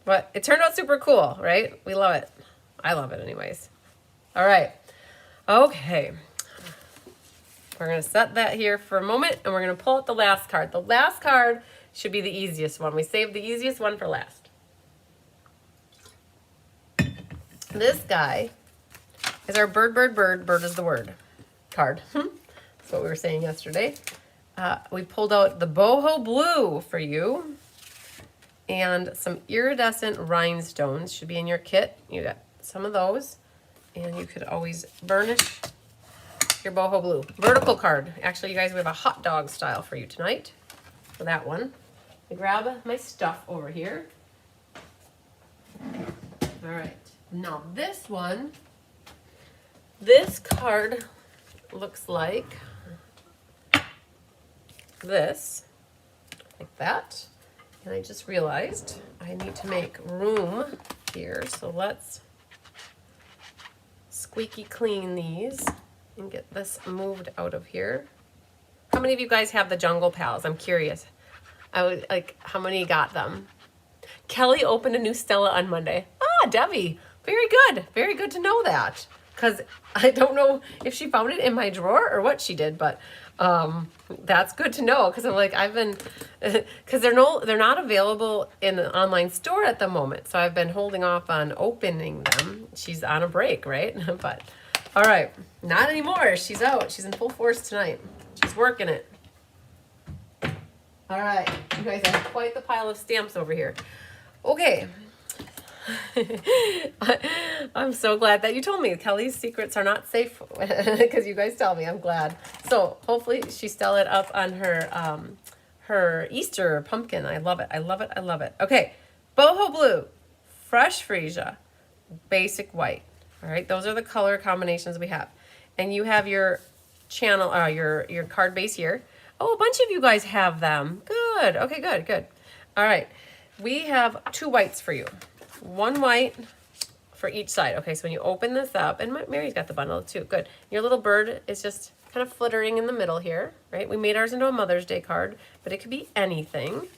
but it turned out super cool, right? We love it. I love it anyways. All right. Okay. We're going to set that here for a moment, and we're going to pull out the last card. The last card should be the easiest one. We saved the easiest one for last. This guy is our bird is the word card. That's what we were saying yesterday. We pulled out the boho blue for you, and some iridescent rhinestones should be in your kit. You got some of those, and you could always burnish your boho blue. Vertical card. Actually, you guys, we have a hot dog style for you tonight for that one. I grab my stuff over here. All right. Now this one, this card looks like this, like that. And I just realized I need to make room here. So let's squeaky clean these and get this moved out of here. How many of you guys have the Jungle Pals? I'm curious. I was like, how many got them? Kelly opened a new Stella on Monday. Ah, Debbie, very good. Very good to know that. Because I don't know if she found it in my drawer or what she did, but That's good to know, because I'm like, I've been, because they're not available in the online store at the moment. So I've been holding off on opening them. She's on a break, right? But all right, not anymore. She's out. She's in full force tonight. She's working it. All right, you guys have quite the pile of stamps over here. Okay. I'm so glad that you told me Kelly's secrets are not safe, because you guys tell me. I'm glad. So hopefully she still it up on her Easter pumpkin. I love it. I love it. I love it. Okay, boho blue, fresh freesia, basic white. All right, those are the color combinations we have. And you have your channel, your card base here. Oh, a bunch of you guys have them. Good. Okay, good, good. All right, we have 2 whites for you. 1 white for each side. Okay, so when you open this up, and Mary's got the bundle too. Good. Your little bird is just kind of flittering in the middle here, right? We made ours into a Mother's Day card, but it could be anything.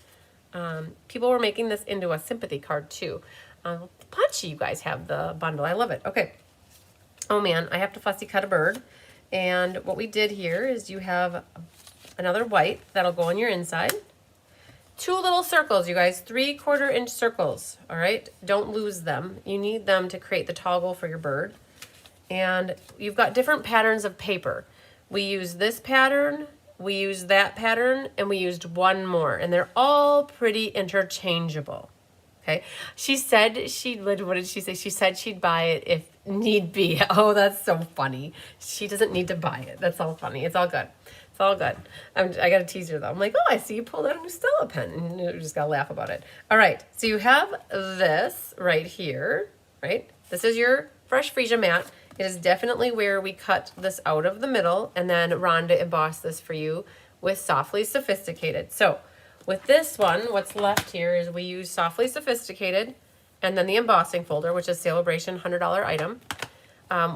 People were making this into a sympathy card too. A bunch of you guys have the bundle. I love it. Okay. Oh man, I have to fussy cut a bird. And what we did here is you have another white that'll go on your inside. 2 little circles, you guys, 3/4 inch circles, all right? Don't lose them. You need them to create the toggle for your bird. And you've got different patterns of paper. We use this pattern, we use that pattern, and we used 1 more, and they're all pretty interchangeable, okay? She said what did she say? She said she'd buy it if need be. Oh, that's so funny. She doesn't need to buy it. That's all funny. It's all good. It's all good. I got to tease her though. I'm like, oh, I see you pulled out a new Stella pen. And you just got to laugh about it. All right. So you have this right here, right? This is your fresh freesia mat. It is definitely where we cut this out of the middle, and then Rhonda embossed this for you with Softly Sophisticated. So with this one, what's left here is we use Softly Sophisticated and then the embossing folder, which is Sale-a-Bration $100 item.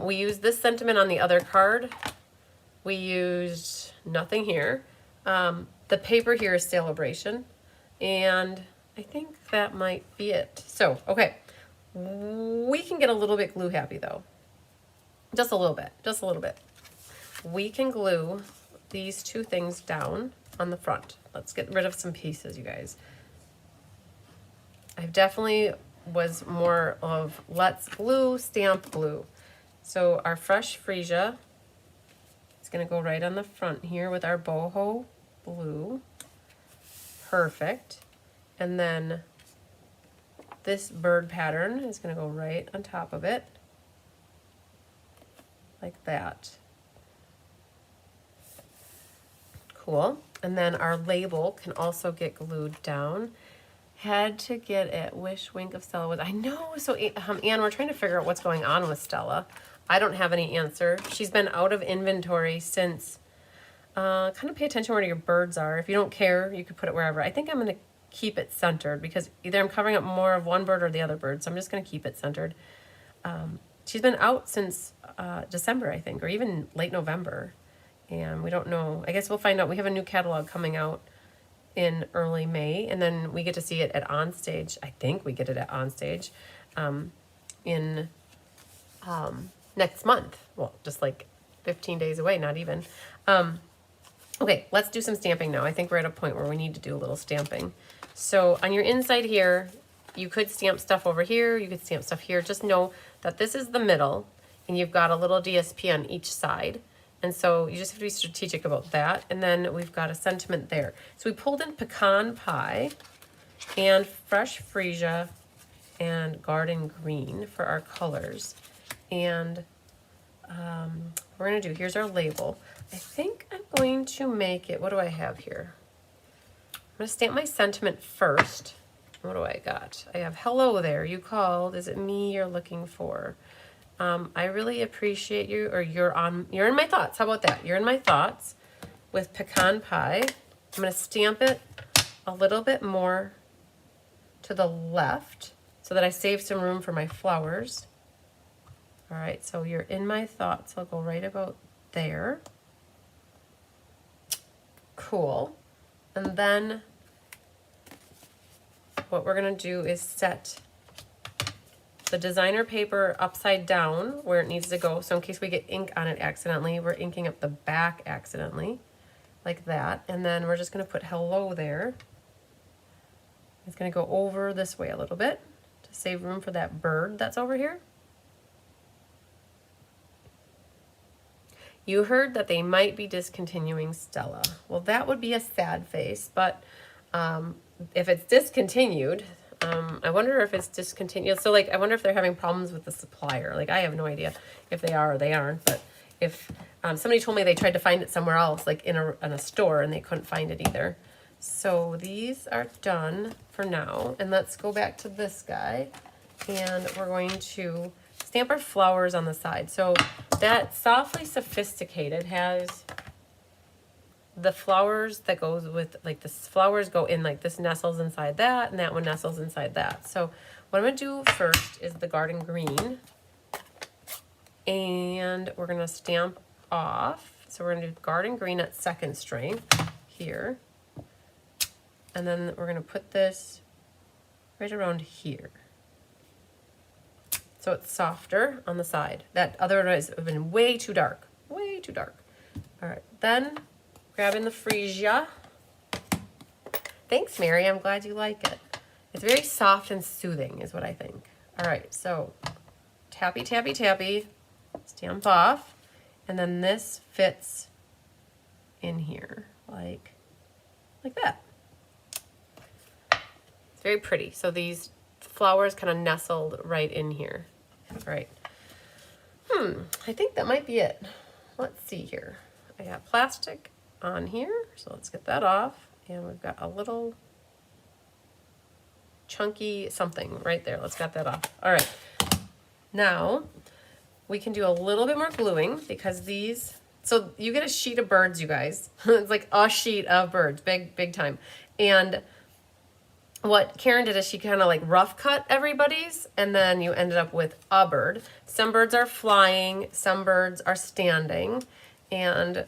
We used this sentiment on the other card. We used nothing here. The paper here is Sale-a-Bration, and I think that might be it. So, okay, we can get a little bit glue happy though. Just a little bit, just a little bit. We can glue these 2 things down on the front. Let's get rid of some pieces, you guys. I definitely was more of let's glue, stamp glue. So our fresh freesia, it's gonna go right on the front here with our boho blue. Perfect. And then this bird pattern is gonna go right on top of it, like that. Cool. And then our label can also get glued down. Had to get it. Wish Wink of Stella was. I know. So Anne, we're trying to figure out what's going on with Stella. I don't have any answer. She's been out of inventory since. Kind of pay attention where your birds are. If you don't care, you could put it wherever. I think I'm going to keep it centered because either I'm covering up more of one bird or the other bird. So I'm just going to keep it centered. She's been out since December, I think, or even late November. And we don't know. I guess we'll find out. We have a new catalog coming out in early May, and then we get to see it at Onstage. I think we get it at Onstage in next month. Well, just like 15 days away, not even. Okay, let's do some stamping now. I think we're at a point where we need to do a little stamping. So on your inside here, you could stamp stuff over here. You could stamp stuff here. Just know that this is the middle, and you've got a little DSP on each side. And so you just have to be strategic about that. And then we've got a sentiment there. So we pulled in pecan pie and fresh freesia and garden green for our colors. And we're going to do, here's our label. I think I'm going to make it, what do I have here? I'm going to stamp my sentiment first. What do I got? I have hello there. You called. Is it me you're looking for? I really appreciate you, or you're in my thoughts. How about that? You're in my thoughts with pecan pie. I'm going to stamp it a little bit more to the left so that I save some room for my flowers. All right, so you're in my thoughts. I'll go right about there. Cool. And then what we're going to do is set the designer paper upside down where it needs to go. So in case we get ink on it accidentally, we're inking up the back accidentally. like that. And then we're just going to put hello there. It's going to go over this way a little bit to save room for that bird that's over here. You heard that they might be discontinuing Stella. Well, that would be a sad face, but if it's discontinued, I wonder if it's discontinued. So, like, I wonder if they're having problems with the supplier. Like, I have no idea if they are or they aren't, but if somebody told me they tried to find it somewhere else, like in a store, and they couldn't find it either. So these are done for now, and let's go back to this guy, and we're going to stamp our flowers on the side. So that Softly Sophisticated has the flowers that goes with, like, the flowers go in, like, this nestles inside that, and that one nestles inside that. So what I'm going to do first is the garden green, and we're going to stamp off. So we're going to do garden green at second strength here, and then we're going to put this right around here. So it's softer on the side. That otherwise would have been way too dark. Way too dark. All right, then grabbing the freesia. Thanks, Mary. I'm glad you like it. It's very soft and soothing is what I think. All right, so tappy, tappy, tappy. Stamp off. And then this fits in here like that. It's very pretty. So these flowers kind of nestled right in here. Right. I think that might be it. Let's see here. I got plastic on here, so let's get that off. And we've got a little chunky something right there. Let's get that off. All right. Now we can do a little bit more gluing because these, so you get a sheet of birds, you guys. It's like a sheet of birds, big time. And what Karen did is she kind of like rough cut everybody's, and then you ended up with a bird. Some birds are flying, some birds are standing, and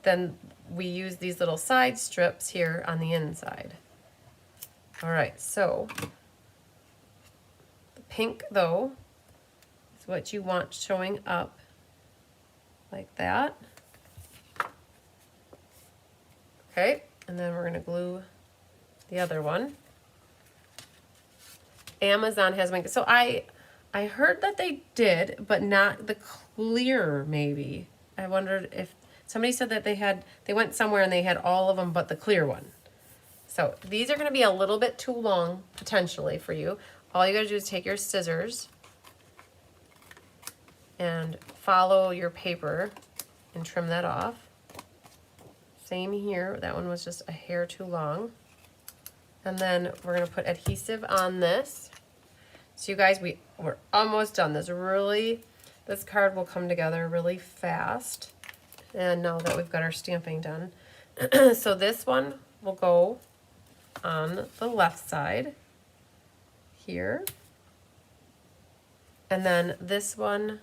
then we use these little side strips here on the inside. All right, so the pink though is what you want showing up like that. Okay, and then we're gonna glue the other one. Amazon has wings. So I heard that they did, but not the clear maybe. I wondered if somebody said that they went somewhere and they had all of them but the clear one. So these are going to be a little bit too long potentially for you. All you got to do is take your scissors and follow your paper and trim that off. Same here. That one was just a hair too long. And then we're going to put adhesive on this. So you guys, we're almost done. This card will come together really fast. And now that we've got our stamping done. So this one will go on the left side here. And then this one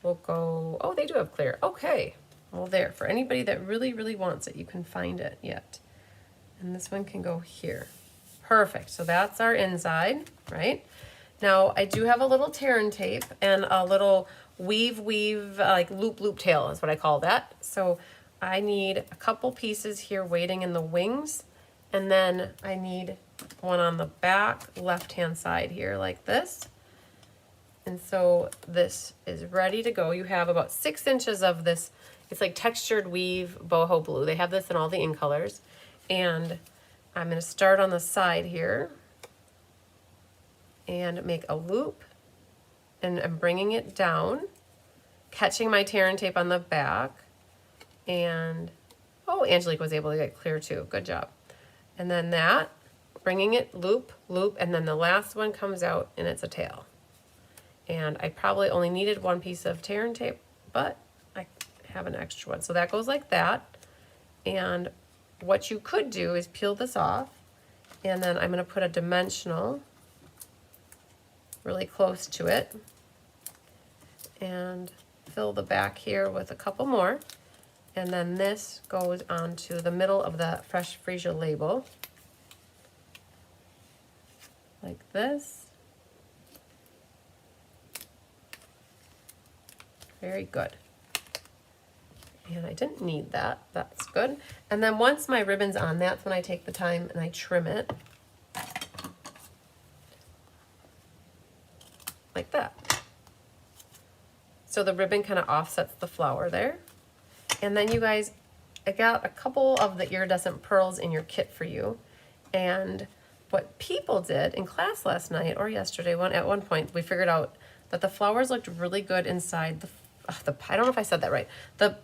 will go, oh, they do have clear. Okay. Well, there. For anybody that really, really wants it, you can find it yet. And this one can go here. Perfect. So that's our inside, right? Now I do have a little tear and tape and a little weave, like loop tail is what I call that. So I need a couple pieces here waiting in the wings, and then I need one on the back left-hand side here like this. And so this is ready to go. You have about 6 inches of this. It's like textured weave boho blue. They have this in all the in colors. And I'm going to start on the side here and make a loop, and I'm bringing it down, catching my tear and tape on the back, and oh, Angelique was able to get clear too. Good job. And then that, bringing it loop, and then the last one comes out and it's a tail. And I probably only needed one piece of tear and tape, but I have an extra one. So that goes like that. And what you could do is peel this off, and then I'm going to put a dimensional really close to it and fill the back here with a couple more. And then this goes onto the middle of the Fresh Freesia label like this. Very good. And I didn't need that. That's good. And then once my ribbon's on, that's when I take the time and I trim it. Like that. So the ribbon kind of offsets the flower there. And then you guys, I got a couple of the iridescent pearls in your kit for you. And what people did in class last night or yesterday, at one point, we figured out that the flowers looked really good inside I don't know if I said that right. The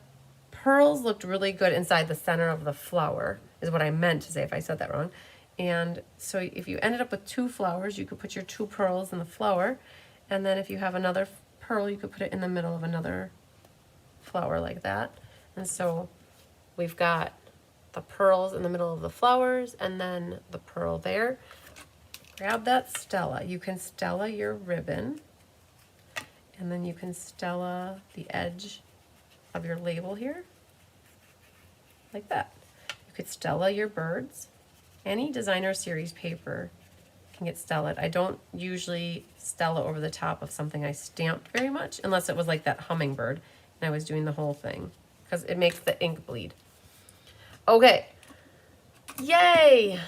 pearls looked really good inside the center of the flower, is what I meant to say if I said that wrong. And so if you ended up with 2 flowers, you could put your 2 pearls in the flower. And then if you have another pearl, you could put it in the middle of another flower like that. And so we've got the pearls in the middle of the flowers and then the pearl there. Grab that Stella. You can Stella your ribbon, and then you can Stella the edge of your label here, like that. You could Stella your birds. Any designer series paper can get Stellaed. I don't usually Stella over the top of something I stamped very much, unless it was like that Hummingbird and I was doing the whole thing, because it makes the ink bleed. Okay, yay!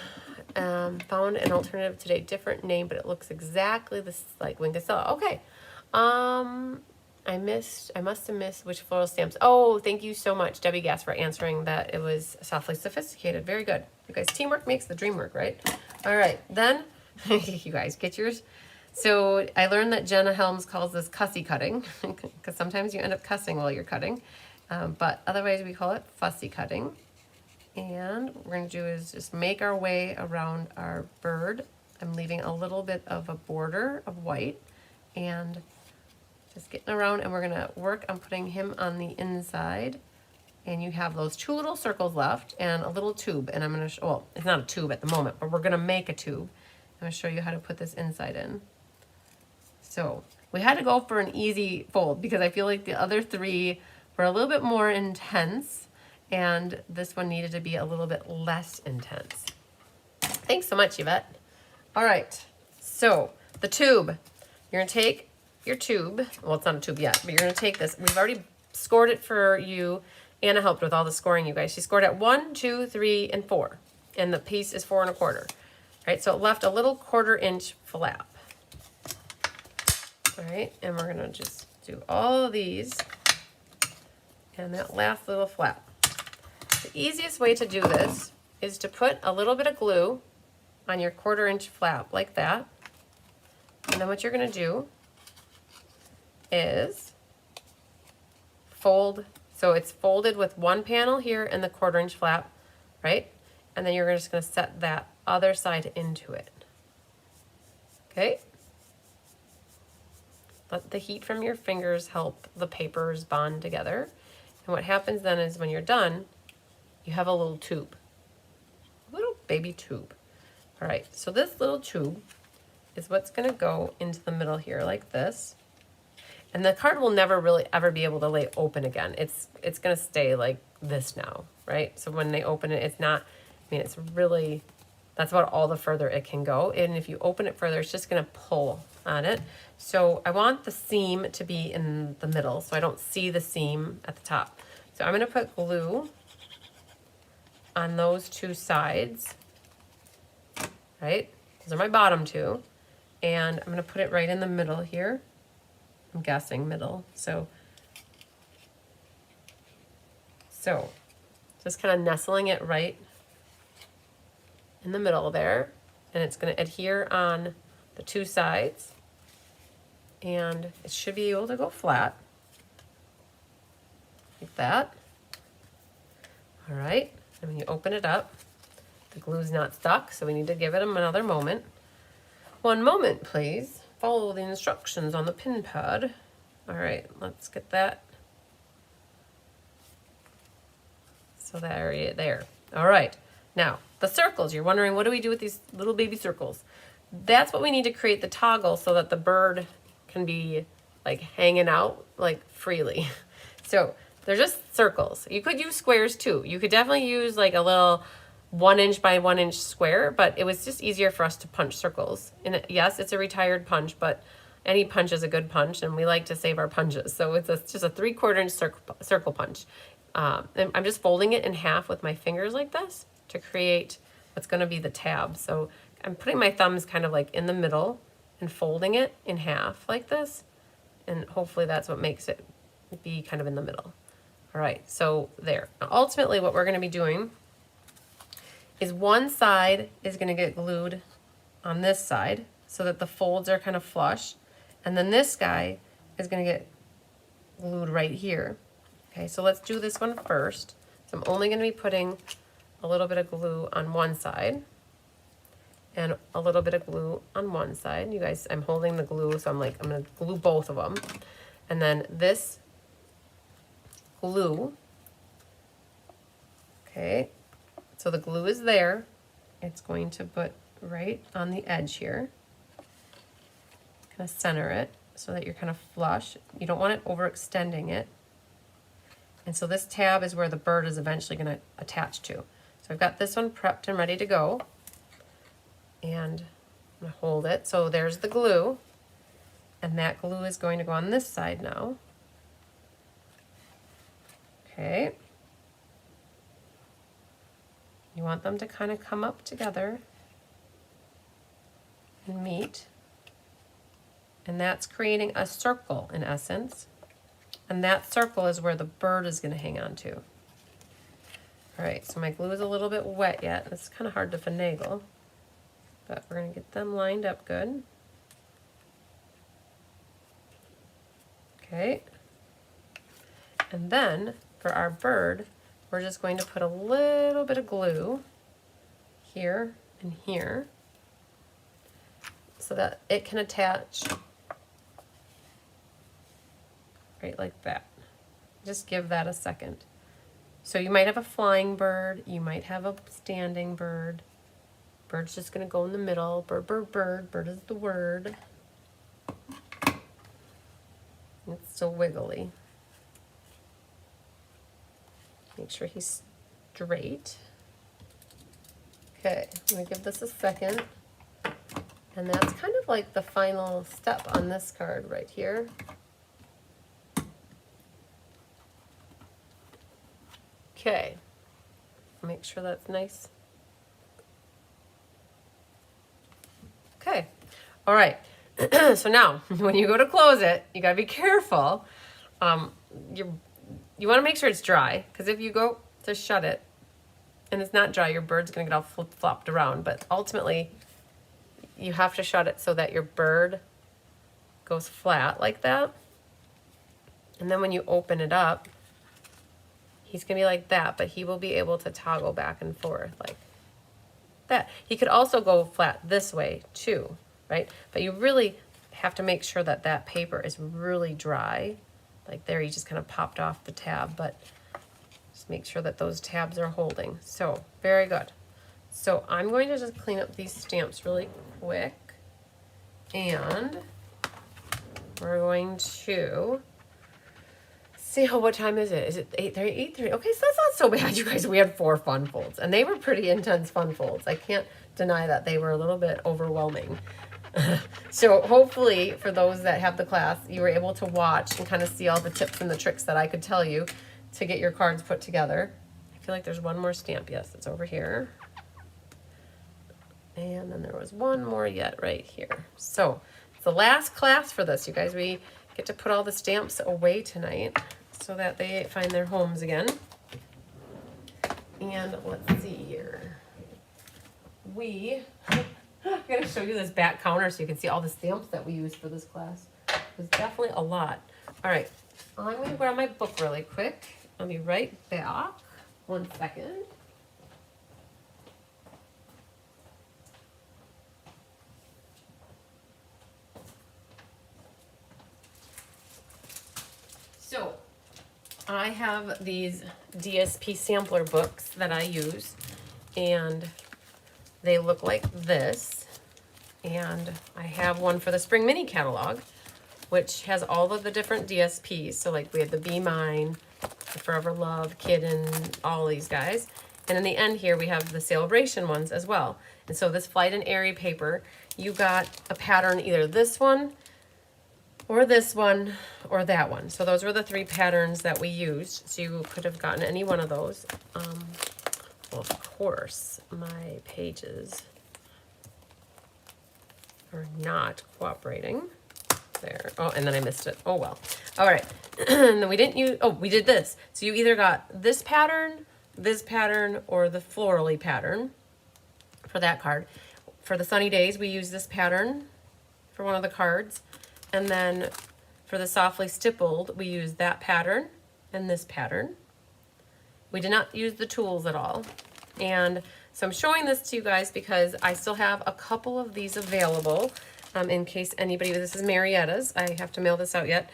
Found an alternative today, different name, but it looks exactly like Winged Stella. Okay, I must have missed which floral stamps. Oh, thank you so much, Debbie Gass, for answering that it was Softly Sophisticated. Very good. You guys, teamwork makes the dream work, right? All right, then you guys get yours. So I learned that Jenna Helms calls this cussy cutting, because sometimes you end up cussing while you're cutting, but otherwise we call it fussy cutting. And what we're going to do is just make our way around our bird. I'm leaving a little bit of a border of white and just getting around, and we're going to work on putting him on the inside. And you have those 2 little circles left and a little tube. And I'm going to well, it's not a tube at the moment, but we're going to make a tube. I'm going to show you how to put this inside in. So we had to go for an easy fold because I feel like the other 3 were a little bit more intense, and this one needed to be a little bit less intense. Thanks so much, Yvette. All right, so the tube. You're going to take your tube. Well, it's not a tube yet, but you're going to take this. We've already scored it for you. Anna helped with all the scoring, you guys. She scored at 1, 2, 3, and 4. And the piece is 4 1/4. Right, so it left a little 1/4 inch flap. All right, and we're going to just do all of these and that last little flap. The easiest way to do this is to put a little bit of glue on your 1/4 inch flap like that. And then what you're going to do is fold. So it's folded with one panel here and the 1/4 inch flap, right? And then you're just going to set that other side into it. Okay? Let the heat from your fingers help the papers bond together. And what happens then is when you're done, you have a little tube. A little baby tube. All right, so this little tube is what's going to go into the middle here like this. And the card will never really ever be able to lay open again. It's going to stay like this now, right? So when they open it, it's not, I mean, it's really, that's about all the further it can go. And if you open it further, it's just going to pull on it. So I want the seam to be in the middle so I don't see the seam at the top. So I'm going to put glue on those 2 sides, right? Those are my bottom 2. And I'm going to put it right in the middle here. I'm guessing middle. So just kind of nestling it right in the middle there. And it's going to adhere on the 2 sides. And it should be able to go flat. Like that. All right. And when you open it up, the glue's not stuck, so we need to give it another moment. 1 moment, please. Follow the instructions on the pin pad. All right, let's get that. So there. All right. Now, the circles. You're wondering, what do we do with these little baby circles? That's what we need to create the toggle so that the bird can be like hanging out like freely. So they're just circles. You could use squares too. You could definitely use like a little 1 inch by 1 inch square, but it was just easier for us to punch circles. And yes, it's a retired punch, but any punch is a good punch, and we like to save our punches. So it's just a 3/4 inch circle punch. And I'm just folding it in half with my fingers like this to create what's going to be the tab. So I'm putting my thumbs kind of like in the middle and folding it in half like this. And hopefully that's what makes it be kind of in the middle. All right, so there. Now, ultimately what we're going to be doing is one side is going to get glued on this side so that the folds are kind of flush. And then this guy is going to get glued right here. Okay, so let's do this one first. So I'm only going to be putting a little bit of glue on one side and a little bit of glue on one side. You guys, I'm holding the glue, so I'm going to glue both of them. And then this glue, okay, so the glue is there. It's going to put right on the edge here. Kind of center it so that you're kind of flush. You don't want it overextending it. And so this tab is where the bird is eventually going to attach to. So I've got this one prepped and ready to go. And I'm going to hold it. So there's the glue. And that glue is going to go on this side now. Okay. You want them to kind of come up together and meet. And that's creating a circle in essence. And that circle is where the bird is going to hang on to. All right, so my glue is a little bit wet yet. It's kind of hard to finagle, but we're going to get them lined up good. Okay. And then for our bird, we're just going to put a little bit of glue here and here so that it can attach right like that. Just give that a second. So you might have a flying bird, you might have a standing bird. Bird's just gonna go in the middle. Bird, bird, bird. Bird is the word. It's so wiggly. Make sure he's straight. Okay, I'm gonna give this a second. And that's kind of like the final step on this card right here. Okay, make sure that's nice. Okay, all right. So now, when you go to close it, you gotta be careful. You wanna make sure it's dry, because if you go to shut it and it's not dry, your bird's gonna get all flopped around, but ultimately, you have to shut it so that your bird goes flat like that. And then when you open it up, he's gonna be like that, but he will be able to toggle back and forth like that. He could also go flat this way too, right? But you really have to make sure that that paper is really dry. Like there, he just kind of popped off the tab, but just make sure that those tabs are holding. So, very good. So I'm going to just clean up these stamps really quick. And we're going to see what time is it? Is it 8:30? 8:30. Okay, so that's not so bad, you guys. We had 4 fun folds, and they were pretty intense fun folds. I can't deny that they were a little bit overwhelming. So hopefully for those that have the class, you were able to watch and kind of see all the tips and the tricks that I could tell you to get your cards put together. I feel like there's one more stamp. Yes, it's over here. And then there was one more yet right here. So it's the last class for this, you guys. We get to put all the stamps away tonight so that they find their homes again. And let's see here. I'm going to show you this back counter so you can see all the stamps that we used for this class. There's definitely a lot. All right, I'm going to grab my book really quick. I'll be right back. 1 second. So, I have these DSP sampler books that I use, and they look like this. And I have one for the Spring Mini catalog, which has all of the different DSPs. So like we have the Be Mine, the Forever Love, Kitten, all these guys. And in the end here, we have the Sale-a-Bration ones as well. And so this Flight and Airy paper, you got a pattern, either this one, or this one, or that one. So those were the 3 patterns that we used. So you could have gotten any one of those. Well, of course, my pages are not cooperating. There. Oh, and then I missed it. Oh, well. All right. And then we didn't use, oh, we did this. So you either got this pattern, or the florally pattern for that card. For the sunny days, we use this pattern for one of the cards. And then for the softly stippled, we use that pattern and this pattern. We did not use the tools at all. And so I'm showing this to you guys because I still have a couple of these available in case anybody, this is Marietta's. I have to mail this out yet.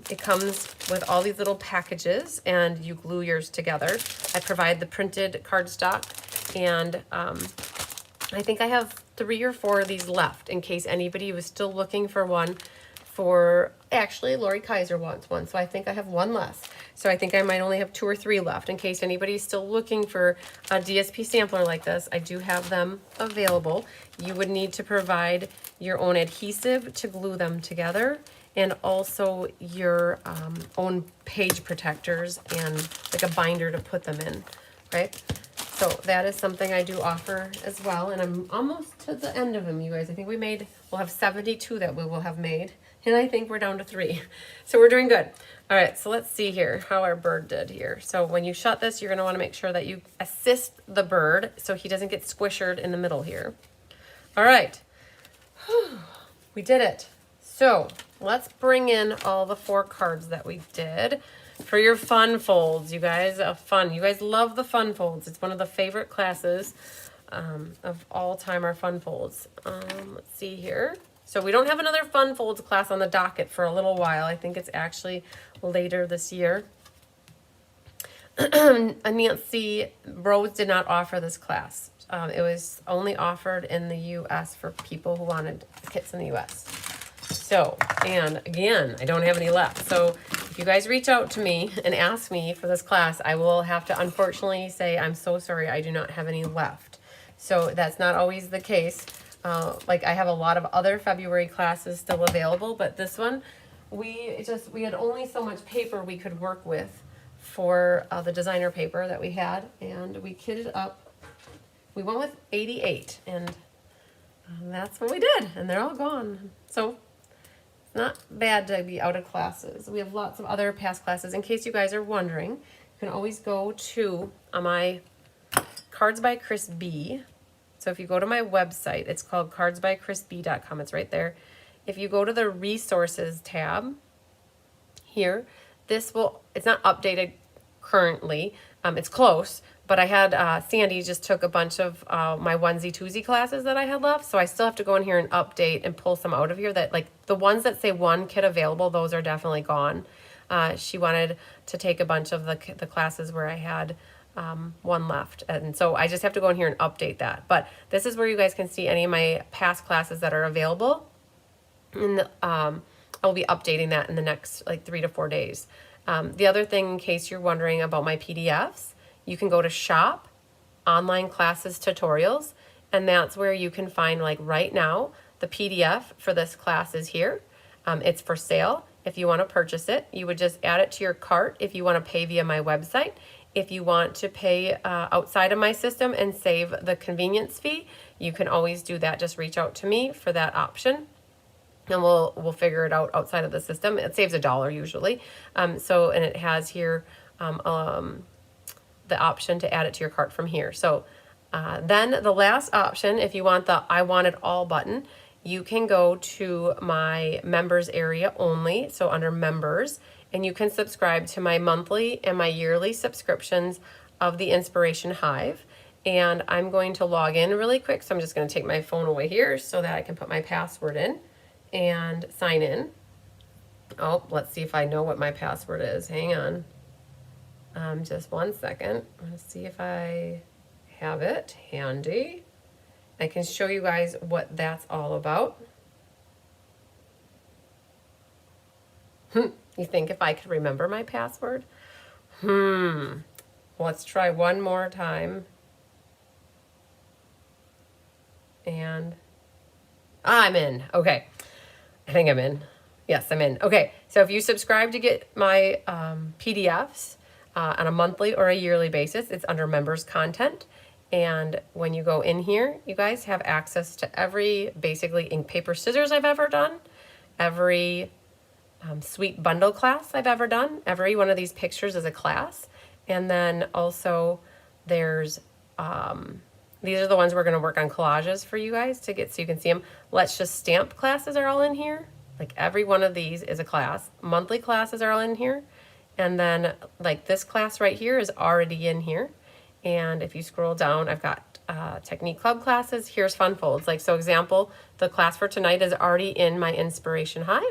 It comes with all these little packages and you glue yours together. I provide the printed cardstock and I think I have 3 or 4 of these left in case anybody was still looking for one for, actually Lori Kaiser wants one, so I think I have 1 less. So I think I might only have 2 or 3 left in case anybody's still looking for a DSP sampler like this. I do have them available. You would need to provide your own adhesive to glue them together and also your own page protectors and like a binder to put them in, right? So that is something I do offer as well. And I'm almost to the end of them, you guys. I think we'll have 72 that we will have made. And I think we're down to 3. So we're doing good. All right, so let's see here how our bird did here. So when you shut this, you're gonna wanna make sure that you assist the bird so he doesn't get squished in the middle here. All right, we did it. So let's bring in all the 4 cards that we did for your fun folds, you guys. You guys love the fun folds. It's one of the favorite classes of all time, our fun folds. Let's see here. So we don't have another fun folds class on the docket for a little while. I think it's actually later this year. Nancy Rose did not offer this class. It was only offered in the U.S. for people who wanted kits in the U.S. So, and again, I don't have any left. So if you guys reach out to me and ask me for this class, I will have to unfortunately say, I'm so sorry, I do not have any left. So that's not always the case. Like I have a lot of other February classes still available, but this one, we had only so much paper we could work with for the designer paper that we had, and we kitted up. We went with 88, and that's what we did, and they're all gone. So it's not bad to be out of classes. We have lots of other past classes. In case you guys are wondering, you can always go to my Cards by Chris B. So if you go to my website, it's called cardsbychrisb.com. It's right there. If you go to the resources tab here, it's not updated currently. It's close, but I had Sandy just took a bunch of my onesie twosie classes that I had left. So I still have to go in here and update and pull some out of here that like the ones that say 1 kit available, those are definitely gone. She wanted to take a bunch of the classes where I had 1 left. And so I just have to go in here and update that. But this is where you guys can see any of my past classes that are available. And I'll be updating that in the next like 3 to 4 days. The other thing, in case you're wondering about my PDFs, you can go to Shop, Online Classes Tutorials, and that's where you can find, like right now, the PDF for this class is here. It's for sale. If you want to purchase it, you would just add it to your cart if you want to pay via my website. If you want to pay outside of my system and save the convenience fee, you can always do that. Just reach out to me for that option, and we'll figure it out outside of the system. It saves $1 usually. And it has here the option to add it to your cart from here. So then the last option, if you want the I want it all button, you can go to my members area only. So under members, and you can subscribe to my monthly and my yearly subscriptions of the Inspiration Hive. And I'm going to log in really quick. So I'm just going to take my phone away here so that I can put my password in and sign in. Oh, let's see if I know what my password is. Hang on. Just 1 second. Let's see if I have it handy. I can show you guys what that's all about. You think if I could remember my password? Let's try one more time. And I'm in. Okay. I think I'm in. Yes, I'm in. Okay, so if you subscribe to get my PDFs on a monthly or a yearly basis, it's under members content. And when you go in here, you guys have access to every basically ink, paper, scissors I've ever done, every sweet bundle class I've ever done. Every one of these pictures is a class. And then also there's, these are the ones we're going to work on collages for you guys to get so you can see them. Let's Just Stamp classes are all in here. Like every one of these is a class. Monthly classes are all in here. And then like this class right here is already in here. And if you scroll down, I've got technique club classes. Here's fun folds. Like, so example, the class for tonight is already in my inspiration hive,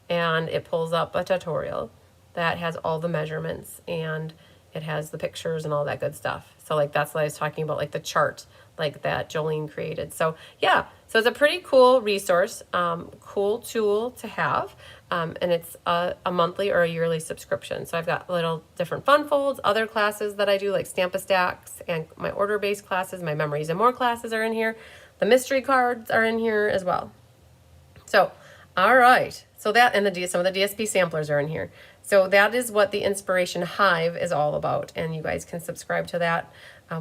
and it pulls up a tutorial that has all the measurements and it has the pictures and all that good stuff. So like, that's what I was talking about, like the chart, like that Jolene created. So yeah, so it's a pretty cool resource, cool tool to have. And it's a monthly or a yearly subscription. So I've got little different fun folds, other classes that I do like Stamp-A-Stacks, and my order-based classes, my memories and more classes are in here. The mystery cards are in here as well. So, all right. So that, and some of the DSP samplers are in here. So that is what the Inspiration Hive is all about. And you guys can subscribe to that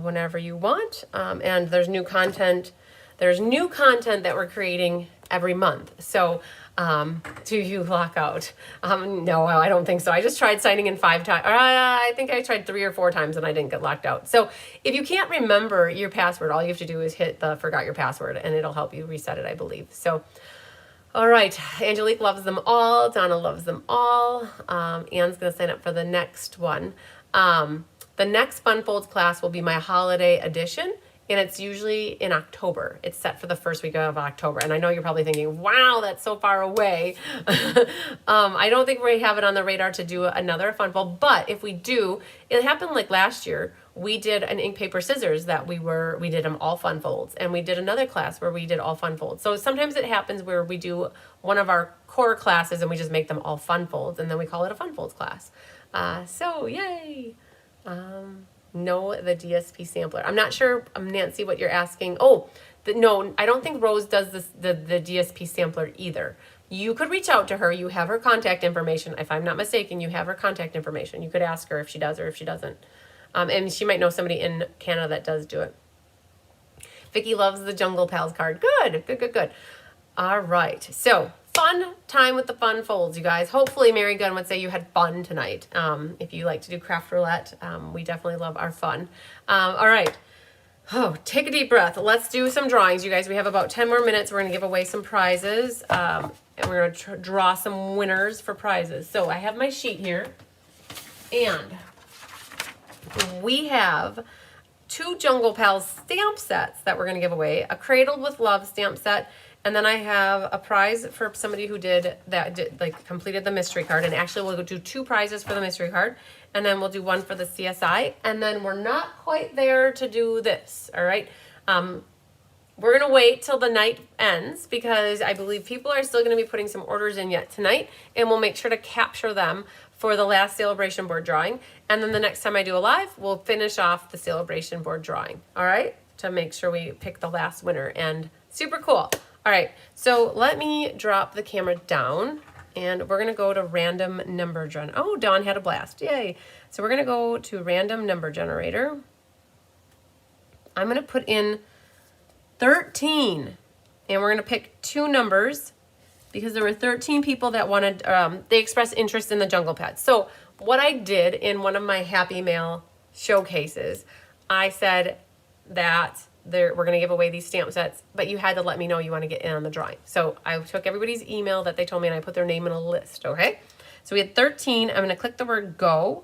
whenever you want. And there's new content. There's new content that we're creating every month. So do you lock out? No, I don't think so. I just tried signing in 5 times. I think I tried 3 or 4 times and I didn't get locked out. So if you can't remember your password, all you have to do is hit the forgot your password and it'll help you reset it, I believe. So, all right. Angelique loves them all. Donna loves them all. Anne's going to sign up for the next one. The next Fun Folds class will be my holiday edition. And it's usually in October. It's set for the first week of October. And I know you're probably thinking, wow, that's so far away. I don't think we have it on the radar to do another fun fold. But if we do, it happened like last year. We did an ink, paper, scissors that we did them all fun folds. And we did another class where we did all fun folds. So sometimes it happens where we do one of our core classes and we just make them all fun folds. And then we call it a fun folds class. So yay. No, the DSP sampler. I'm not sure, Nancy, what you're asking. Oh, no, I don't think Rose does the DSP sampler either. You could reach out to her. You have her contact information. If I'm not mistaken, you have her contact information. You could ask her if she does or if she doesn't. And she might know somebody in Canada that does do it. Vicky loves the Jungle Pals card. Good, good, good, good. All right. So fun time with the fun folds, you guys. Hopefully Mary Gunn would say you had fun tonight. If you like to do craft roulette, we definitely love our fun. All right. Oh, take a deep breath. Let's do some drawings, you guys. We have about 10 more minutes. We're going to give away some prizes. And we're going to draw some winners for prizes. So I have my sheet here. And we have 2 Jungle Pals stamp sets that we're going to give away. A Cradled with Love stamp set. And then I have a prize for somebody who completed the mystery card. And actually we'll do 2 prizes for the mystery card. And then we'll do 1 for the CSI. And then we're not quite there to do this. All right. We're going to wait till the night ends because I believe people are still going to be putting some orders in yet tonight. And we'll make sure to capture them for the last Sale-a-Bration board drawing. And then the next time I do a live, we'll finish off the Sale-a-Bration board drawing. All right. To make sure we pick the last winner. And super cool. All right, so let me drop the camera down and we're gonna go to random number gen. Oh, Dawn had a blast, yay. So we're gonna go to random number generator. I'm gonna put in 13 and we're gonna pick 2 numbers because there were 13 people that wanted, they expressed interest in the Jungle Pets. So what I did in one of my Happy Mail showcases, I said that we're going to give away these stamp sets, but you had to let me know you want to get in on the drawing. So I took everybody's email that they told me and I put their name in a list, okay? So we had 13. I'm going to click the word go.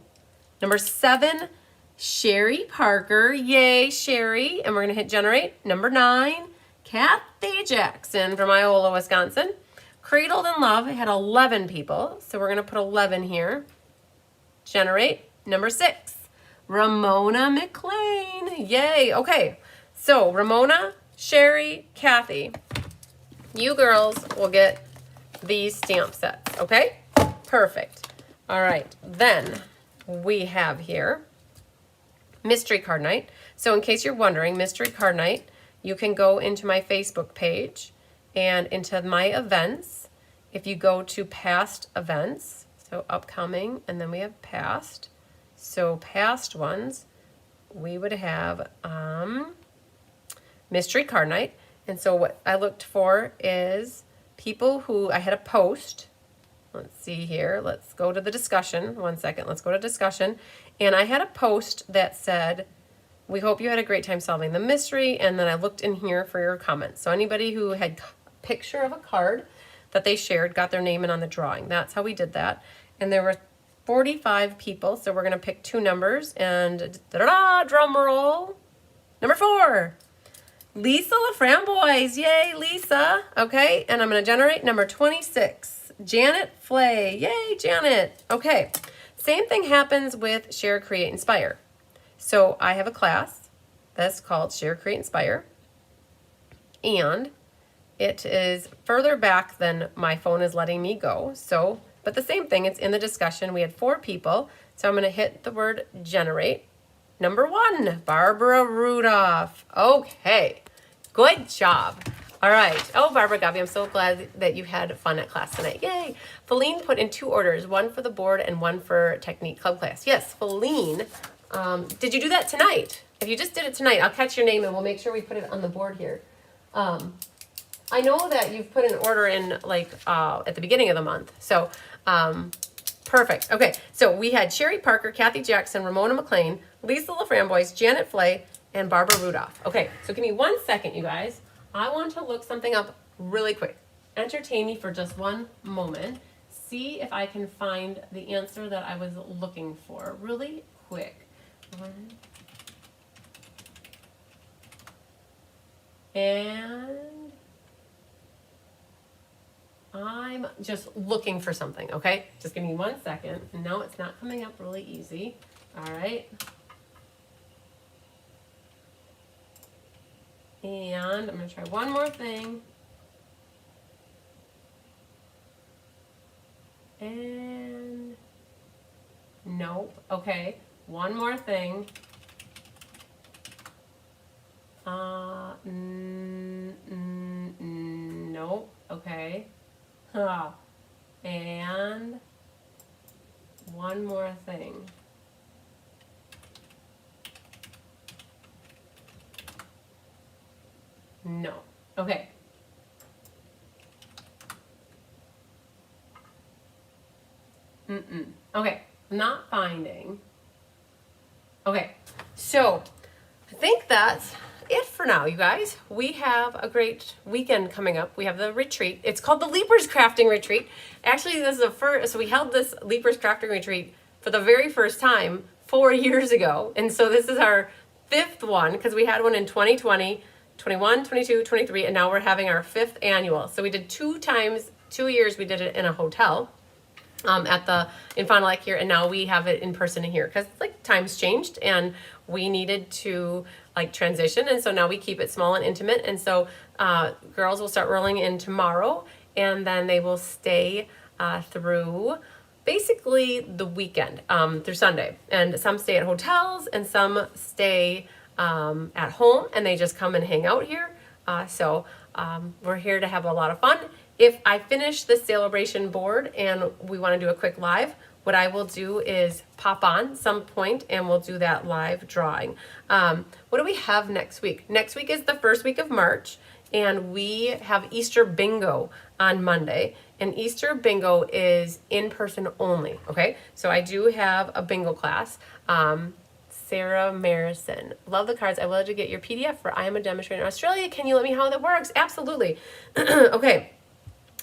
Number 7, Sherry Parker. Yay, Sherry. And we're going to hit generate. Number 9, Kathy Jackson from Iola, Wisconsin. Cradled in Love had 11 people. So we're going to put 11 here. Generate. Number 6, Ramona McLean. Yay. Okay. So Ramona, Sherry, Kathy, you girls will get these stamp sets, okay? Perfect. All right, then we have here Mystery Card Night. So in case you're wondering, Mystery Card Night, you can go into my Facebook page and into my events, if you go to past events, so upcoming, and then we have past. So past ones, we would have mystery card night. And so what I looked for is people who I had a post. Let's see here. Let's go to the discussion. One second. Let's go to discussion. And I had a post that said, we hope you had a great time solving the mystery. And then I looked in here for your comments. So anybody who had a picture of a card that they shared got their name in on the drawing. That's how we did that. And there were 45 people. So we're going to pick 2 numbers. And da-da-da, drum roll. Number 4. Lisa LaFramboise. Yay, Lisa. Okay. And I'm going to generate number 26. Janet Flay. Yay, Janet. Okay. Same thing happens with Share, Create, Inspire. So I have a class that's called Share, Create, Inspire. And it is further back than my phone is letting me go. So, but the same thing, it's in the discussion. We had 4 people. So I'm going to hit the word generate. Number 1, Barbara Rudolph. Okay. Good job. All right. Oh, Barbara Gabi, I'm so glad that you had fun at class tonight. Yay. Feline put in 2 orders, one for the board and one for Technique Club class. Yes, Feline. Did you do that tonight? If you just did it tonight, I'll catch your name and we'll make sure we put it on the board here. I know that you've put an order in like at the beginning of the month. So perfect. Okay. So we had Sherry Parker, Kathy Jackson, Ramona McLean, Lisa LaFramboise, Janet Flay, and Barbara Rudolph. Okay. So give me 1 second, you guys. I want to look something up really quick. Entertain me for just one moment. See if I can find the answer that I was looking for really quick. And I'm just looking for something, okay? Just give me 1 second. No, it's not coming up really easy. All right. And I'm going to try one more thing. And nope. Okay. One more thing. Nope. Okay. And one more thing. No. Okay. Okay. Not finding. Okay. So I think that's it for now, you guys. We have a great weekend coming up. We have the retreat. It's called the Leapers Crafting Retreat. Actually, this is the first, so we held this Leapers Crafting Retreat for the very first time 4 years ago. And so this is our 5th one because we had one in 2020, 21, 22, 23, and now we're having our 5th annual. So we did 2 times, 2 years we did it in a hotel in Fond du Lac here, and now we have it in person here because like times changed and we needed to like transition, and so now we keep it small and intimate. And so girls will start rolling in tomorrow, and then they will stay through basically the weekend, through Sunday. And some stay at hotels and some stay at home, and they just come and hang out here. So we're here to have a lot of fun. If I finish the Sale-a-Bration board and we want to do a quick live, what I will do is pop on some point and we'll do that live drawing. What do we have next week? Next week is the first week of March, and we have Easter Bingo on Monday. And Easter Bingo is in person only, okay? So I do have a bingo class. Sarah Marison. Love the cards. I would love to get your PDF for I Am a Demonstrator in Australia. Can you let me know how that works? Absolutely. Okay.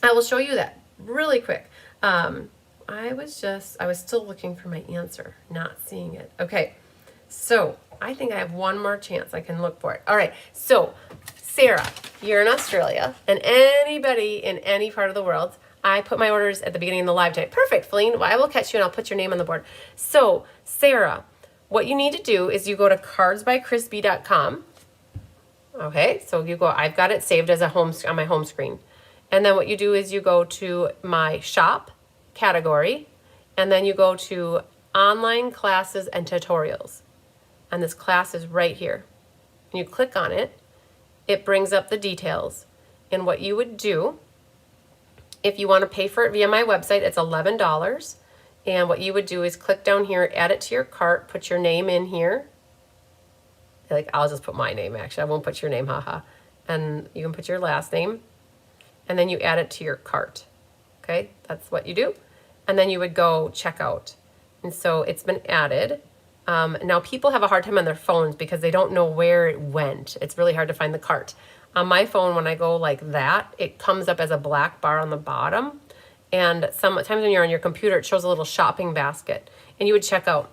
I will show you that really quick. I was still looking for my answer, not seeing it. Okay. So I think I have one more chance. I can look for it. All right. So Sarah, you're in Australia, and anybody in any part of the world, I put my orders at the beginning of the live today. Perfect, Feline. Well, I will catch you and I'll put your name on the board. So Sarah, what you need to do is you go to cardsbychrisb.com. Okay, so you go, I've got it saved as on my home screen. And then what you do is you go to my shop category, and then you go to online classes and tutorials. And this class is right here. And you click on it, it brings up the details. And what you would do If you want to pay for it via my website, it's $11. And what you would do is click down here, add it to your cart, put your name in here. Like, I'll just put my name, actually. I won't put your name, haha. And you can put your last name. And then you add it to your cart. Okay, that's what you do. And then you would go check out. And so it's been added. Now people have a hard time on their phones because they don't know where it went. It's really hard to find the cart. On my phone, when I go like that, it comes up as a black bar on the bottom. And sometimes when you're on your computer, it shows a little shopping basket. And you would check out.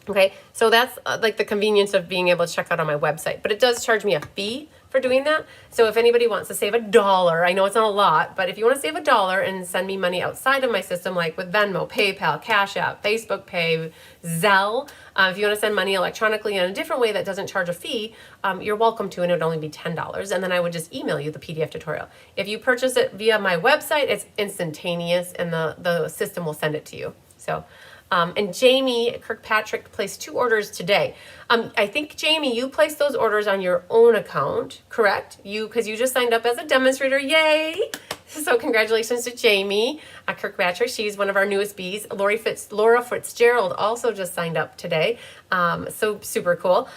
Okay, so that's like the convenience of being able to check out on my website. But it does charge me a fee for doing that. So if anybody wants to save $1, I know it's not a lot, but if you want to save $1 and send me money outside of my system, like with Venmo, PayPal, Cash App, Facebook Pay, Zelle, if you want to send money electronically in a different way that doesn't charge a fee, you're welcome to, and it would only be $10. And then I would just email you the PDF tutorial. If you purchase it via my website, it's instantaneous, and the system will send it to you. So. And Jamie Kirkpatrick placed 2 orders today. I think, Jamie, you placed those orders on your own account, correct? Because you just signed up as a demonstrator. Yay! So congratulations to Jamie Kirkpatrick. She's one of our newest bees. Laura Fitzgerald also just signed up today. So super cool.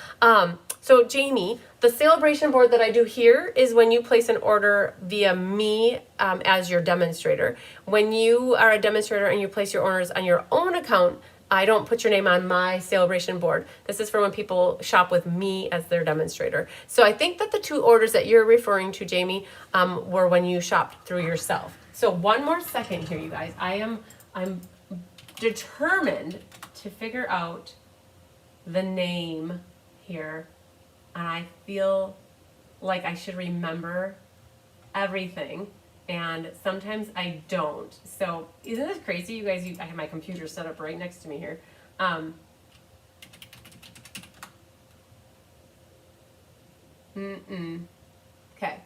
So Jamie, the Sale-a-Bration board that I do here is when you place an order via me as your demonstrator. When you are a demonstrator and you place your orders on your own account, I don't put your name on my Sale-a-Bration board. This is for when people shop with me as their demonstrator. So I think that the 2 orders that you're referring to, Jamie, were when you shopped through yourself. So one more second here, you guys. I'm determined to figure out the name here. And I feel like I should remember everything, and sometimes I don't. So isn't this crazy, you guys? I have my computer set up right next to me here. Okay.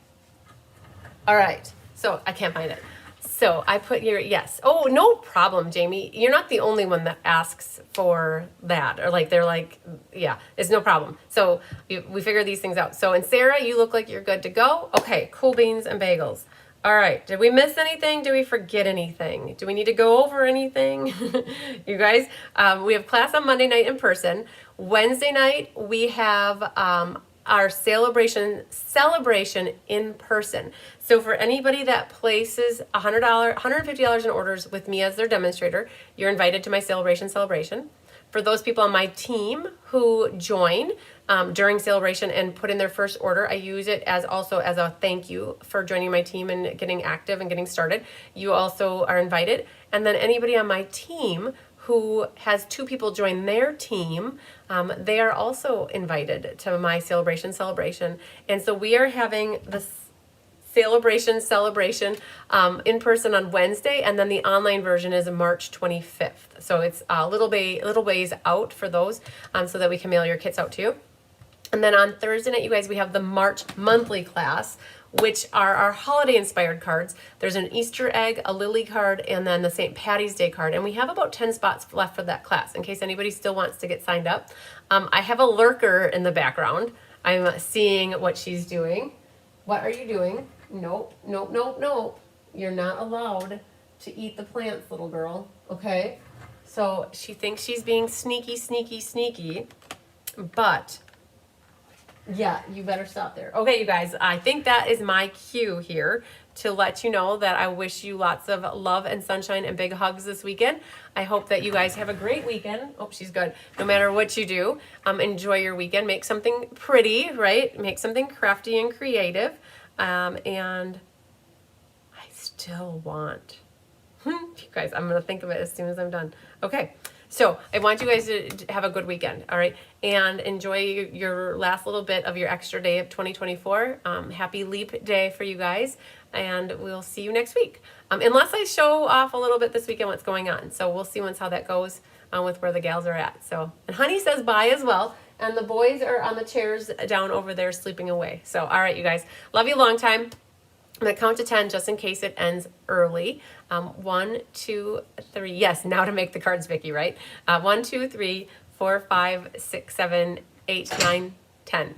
All right. So I can't find it. So I put your, yes. Oh, no problem, Jamie. You're not the only one that asks for that. Or like, they're like, yeah, it's no problem. So we figure these things out. So, and Sarah, you look like you're good to go. Okay, cool beans and bagels. All right, did we miss anything? Did we forget anything? Do we need to go over anything? You guys, we have class on Monday night in person. Wednesday night, we have our celebration in person. So for anybody that places $150 in orders with me as their demonstrator, you're invited to my celebration. For those people on my team who join during celebration and put in their first order, I use it as also as a thank you for joining my team and getting active and getting started. You also are invited. And then anybody on my team who has 2 people join their team, they are also invited to my celebration. And so we are having this celebration in person on Wednesday, and then the online version is March 25th. So it's a little ways out for those, so that we can mail your kits out to you. And then on Thursday night, you guys, we have the March monthly class, which are our holiday inspired cards. There's an Easter egg, a lily card, and then the St. Patty's Day card. And we have about 10 spots left for that class in case anybody still wants to get signed up. I have a lurker in the background. I'm seeing what she's doing. What are you doing? Nope. You're not allowed to eat the plants, little girl. Okay? So she thinks she's being sneaky, but yeah, you better stop there. Okay, you guys, I think that is my cue here to let you know that I wish you lots of love and sunshine and big hugs this weekend. I hope that you guys have a great weekend. Oh, she's good. No matter what you do, enjoy your weekend. Make something pretty, right? Make something crafty and creative. And I still want, you guys, I'm going to think of it as soon as I'm done. Okay. So I want you guys to have a good weekend, all right? And enjoy your last little bit of your extra day of 2024. Happy Leap Day for you guys, and we'll see you next week. Unless I show off a little bit this weekend what's going on. So we'll see how that goes with where the gals are at. So, and Honey says bye as well. And the boys are on the chairs down over there sleeping away. So, all right, you guys. Love you long time. I'm going to count to 10 just in case it ends early. 1, 2, 3. Yes, now to make the cards, Vicky, right? 1, 2, 3, 4, 5, 6, 7, 8, 9, 10.